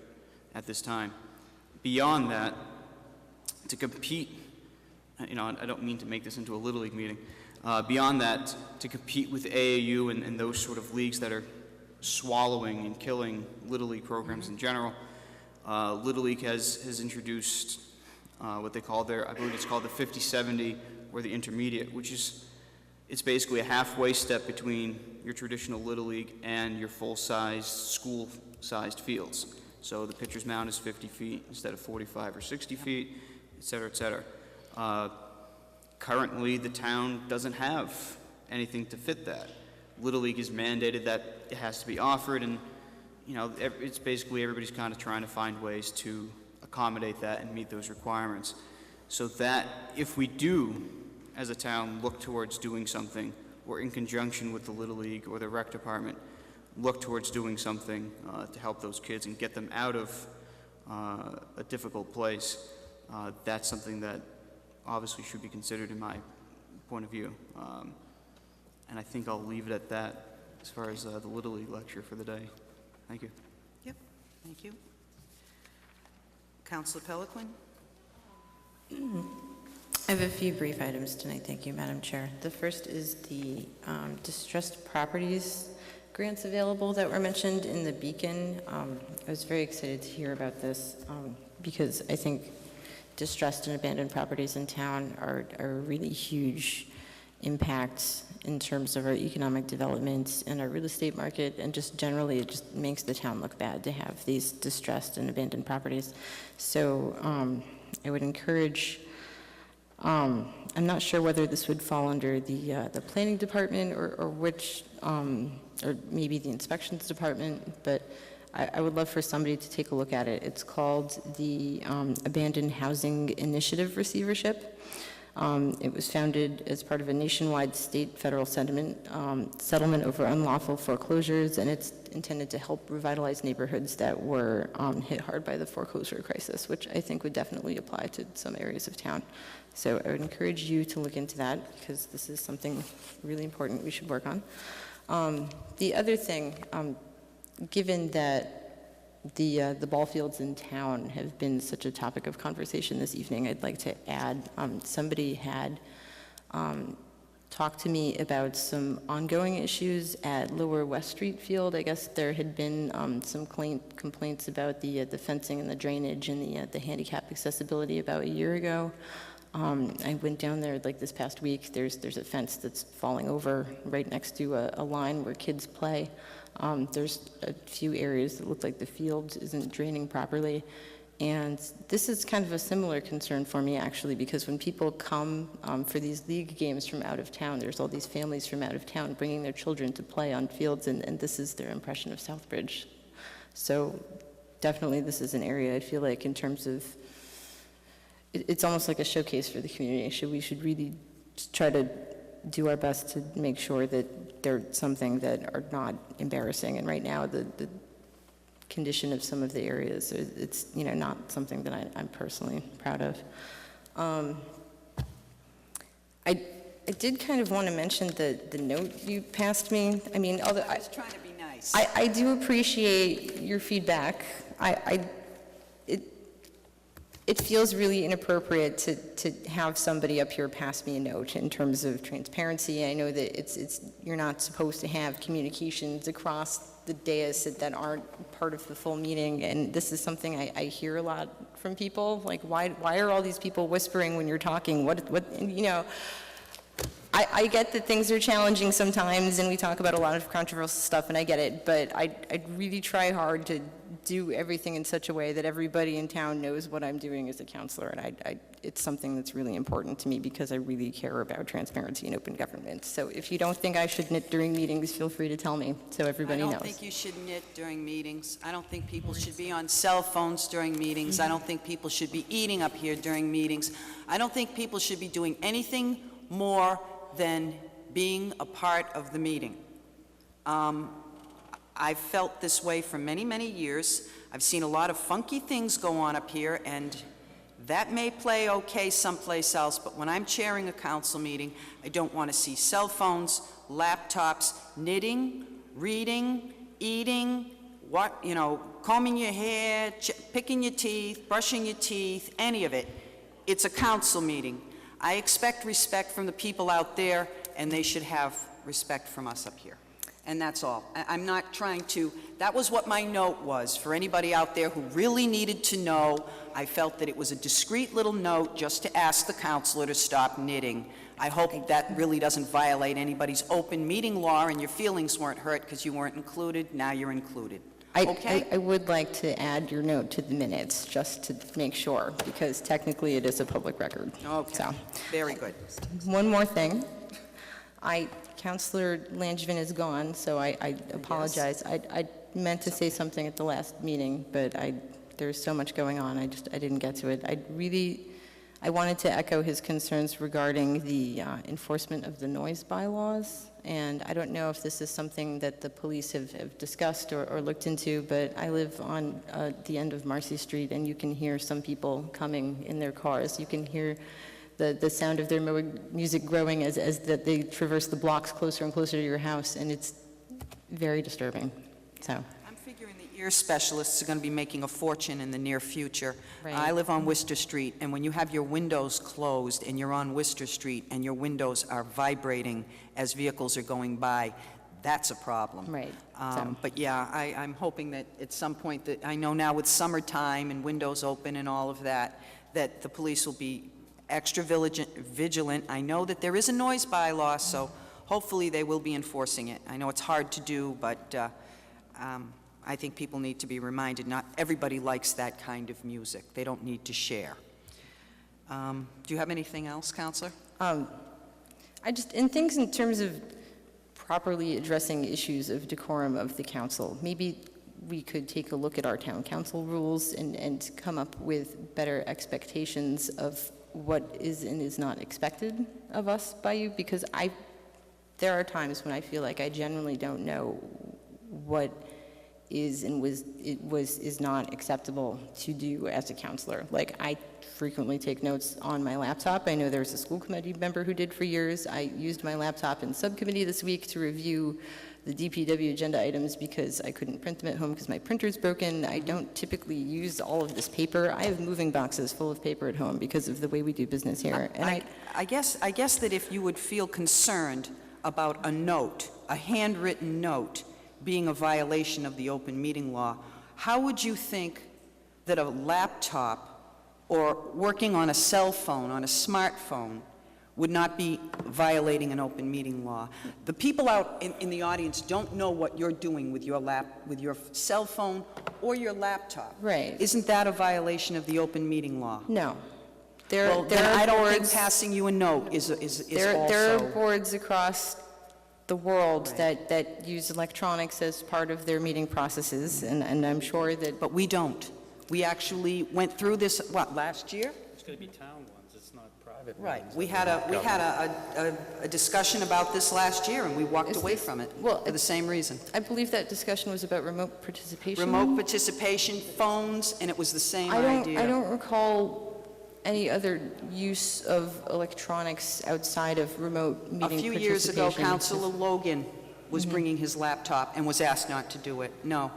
at this time. Beyond that, to compete, I don't mean to make this into a Little League meeting, beyond that, to compete with AAU and those sort of leagues that are swallowing and killing Little League programs in general, Little League has introduced what they call I believe it's called the 50-70 or the intermediate, which is, it's basically a halfway step between your traditional Little League and your full-sized, school-sized fields. So the pitcher's mound is 50 feet instead of 45 or 60 feet, et cetera, et cetera. Currently, the town doesn't have anything to fit that. Little League has mandated that it has to be offered, and it's basically everybody's kind of trying to find ways to accommodate that and meet those requirements. So that if we do, as a town, look towards doing something, or in conjunction with the Little League or the rec department, look towards doing something to help those kids and get them out of a difficult place, that's something that obviously should be considered in my point of view. And I think I'll leave it at that as far as the Little League lecture for the day. Thank you. Yep, thank you. Councilor Peliquin? I have a few brief items tonight, thank you, Madam Chair. The first is the distressed properties grants available that were mentioned in the Beacon. I was very excited to hear about this because I think distressed and abandoned properties in town are a really huge impact in terms of our economic development and our real estate market, and just generally it just makes the town look bad to have these distressed and abandoned properties. So I would encourage, I'm not sure whether this would fall under the planning department or which, or maybe the inspections department, but I would love for somebody to take a look at it. It's called the Abandoned Housing Initiative Receivership. It was founded as part of a nationwide state-federal settlement over unlawful foreclosures, and it's intended to help revitalize neighborhoods that were hit hard by the foreclosure crisis, which I think would definitely apply to some areas of town. So I would encourage you to look into that, because this is something really important we should work on. The other thing, given that the ball fields in town have been such a topic of conversation this evening, I'd like to add, somebody had talked to me about some ongoing issues at Lower West Street Field. I guess there had been some complaints about the fencing and the drainage and the handicap accessibility about a year ago. I went down there like this past week. There's a fence that's falling over right next to a line where kids play. There's a few areas that look like the field isn't draining properly. And this is kind of a similar concern for me, actually, because when people come for these league games from out of town, there's all these families from out of town bringing their children to play on fields, and this is their impression of Southbridge. So definitely this is an area I feel like in terms of, it's almost like a showcase for the community. We should really try to do our best to make sure that they're something that are not embarrassing. And right now, the condition of some of the areas, it's not something that I'm personally proud of. I did kind of want to mention the note you passed me. I mean, although I was trying to be nice. I do appreciate your feedback. It feels really inappropriate to have somebody up here pass me a note in terms of transparency. I know that you're not supposed to have communications across the dais that aren't part of the full meeting, and this is something I hear a lot from people. Like, why are all these people whispering when you're talking? I get that things are challenging sometimes, and we talk about a lot of controversial stuff, and I get it, but I really try hard to do everything in such a way that everybody in town knows what I'm doing as a counselor, and it's something that's really important to me because I really care about transparency and open government. So if you don't think I should knit during meetings, feel free to tell me so everybody knows. I don't think you should knit during meetings. I don't think people should be on cell phones during meetings. I don't think people should be eating up here during meetings. I don't think people should be doing anything more than being a part of the meeting. I've felt this way for many, many years. I've seen a lot of funky things go on up here, and that may play okay someplace else, but when I'm chairing a council meeting, I don't want to see cell phones, laptops, knitting, reading, eating, combing your hair, picking your teeth, brushing your teeth, any of it. It's a council meeting. I expect respect from the people out there, and they should have respect from us up here. And that's all. I'm not trying to, that was what my note was. For anybody out there who really needed to know, I felt that it was a discreet little note just to ask the counselor to stop knitting. I hope that really doesn't violate anybody's open meeting law and your feelings weren't hurt because you weren't included. Now you're included. Okay. I would like to add your note to the minutes, just to make sure, because technically it is a public record. Okay, So, very good. one more thing. Counselor Langevin is gone, so I apologize. I meant to say something at the last meeting, but there's so much going on, I didn't get to it. I wanted to echo his concerns regarding the enforcement of the noise bylaws, and I don't know if this is something that the police have discussed or looked into, but I live on the end of Marcy Street, and you can hear some people coming in their cars. You can hear the sound of their music growing as they traverse the blocks closer and closer to your house, and it's very disturbing. So. I'm figuring the ear specialists are going to be making a fortune in the near future. Right. I live on Worcester Street, and when you have your windows closed and you're on Worcester Street and your windows are vibrating as vehicles are going by, that's a problem. Right. But yeah, I'm hoping that at some point, that I know now with summertime and windows open and all of that, that the police will be extra vigilant. I know that there is a noise bylaw, so hopefully they will be enforcing it. I know it's hard to do, but I think people need to be reminded, not everybody likes that kind of music. They don't need to share. Do you have anything else, Counselor? In things in terms of properly addressing issues of decorum of the council, maybe we could take a look at our town council rules and come up with better expectations of what is and is not expected of us by you, because there are times when I feel like I genuinely don't know what is and is not acceptable to do as a counselor. Like, I frequently take notes on my laptop. I know there's a school committee member who did for years. I used my laptop in subcommittee this week to review the DPW agenda items because I couldn't print them at home because my printer's broken. I don't typically use all of this paper. I have moving boxes full of paper at home because of the way we do business here. And I guess that if you would feel concerned about a note, a handwritten note, being a violation of the open meeting law, how would you think that a laptop or working on a cell phone, on a smartphone, would not be violating an open meeting law? The people out in the audience don't know what you're doing with your cell phone or your laptop. Right. Isn't that a violation of the open meeting law? No. Well, then I don't think passing you a note is also... There are boards across the world that use electronics as part of their meeting processes, and I'm sure that... But we don't. We actually went through this, last year? It's going to be town ones, it's not private Right. ones. We had a discussion about this last year, and we walked away from it for the same reason. I believe that discussion was about remote participation. Remote participation, phones, and it was the same idea. I don't recall any other use of electronics outside of remote meeting A participation. few years ago, Councilor Logan was bringing his laptop and was asked not to do it. No,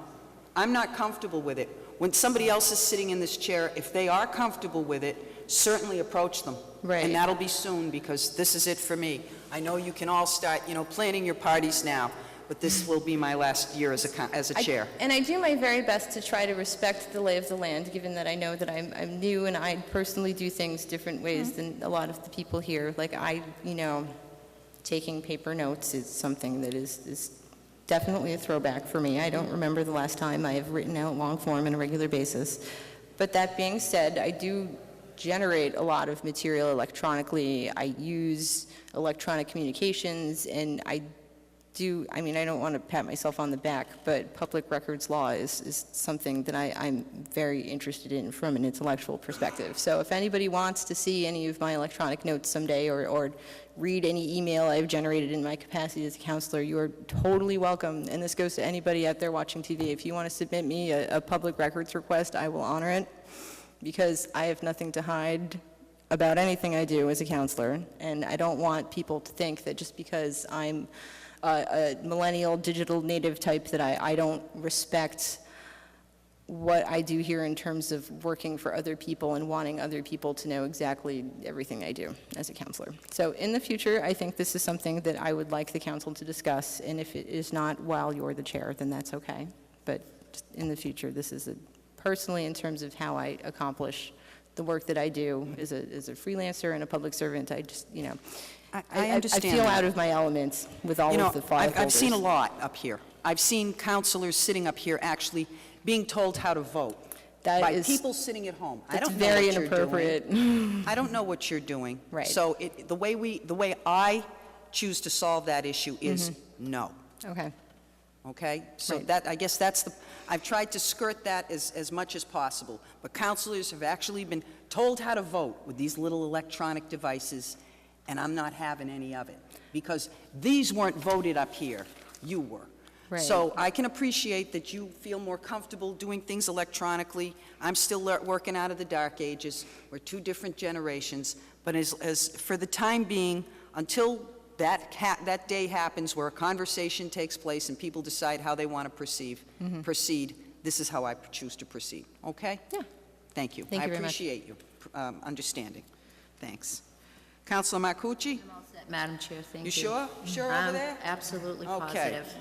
I'm not comfortable with it. When somebody else is sitting in this chair, if they are comfortable with it, certainly approach them. Right. And that'll be soon, because this is it for me. I know you can all start, planning your parties now, but this will be my last year as a chair. And I do my very best to try to respect the lay of the land, given that I know that I'm new and I personally do things different ways than a lot of the people here. Like, taking paper notes is something that is definitely a throwback for me. I don't remember the last time I have written out long form on a regular basis. But that being said, I do generate a lot of material electronically. I use electronic communications, and I don't want to pat myself on the back, but public records law is something that I'm very interested in from an intellectual perspective. So if anybody wants to see any of my electronic notes someday or read any email I've generated in my capacity as a counselor, you are totally welcome. And this goes to anybody out there watching TV. If you want to submit me a public records request, I will honor it, because I have nothing to hide about anything I do as a counselor. And I don't want people to think that just because I'm a millennial digital native type that I don't respect what I do here in terms of working for other people and wanting other people to know exactly everything I do as a counselor. So in the future, I think this is something that I would like the council to discuss, and if it is not while you're the chair, then that's okay. But just in the future, this is personally in terms of how I accomplish the work that I do as a freelancer and a public servant. I just, I understand I feel that. out of my elements with all You know, of the file I've seen a holders. lot up here. I've seen counselors sitting up here actually being told how to vote That by is- people sitting at home. I That's don't know very what you're inappropriate. doing. I don't know what you're doing. Right. So the way I choose to solve that issue is no. Okay. Okay? So Right. that, I guess that's I've tried to skirt that as much as possible. But counselors have actually been told how to vote with these little electronic devices, and I'm not having any of it. Because these weren't voted up here, you were. Right. So I can appreciate that you feel more comfortable doing things electronically. I'm still working out of the dark ages. We're two different generations. But as for the time being, until that day happens where a conversation takes place and people decide how they want to proceed, this is how I choose to proceed. Okay? Yeah. Thank you. Thank you very much. I appreciate your understanding. Thanks. Councilor Marcucci? Madam Chair, thank you. You sure? Sure over I'm there? absolutely Okay. positive.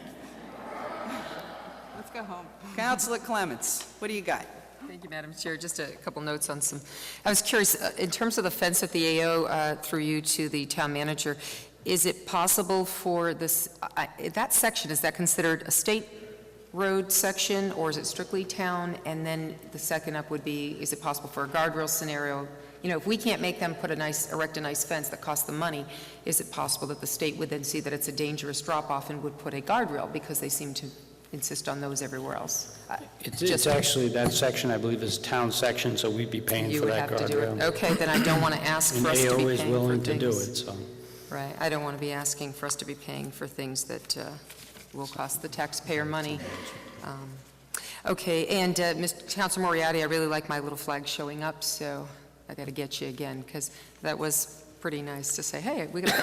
Let's go home. Councilor Clements, what do you got? Thank you, Madam Chair. Just a couple notes on some, I was curious, in terms of the fence at the AO, through you to the town manager, is it possible for this, that section, is that considered a state road section, or is it strictly town? And then the second up would be, is it possible for a guardrail scenario? You know, if we can't make them erect a nice fence that costs them money, is it possible that the state would then see that it's a dangerous drop-off and would put a guardrail, because they seem to insist on those everywhere else? It's actually, that section, I believe, is town section, so we'd be paying You for would that have to do it. guardrail. Okay, then I don't want to ask for us to be And paying AO for is willing to do things. it, so. Right, I don't want to be asking for us to be paying for things that will cost the taxpayer money. Okay, and Councilor Moriarty, I really like my little flag showing up, so I got to get you again, because that was pretty nice to say, hey, we got a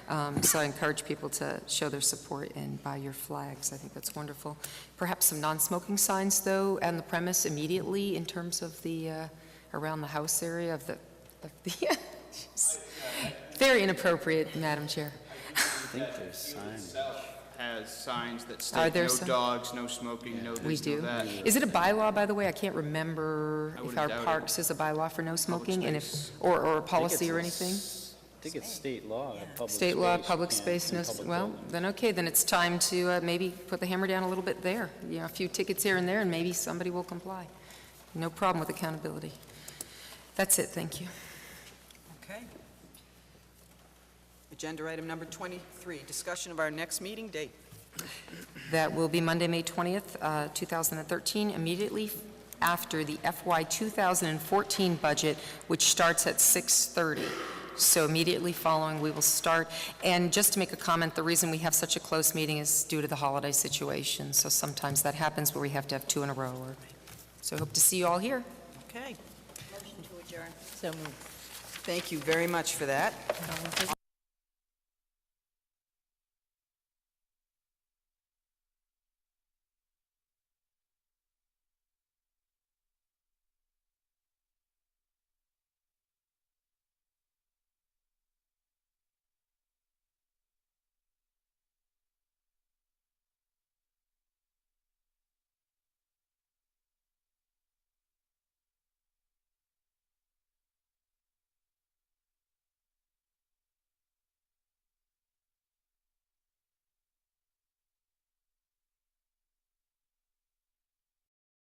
flag. So I encourage people to show their support and buy your flags. I think that's wonderful. Perhaps some non-smoking signs, though, on the premise immediately in terms of the, around the house area of the very inappropriate, Madam Chair. I think there's signs. Has signs that Are state there no some? dogs, no smoking, no We this, no do. that. Is it a bylaw, by the way? I can't remember I if wouldn't our doubt it. parks is a bylaw for no smoking, and if, space. or a policy or anything? I think it's state law. State law, public space, no, well, then okay, then it's time to maybe put the hammer down a little bit there. You know, a few tickets here and there, and maybe somebody will comply. No problem with accountability. That's it, thank you. Okay. Agenda item number 23, discussion of our next meeting date. That will be Monday, May 20th, 2013, immediately after the FY 2014 budget, which starts at 6:30. So immediately following, we will start. And just to make a comment, the reason we have such a close meeting is due to the holiday situation. So sometimes that happens where we have to have two in a row. So I hope to see you all here. Okay. Motion to adjourn. So moved. Thank you very much for that.